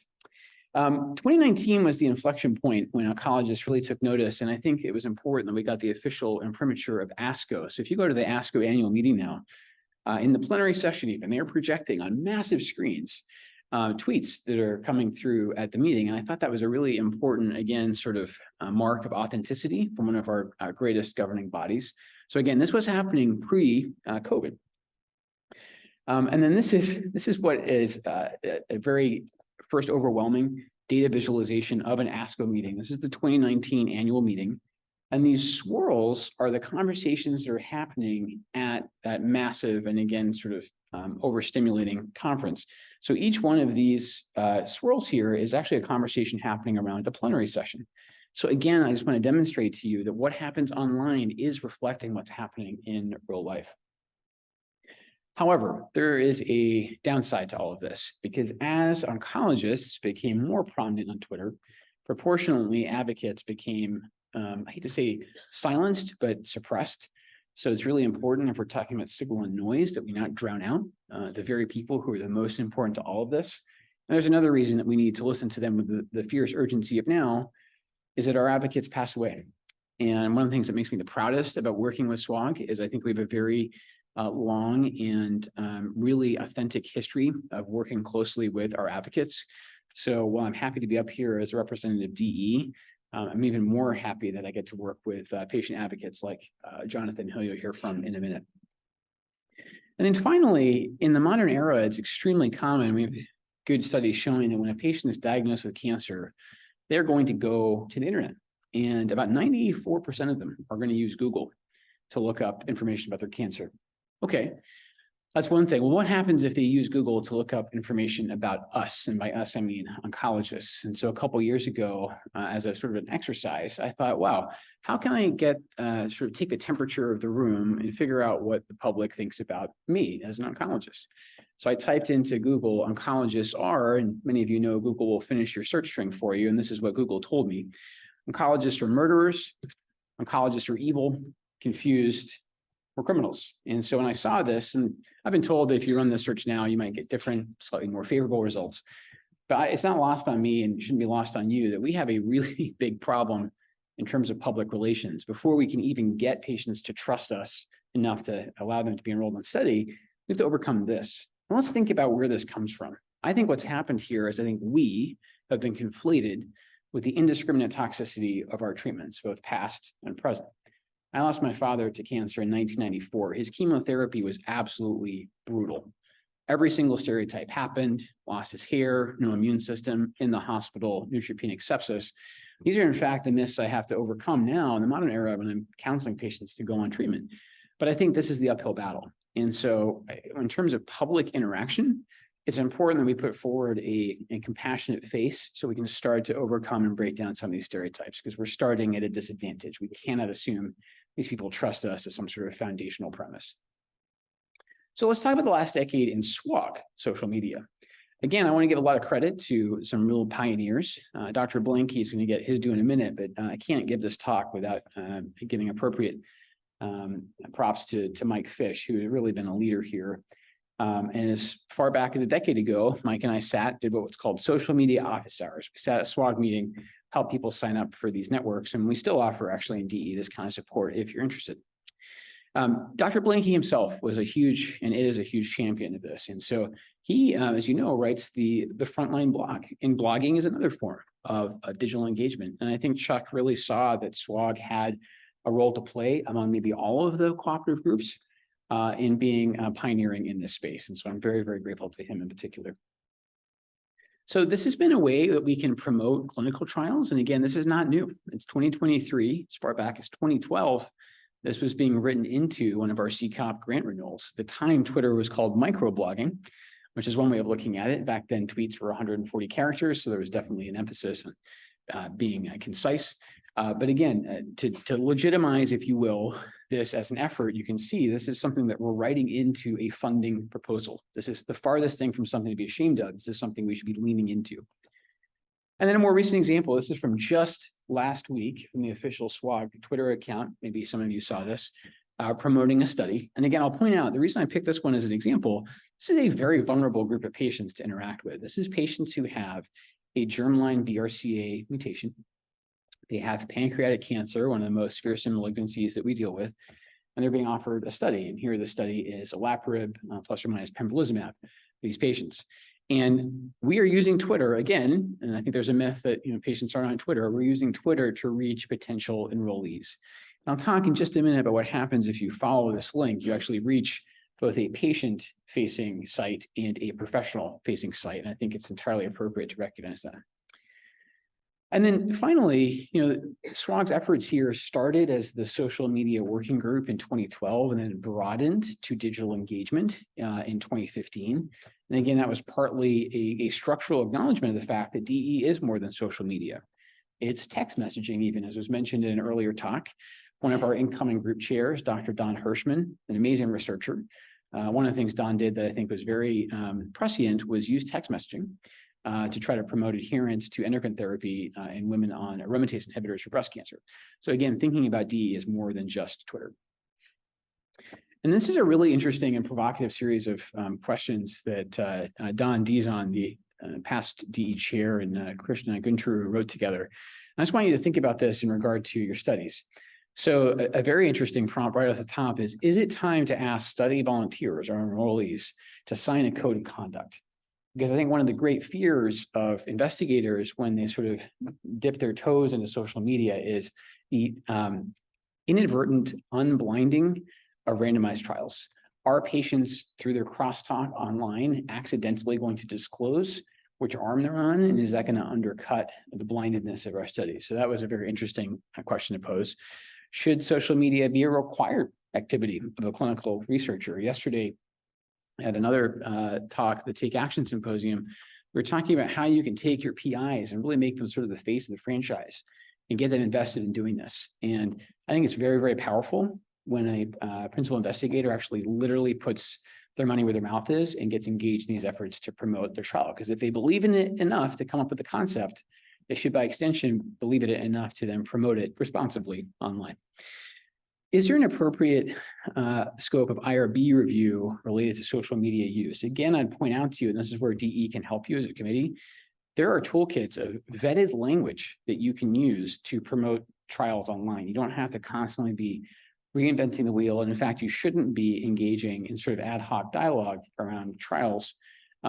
2019 was the inflection point when oncologists really took notice, and I think it was important that we got the official imprimatur of ASCO. So if you go to the ASCO annual meeting now, in the plenary session even, they're projecting on massive screens tweets that are coming through at the meeting. And I thought that was a really important, again, sort of mark of authenticity from one of our greatest governing bodies. So again, this was happening pre-COVID. And then this is what is a very first overwhelming data visualization of an ASCO meeting. This is the 2019 annual meeting. And these swirls are the conversations that are happening at that massive and again, sort of overstimulating conference. So each one of these swirls here is actually a conversation happening around a plenary session. So again, I just want to demonstrate to you that what happens online is reflecting what's happening in real life. However, there is a downside to all of this because as oncologists became more prominent on Twitter, proportionally advocates became, I hate to say silenced, but suppressed. So it's really important if we're talking about signal and noise that we not drown out the very people who are the most important to all of this. And there's another reason that we need to listen to them with the fierce urgency of now is that our advocates pass away. And one of the things that makes me the proudest about working with SWOG is I think we have a very long and really authentic history of working closely with our advocates. So while I'm happy to be up here as a representative DE, I'm even more happy that I get to work with patient advocates like Jonathan, who you'll hear from in a minute. And then finally, in the modern era, it's extremely common. We have good studies showing that when a patient is diagnosed with cancer, they're going to go to the internet. And about 94% of them are going to use Google to look up information about their cancer. Okay, that's one thing. Well, what happens if they use Google to look up information about us? And by us, I mean oncologists. And so a couple of years ago, as a sort of an exercise, I thought, wow, how can I get sort of take the temperature of the room and figure out what the public thinks about me as an oncologist? So I typed into Google, oncologists are, and many of you know Google will finish your search string for you. And this is what Google told me. Oncologists are murderers, oncologists are evil, confused, or criminals. And so when I saw this, and I've been told that if you run this search now, you might get different, slightly more favorable results. But it's not lost on me and shouldn't be lost on you that we have a really big problem in terms of public relations. Before we can even get patients to trust us enough to allow them to be enrolled in the study, we have to overcome this. And let's think about where this comes from. I think what's happened here is I think we have been conflated with the indiscriminate toxicity of our treatments, both past and present. I lost my father to cancer in 1994. His chemotherapy was absolutely brutal. Every single stereotype happened, lost his hair, no immune system, in the hospital, neutropenic sepsis. These are in fact the myths I have to overcome now in the modern era when I'm counseling patients to go on treatment. But I think this is the uphill battle. And so in terms of public interaction, it's important that we put forward a compassionate face so we can start to overcome and break down some of these stereotypes, because we're starting at a disadvantage. We cannot assume these people trust us as some sort of foundational premise. So let's talk about the last decade in SWOG, social media. Again, I want to give a lot of credit to some real pioneers. Dr. Blanky is going to get his due in a minute, but I can't give this talk without giving appropriate props to Mike Fish, who has really been a leader here. And as far back as a decade ago, Mike and I did what's called social media office hours. We sat at a SWOG meeting, helped people sign up for these networks, and we still offer actually in DE this kind of support if you're interested. Dr. Blanky himself was a huge, and is a huge champion of this. And so he, as you know, writes the Frontline blog, and blogging is another form of digital engagement. And I think Chuck really saw that SWOG had a role to play among maybe all of the cooperative groups in being pioneering in this space. And so I'm very, very grateful to him in particular. So this has been a way that we can promote clinical trials. And again, this is not new. It's 2023, as far back as 2012. This was being written into one of our CCOP grant renewals. At the time, Twitter was called microblogging, which is one way of looking at it. Back then, tweets were 140 characters, so there was definitely an emphasis on being concise. But again, to legitimize, if you will, this as an effort, you can see this is something that we're writing into a funding proposal. This is the farthest thing from something to be ashamed of. This is something we should be leaning into. And then a more recent example, this is from just last week from the official SWOG Twitter account. Maybe some of you saw this, promoting a study. And again, I'll point out, the reason I picked this one as an example, this is a very vulnerable group of patients to interact with. This is patients who have a germline BRCA mutation. They have pancreatic cancer, one of the most fearsome malignancies that we deal with, and they're being offered a study. And here the study is olaparib plus or minus pembrolizumab for these patients. And we are using Twitter again, and I think there's a myth that patients aren't on Twitter. We're using Twitter to reach potential enrollees. And I'll talk in just a minute about what happens if you follow this link. You actually reach both a patient-facing site and a professional-facing site, and I think it's entirely appropriate to recognize that. And then finally, SWOG's efforts here started as the social media working group in 2012 and then broadened to digital engagement in 2015. And again, that was partly a structural acknowledgement of the fact that DE is more than social media. It's text messaging, even as was mentioned in an earlier talk. One of our incoming group chairs, Dr. Don Hirschman, an amazing researcher. One of the things Don did that I think was very prescient was use text messaging to try to promote adherence to endocrine therapy in women on aromatase inhibitors for breast cancer. So again, thinking about DE is more than just Twitter. And this is a really interesting and provocative series of questions that Don Dizon, the past DE chair, and Krishna Guntur wrote together. I just want you to think about this in regard to your studies. So a very interesting prompt right at the top is it time to ask study volunteers or enrollees to sign a code of conduct? Because I think one of the great fears of investigators when they sort of dip their toes into social media is the inadvertent unblinding of randomized trials, Are patients through their crosstalk online accidentally going to disclose which arm they're on? And is that going to undercut the blindedness of our study? So that was a very interesting question to pose. Should social media be a required activity of a clinical researcher? Yesterday, at another talk, the Take Action Symposium, we were talking about how you can take your PIs and really make them sort of the face of the franchise and get them invested in doing this. And I think it's very, very powerful when a principal investigator actually literally puts their money where their mouth is and gets engaged in these efforts to promote their trial. Because if they believe in it enough to come up with the concept, they should, by extension, believe in it enough to then promote it responsibly online. Is there an appropriate scope of IRB review related to social media use? Again, I'd point out to you, and this is where DE can help you as a committee, there are toolkits of vetted language that you can use to promote trials online. You don't have to constantly be reinventing the wheel. And in fact, you shouldn't be engaging in sort of ad hoc dialogue around trials.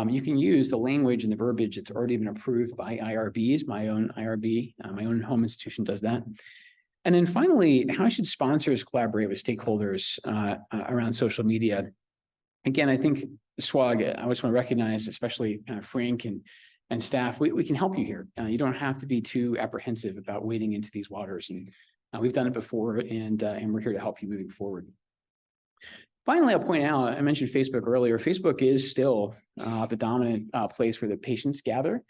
You can use the language and the verbiage that's already been approved by IRBs. My own IRB, my own home institution does that. And then finally, how should sponsors collaborate with stakeholders around social media? Again, I think SWOG, I just want to recognize, especially Frank and staff, we can help you here. You don't have to be too apprehensive about wading into these waters. And we've done it before, and we're here to help you moving forward. Finally, I'll point out, I mentioned Facebook earlier. Facebook is still the dominant place where the patients gather.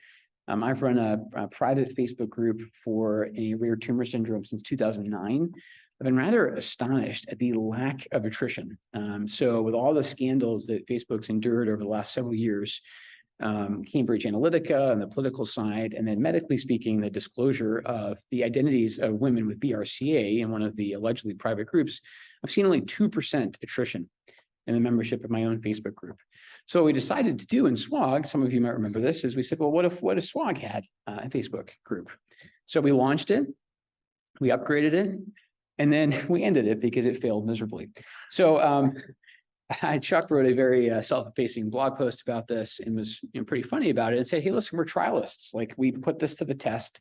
I've run a private Facebook group for a rare tumor syndrome since 2009. I've been rather astonished at the lack of attrition. So with all the scandals that Facebook's endured over the last several years, Cambridge Analytica on the political side, and then medically speaking, the disclosure of the identities of women with BRCA in one of the allegedly private groups, I've seen only 2% attrition in the membership of my own Facebook group. So what we decided to do in SWOG, some of you might remember this, is we said, well, what if SWOG had a Facebook group? So we launched it, we upgraded it, and then we ended it because it failed miserably. So Chuck wrote a very self-effacing blog post about this and was pretty funny about it and said, hey, listen, we're trialists. Like, we put this to the test.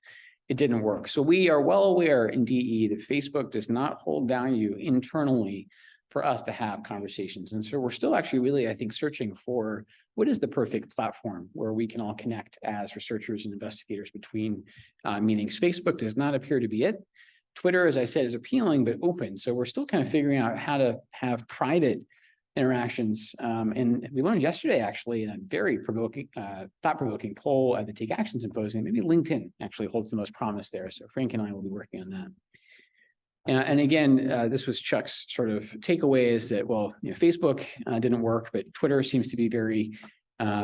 It didn't work. So we are well aware in DE that Facebook does not hold value internally for us to have conversations. And so we're still actually really, I think, searching for what is the perfect platform where we can all connect as researchers and investigators between meetings. Facebook does not appear to be it. Twitter, as I said, is appealing, but open. So we're still kind of figuring out how to have private interactions. And we learned yesterday, actually, in a very thought-provoking poll at the Take Action Symposium, maybe LinkedIn actually holds the most promise there. So Frank and I will be working on that. And again, this was Chuck's sort of takeaway, is that, well, Facebook didn't work, but Twitter seems to be very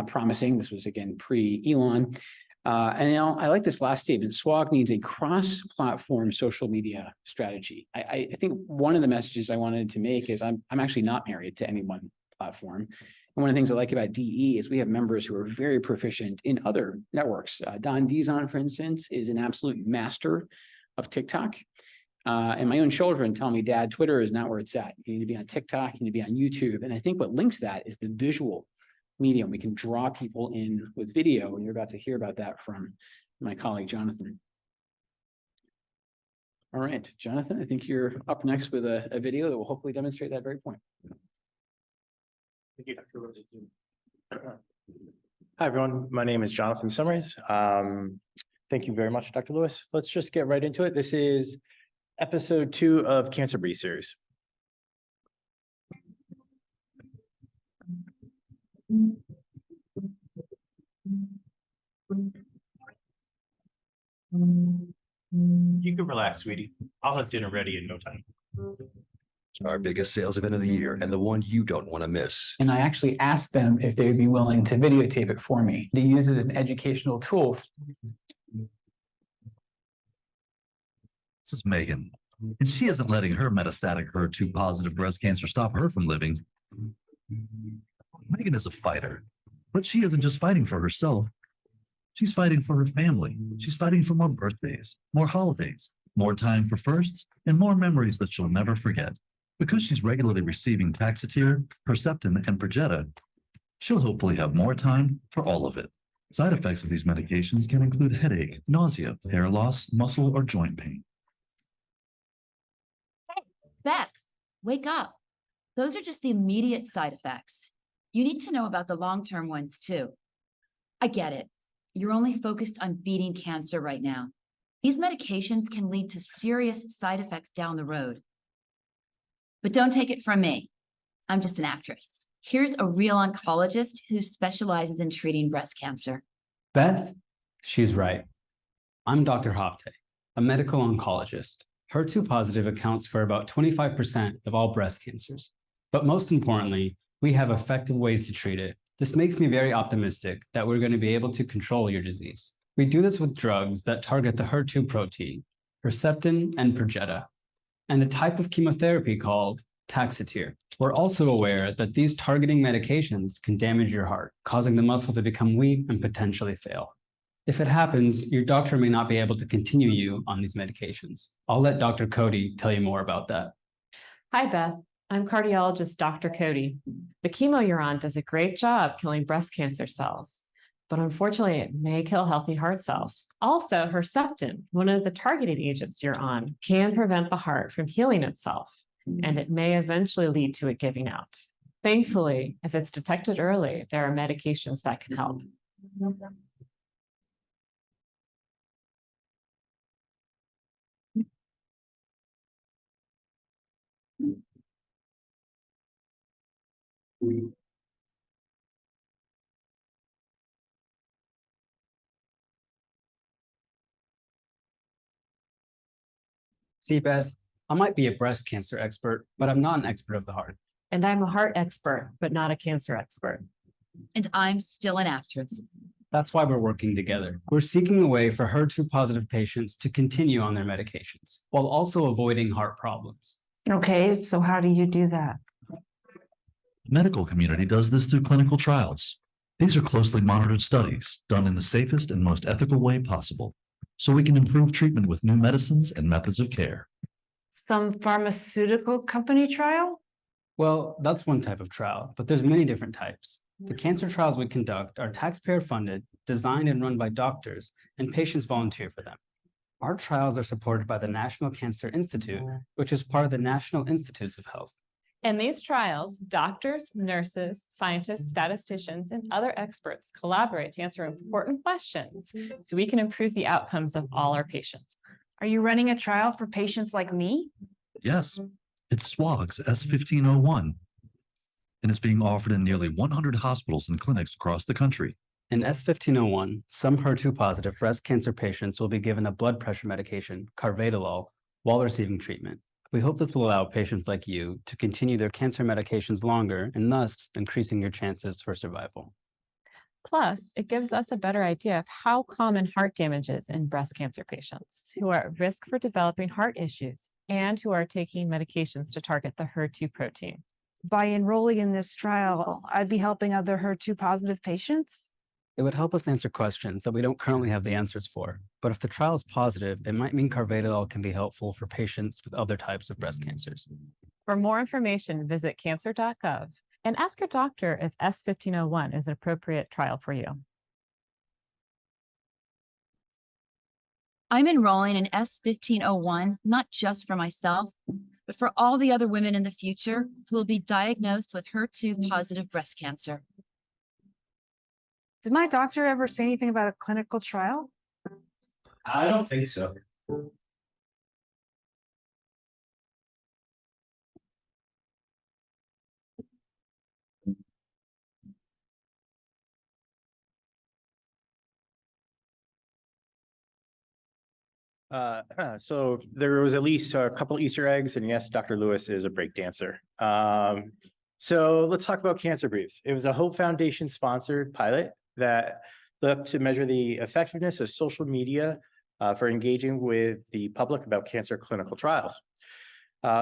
promising. This was, again, pre-Elon. And now I like this last statement. SWOG needs a cross-platform social media strategy. I think one of the messages I wanted to make is I'm actually not married to any one platform. And one of the things I like about DE is we have members who are very proficient in other networks. Don Dizon, for instance, is an absolute master of TikTok. And my own children tell me, Dad, Twitter is not where it's at. You need to be on TikTok, you need to be on YouTube. And I think what links that is the visual medium. We can draw people in with video, and you're about to hear about that from my colleague, Jonathan. All right, Jonathan, I think you're up next with a video that will hopefully demonstrate that very point. Thank you, Dr. Lewis. Hi, everyone. My name is Jonathan Summers. Thank you very much, Dr. Lewis. Let's just get right into it. This is episode 2 of Cancer Research. You can relax, sweetie. I'll have dinner ready in no time. Our biggest sales event of the year, and the one you don't want to miss. And I actually asked them if they would be willing to videotape it for me, to use it as an educational tool. This is Megan, and she isn't letting her metastatic HER2 positive breast cancer stop her from living. Megan is a fighter, but she isn't just fighting for herself. She's fighting for her family. She's fighting for more birthdays, more holidays, more time for firsts, and more memories that she'll never forget. Because she's regularly receiving Taxotere, Herceptin, and Perjeta, she'll hopefully have more time for all of it. Side effects of these medications can include headache, nausea, hair loss, muscle, or joint pain. Beth, wake up. Those are just the immediate side effects. You need to know about the long-term ones too. I get it. You're only focused on beating cancer right now. These medications can lead to serious side effects down the road. But don't take it from me. I'm just an actress. Here's a real oncologist who specializes in treating breast cancer. Beth, she's right. I'm Dr. Hopte, a medical oncologist. HER2 positive accounts for about 25% of all breast cancers. But most importantly, we have effective ways to treat it. This makes me very optimistic that we're going to be able to control your disease. We do this with drugs that target the HER2 protein, Herceptin and Perjeta, and a type of chemotherapy called Taxotere. We're also aware that these targeting medications can damage your heart, causing the muscle to become weak and potentially fail. If it happens, your doctor may not be able to continue you on these medications. I'll let Dr. Cody tell you more about that. Hi, Beth. I'm cardiologist Dr. Cody. The chemo you're on does a great job killing breast cancer cells, but unfortunately, it may kill healthy heart cells. Also, Herceptin, one of the targeted agents you're on, can prevent the heart from healing itself, and it may eventually lead to it giving out. Thankfully, if it's detected early, there are medications that can help. See, Beth, I might be a breast cancer expert, but I'm not an expert of the heart. And I'm a heart expert, but not a cancer expert. And I'm still an actress. That's why we're working together. We're seeking a way for HER2 positive patients to continue on their medications while also avoiding heart problems. Okay, so how do you do that? The medical community does this through clinical trials. These are closely monitored studies done in the safest and most ethical way possible, so we can improve treatment with new medicines and methods of care. Some pharmaceutical company trial? Well, that's one type of trial, but there's many different types. The cancer trials we conduct are taxpayer funded, designed and run by doctors, and patients volunteer for them. Our trials are supported by the National Cancer Institute, which is part of the National Institutes of Health. In these trials, doctors, nurses, scientists, statisticians, and other experts collaborate to answer important questions so we can improve the outcomes of all our patients. Are you running a trial for patients like me? Yes, it's SWOG's S1501, and it's being offered in nearly 100 hospitals and clinics across the country. In S1501, some HER2 positive breast cancer patients will be given a blood pressure medication, carvedilol, while receiving treatment. We hope this will allow patients like you to continue their cancer medications longer and thus increasing your chances for survival. Plus, it gives us a better idea of how common heart damage is in breast cancer patients who are at risk for developing heart issues and who are taking medications to target the HER2 protein. By enrolling in this trial, I'd be helping other HER2 positive patients? It would help us answer questions that we don't currently have the answers for. But if the trial is positive, it might mean carvedilol can be helpful for patients with other types of breast cancers. For more information, visit cancer.gov and ask your doctor if S1501 is an appropriate trial for you. I'm enrolling in S1501, not just for myself, but for all the other women in the future who will be diagnosed with HER2 positive breast cancer. Did my doctor ever say anything about a clinical trial? I don't think so. So there was at least a couple Easter eggs, and yes, Dr. Lewis is a break dancer. So let's talk about Cancer Briefs. It was a Hope Foundation sponsored pilot that looked to measure the effectiveness of social media for engaging with the public about cancer clinical trials.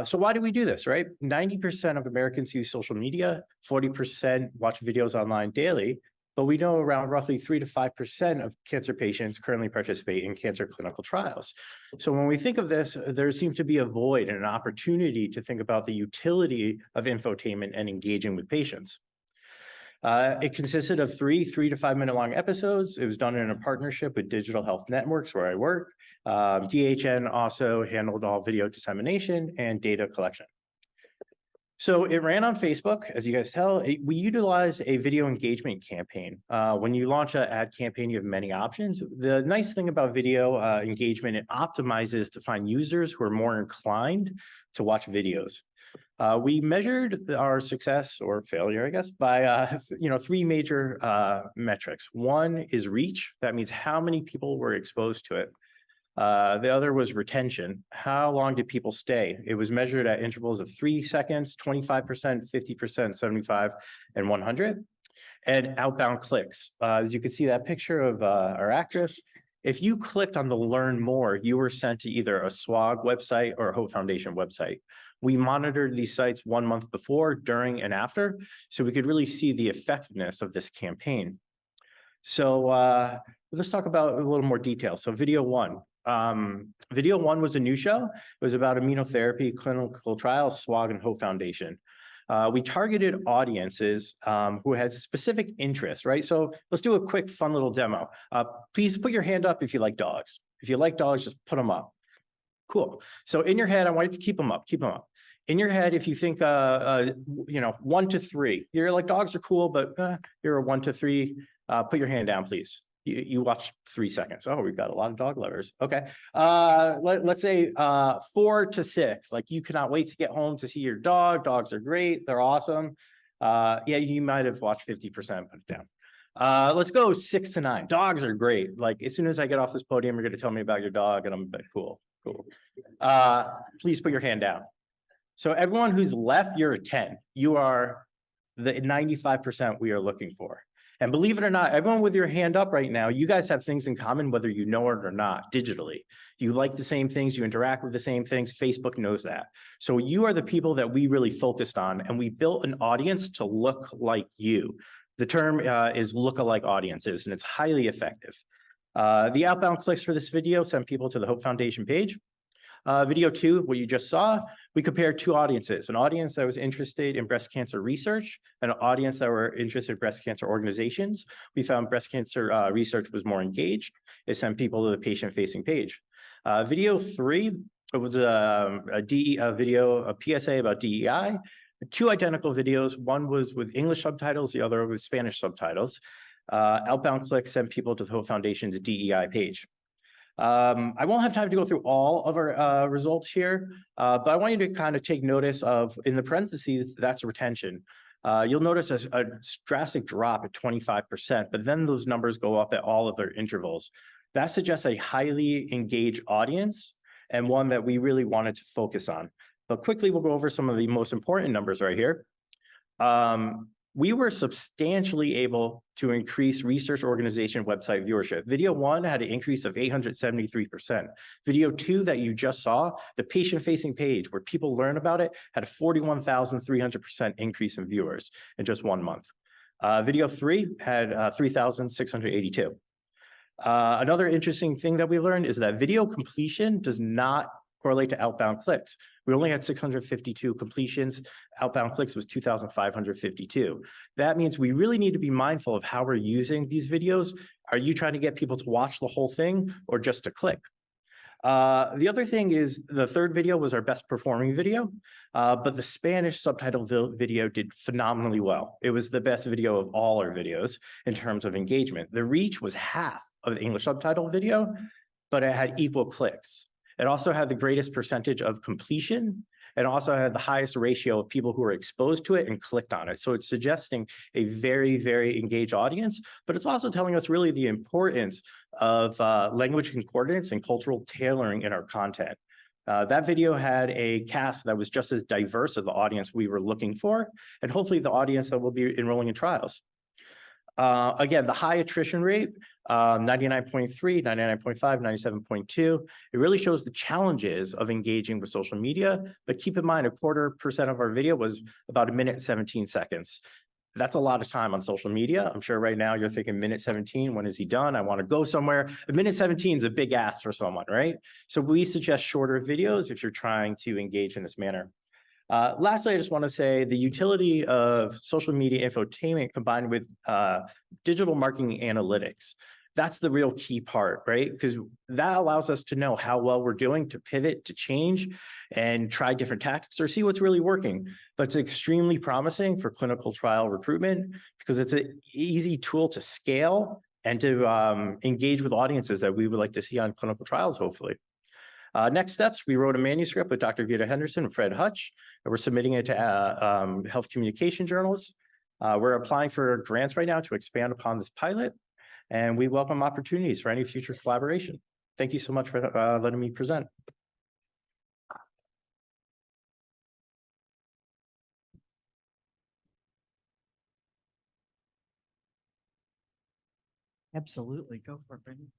So why do we do this, right? 90% of Americans use social media, 40% watch videos online daily, but we know around roughly 3 to 5% of cancer patients currently participate in cancer clinical trials. So when we think of this, there seems to be a void and an opportunity to think about the utility of infotainment and engaging with patients. It consisted of 3 to 5 minute long episodes. It was done in a partnership with Digital Health Networks, where I work. DHN also handled all video dissemination and data collection. So it ran on Facebook, as you guys tell. We utilized a video engagement campaign. When you launch an ad campaign, you have many options. The nice thing about video engagement, it optimizes to find users who are more inclined to watch videos. We measured our success or failure, I guess, by three major metrics. One is reach. That means how many people were exposed to it. The other was retention. How long did people stay? It was measured at intervals of 3 seconds, 25%, 50%, 75, and 100. And outbound clicks. As you can see that picture of our actress, if you clicked on the learn more, you were sent to either a SWOG website or a Hope Foundation website. We monitored these sites 1 month before, during, and after, so we could really see the effectiveness of this campaign. So let's talk about a little more detail. So video one. Video one was a new show. It was about immunotherapy clinical trials, SWOG and Hope Foundation. We targeted audiences who had specific interests, right? So let's do a quick, fun little demo. Please put your hand up if you like dogs. If you like dogs, just put them up. Cool. So in your head, I want you to keep them up, keep them up. In your head, if you think, 1 to 3, you're like, dogs are cool, but you're a 1 to 3, put your hand down, please. You watch 3 seconds. Oh, we've got a lot of dog lovers. Okay. Let's say 4 to 6, like you cannot wait to get home to see your dog. Dogs are great. They're awesome. Yeah, you might have watched 50%, put it down. Let's go 6 to 9. Dogs are great. Like as soon as I get off this podium, you're going to tell me about your dog and I'm like, cool. Please put your hand down. So everyone who's left, you're a 10. You are the 95% we are looking for. And believe it or not, everyone with your hand up right now, you guys have things in common, whether you know it or not, digitally. You like the same things, you interact with the same things. Facebook knows that. So you are the people that we really focused on, and we built an audience to look like you. The term is lookalike audiences, and it's highly effective. The outbound clicks for this video sent people to the Hope Foundation page. Video 2, what you just saw, we compared 2 audiences, an audience that was interested in breast cancer research and an audience that were interested in breast cancer organizations. We found breast cancer research was more engaged. It sent people to the patient-facing page. Video 3, it was a PSA about DEI. 2 identical videos. One was with English subtitles, the other with Spanish subtitles. Outbound clicks sent people to the Hope Foundation's DEI page. I won't have time to go through all of our results here, but I want you to kind of take notice of, in the parentheses, that's retention. You'll notice a drastic drop at 25%, but then those numbers go up at all of their intervals. That suggests a highly engaged audience and one that we really wanted to focus on. But quickly, we'll go over some of the most important numbers right here. We were substantially able to increase research organization website viewership. Video 1 had an increase of 873%. Video 2 that you just saw, the patient-facing page where people learn about it, had a 41,300% increase in viewers in just 1 month. Video 3 had 3,682. Another interesting thing that we learned is that video completion does not correlate to outbound clicks. We only had 652 completions. Outbound clicks was 2,552. That means we really need to be mindful of how we're using these videos. Are you trying to get people to watch the whole thing or just to click? The other thing is the third video was our best performing video, but the Spanish subtitle video did phenomenally well. It was the best video of all our videos in terms of engagement. The reach was half of the English subtitle video, but it had equal clicks. It also had the greatest percentage of completion. It also had the highest ratio of people who were exposed to it and clicked on it. So it's suggesting a very, very engaged audience, but it's also telling us really the importance of language concordance and cultural tailoring in our content. That video had a cast that was just as diverse as the audience we were looking for, and hopefully the audience that will be enrolling in trials. Again, the high attrition rate, 99.3, 99.5, 97.2. It really shows the challenges of engaging with social media, but keep in mind 0.25% of our video was about 1 minute, 17 seconds. That's a lot of time on social media. I'm sure right now you're thinking minute 17, when is he done? I want to go somewhere. A minute 17 is a big ask for someone, right? So we suggest shorter videos if you're trying to engage in this manner. Lastly, I just want to say the utility of social media infotainment combined with digital marketing analytics. That's the real key part, right? Because that allows us to know how well we're doing, to pivot, to change, and try different tactics or see what's really working. But it's extremely promising for clinical trial recruitment because it's an easy tool to scale and to engage with audiences that we would like to see on clinical trials, hopefully. Next steps, we wrote a manuscript with Dr. Vita Henderson and Fred Hutch, and we're submitting it to health communication journals. We're applying for grants right now to expand upon this pilot, and we welcome opportunities for any future collaboration. Thank you so much for letting me present. Absolutely. Go for it, Brendan.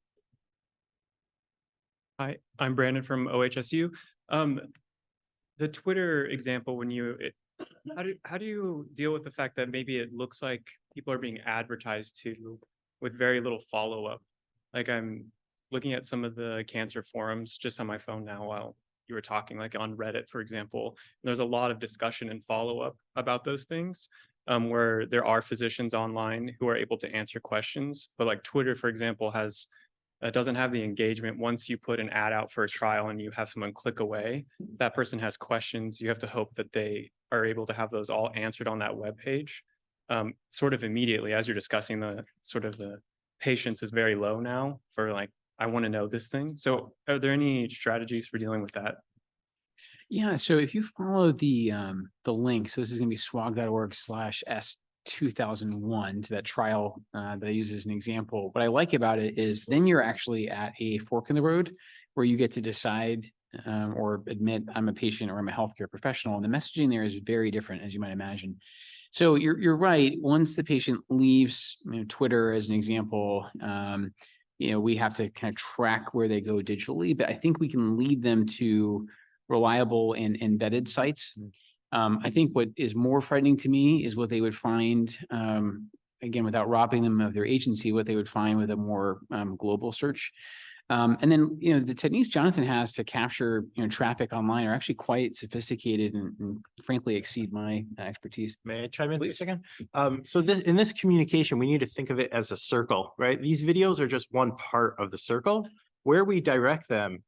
Hi, I'm Brandon from OHSU. The Twitter example, how do you deal with the fact that maybe it looks like people are being advertised to with very little follow-up? Like I'm looking at some of the cancer forums just on my phone now while you were talking, like on Reddit, for example. There's a lot of discussion and follow-up about those things, where there are physicians online who are able to answer questions. But like Twitter, for example, doesn't have the engagement. Once you put an ad out for a trial and you have someone click away, that person has questions. You have to hope that they are able to have those all answered on that web page, sort of immediately as you're discussing the patience is very low now for like, I want to know this thing. So are there any strategies for dealing with that? Yeah, so if you follow the link, so this is going to be swog.org/S2001 to that trial that I use as an example. What I like about it is then you're actually at a fork in the road where you get to decide or admit I'm a patient or I'm a healthcare professional. And the messaging there is very different, as you might imagine. So you're right. Once the patient leaves Twitter, as an example, we have to kind of track where they go digitally, but I think we can lead them to reliable and embedded sites. I think what is more frightening to me is what they would find, again, without robbing them of their agency, what they would find with a more global search. And then, the techniques Jonathan has to capture, traffic online are actually quite sophisticated and frankly exceed my expertise. May I chime in for a second? So in this communication, we need to think of it as a circle, right? These videos are just one part of the circle. Where we direct them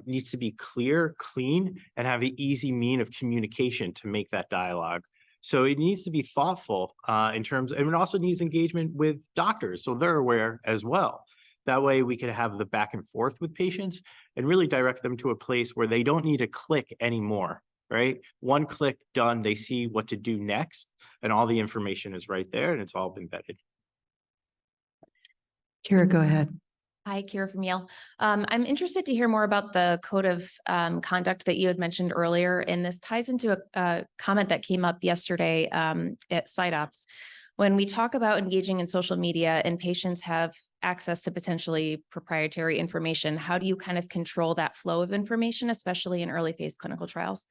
needs to be clear, clean, and have an easy mean of communication to make that dialogue. So it needs to be thoughtful in terms, and it also needs engagement with doctors, so they're aware as well. That way we can have the back and forth with patients and really direct them to a place where they don't need to click anymore, right? One click done, they see what to do next, and all the information is right there, and it's all embedded. Kira, go ahead. Hi, Kira from Yale. I'm interested to hear more about the code of conduct that you had mentioned earlier, and this ties into a comment that came up yesterday at SiteOps. When we talk about engaging in social media and patients have access to potentially proprietary information, how do you kind of control that flow of information, especially in early phase clinical trials?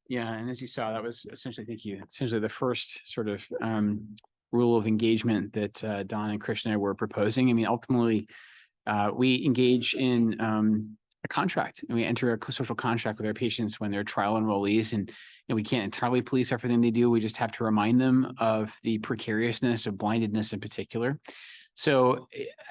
Yeah, and as you saw, that was essentially, thank you, essentially the first sort of rule of engagement that Don and Krishna were proposing. I mean, ultimately, we engage in a contract, and we enter a social contract with our patients when they're trial enrollees, and we can't entirely police everything they do. We just have to remind them of the precariousness of blindedness in particular. So,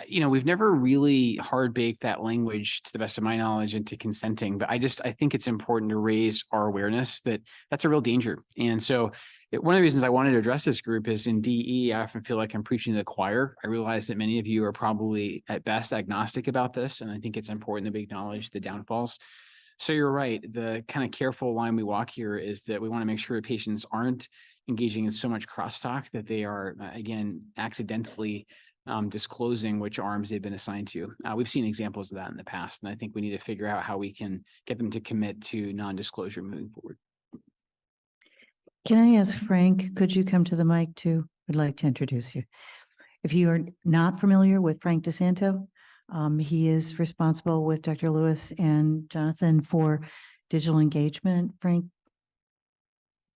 we've never really hard baked that language, to the best of my knowledge, into consenting, but I think it's important to raise our awareness that that's a real danger. And so one of the reasons I wanted to address this group is in DE, I often feel like I'm preaching to the choir. I realize that many of you are probably at best agnostic about this, and I think it's important that we acknowledge the downfalls. So you're right. The kind of careful line we walk here is that we want to make sure patients aren't engaging in so much crosstalk that they are, again, accidentally disclosing which arms they've been assigned to. We've seen examples of that in the past, and I think we need to figure out how we can get them to commit to non-disclosure moving forward. Can I ask Frank, could you come to the mic too? I'd like to introduce you. If you are not familiar with Frank DeSanto, he is responsible with Dr. Lewis and Jonathan for digital engagement. Frank?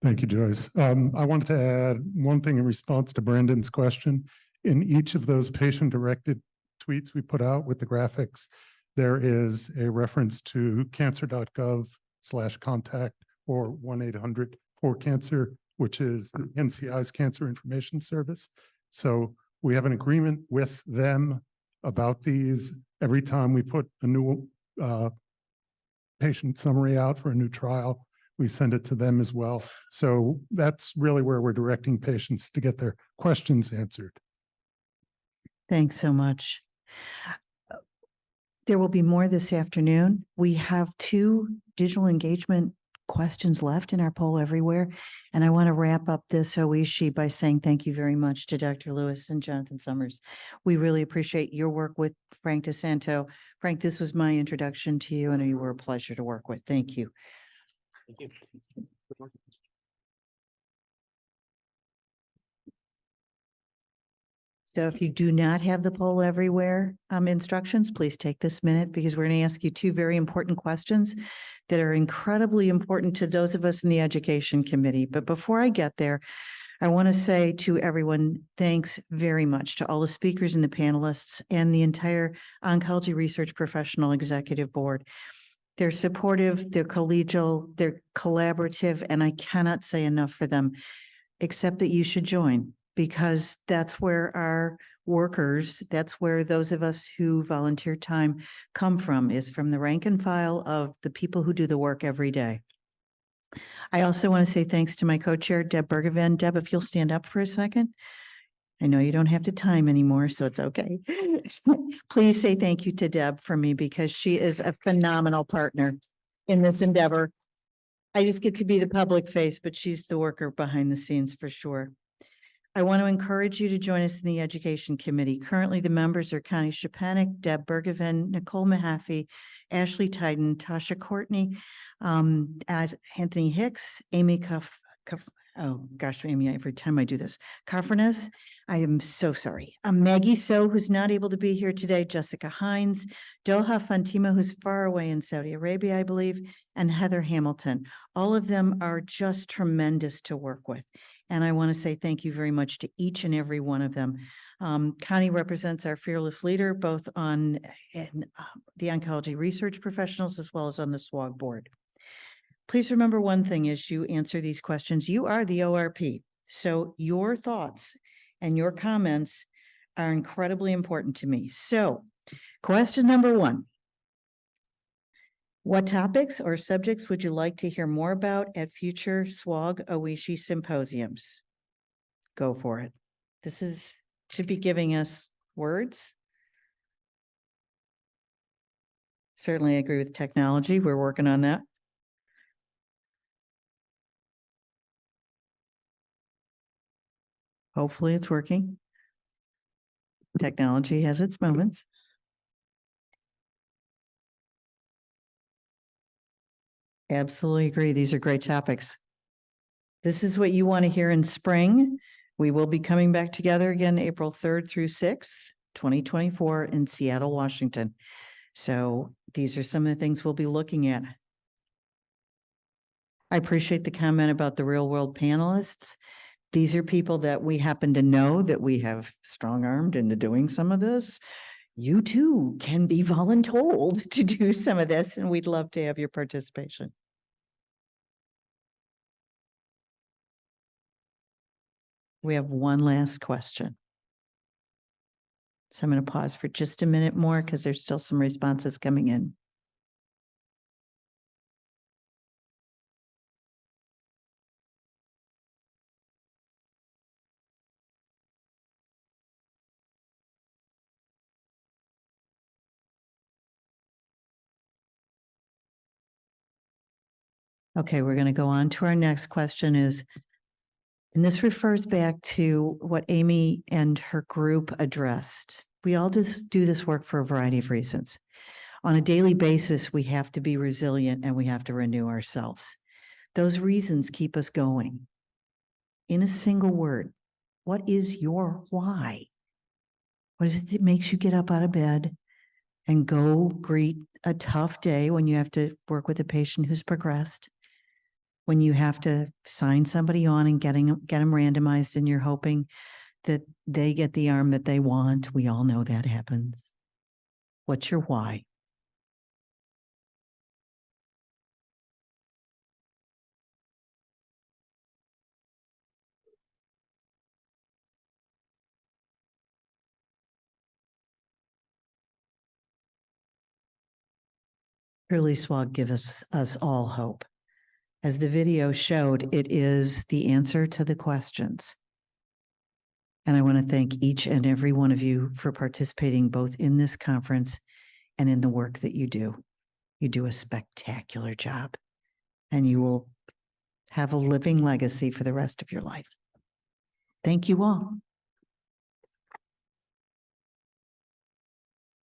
Thank you, Joyce. I wanted to add one thing in response to Brandon's question. In each of those patient-directed tweets we put out with the graphics, there is a reference to cancer.gov/contact or 1-800-4-CANCER, which is the NCI's Cancer Information Service. So we have an agreement with them about these. Every time we put a new patient summary out for a new trial, we send it to them as well. So that's really where we're directing patients to get their questions answered. Thanks so much. There will be more this afternoon. We have 2 digital engagement questions left in our poll everywhere. And I want to wrap up this Oishi by saying thank you very much to Dr. Lewis and Jonathan Summers. We really appreciate your work with Frank DeSanto. Frank, this was my introduction to you and you were a pleasure to work with. Thank you. Thank you. So if you do not have the poll everywhere instructions, please take this minute because we're going to ask you 2 very important questions that are incredibly important to those of us in the Education Committee. But before I get there, I want to say to everyone, thanks very much to all the speakers and the panelists and the entire Oncology Research Professional Executive Board. They're supportive, they're collegial, they're collaborative, and I cannot say enough for them, except that you should join, because that's where our workers, that's where those of us who volunteer time come from, is from the rank and file of the people who do the work every day. I also want to say thanks to my co-chair, Deb Bergevin. Deb, if you'll stand up for a second. I know you don't have to time anymore, so it's okay. Please say thank you to Deb for me because she is a phenomenal partner in this endeavor. I just get to be the public face, but she's the worker behind the scenes for sure. I want to encourage you to join us in the Education Committee. Currently, the members are Connie Shepanik, Deb Bergevin, Nicole Mahaffey, Ashley Tyden, Tasha Courtney, Anthony Hicks, Amy oh gosh, Amy, every time I do this. Kaffernes, I am so sorry. Maggie So, who's not able to be here today, Jessica Hines, Doha Fantima, who's far away in Saudi Arabia, I believe, and Heather Hamilton. All of them are just tremendous to work with. And I want to say thank you very much to each and every one of them. Connie represents our fearless leader, both on the Oncology Research Professionals as well as on the SWOG board. Please remember one thing as you answer these questions, you are the ORP. So your thoughts and your comments are incredibly important to me. So question number 1. What topics or subjects would you like to hear more about at future SWOG Oishi symposiums? Go for it. This should be giving us words. Certainly agree with technology. We're working on that. Hopefully it's working. Technology has its moments. Absolutely agree. These are great topics. This is what you want to hear in spring. We will be coming back together again April 3rd through 6th, 2024 in Seattle, Washington. So these are some of the things we'll be looking at. I appreciate the comment about the real world panelists. These are people that we happen to know that we have strong-armed into doing some of this. You too can be voluntold to do some of this, and we'd love to have your participation. We have one last question. So I'm going to pause for just a minute more because there's still some responses coming in. Okay, we're going to go on to our next question and this refers back to what Amy and her group addressed. We all just do this work for a variety of reasons. On a daily basis, we have to be resilient and we have to renew ourselves. Those reasons keep us going. In a single word, what is your why? What is it that makes you get up out of bed and go greet a tough day when you have to work with a patient who's progressed? When you have to sign somebody on and get them randomized and you're hoping that they get the arm that they want. We all know that happens. What's your why? Truly, SWOG gives us all hope. As the video showed, it is the answer to the questions. And I want to thank each and every one of you for participating both in this conference and in the work that you do. You do a spectacular job, and you will have a living legacy for the rest of your life. Thank you all.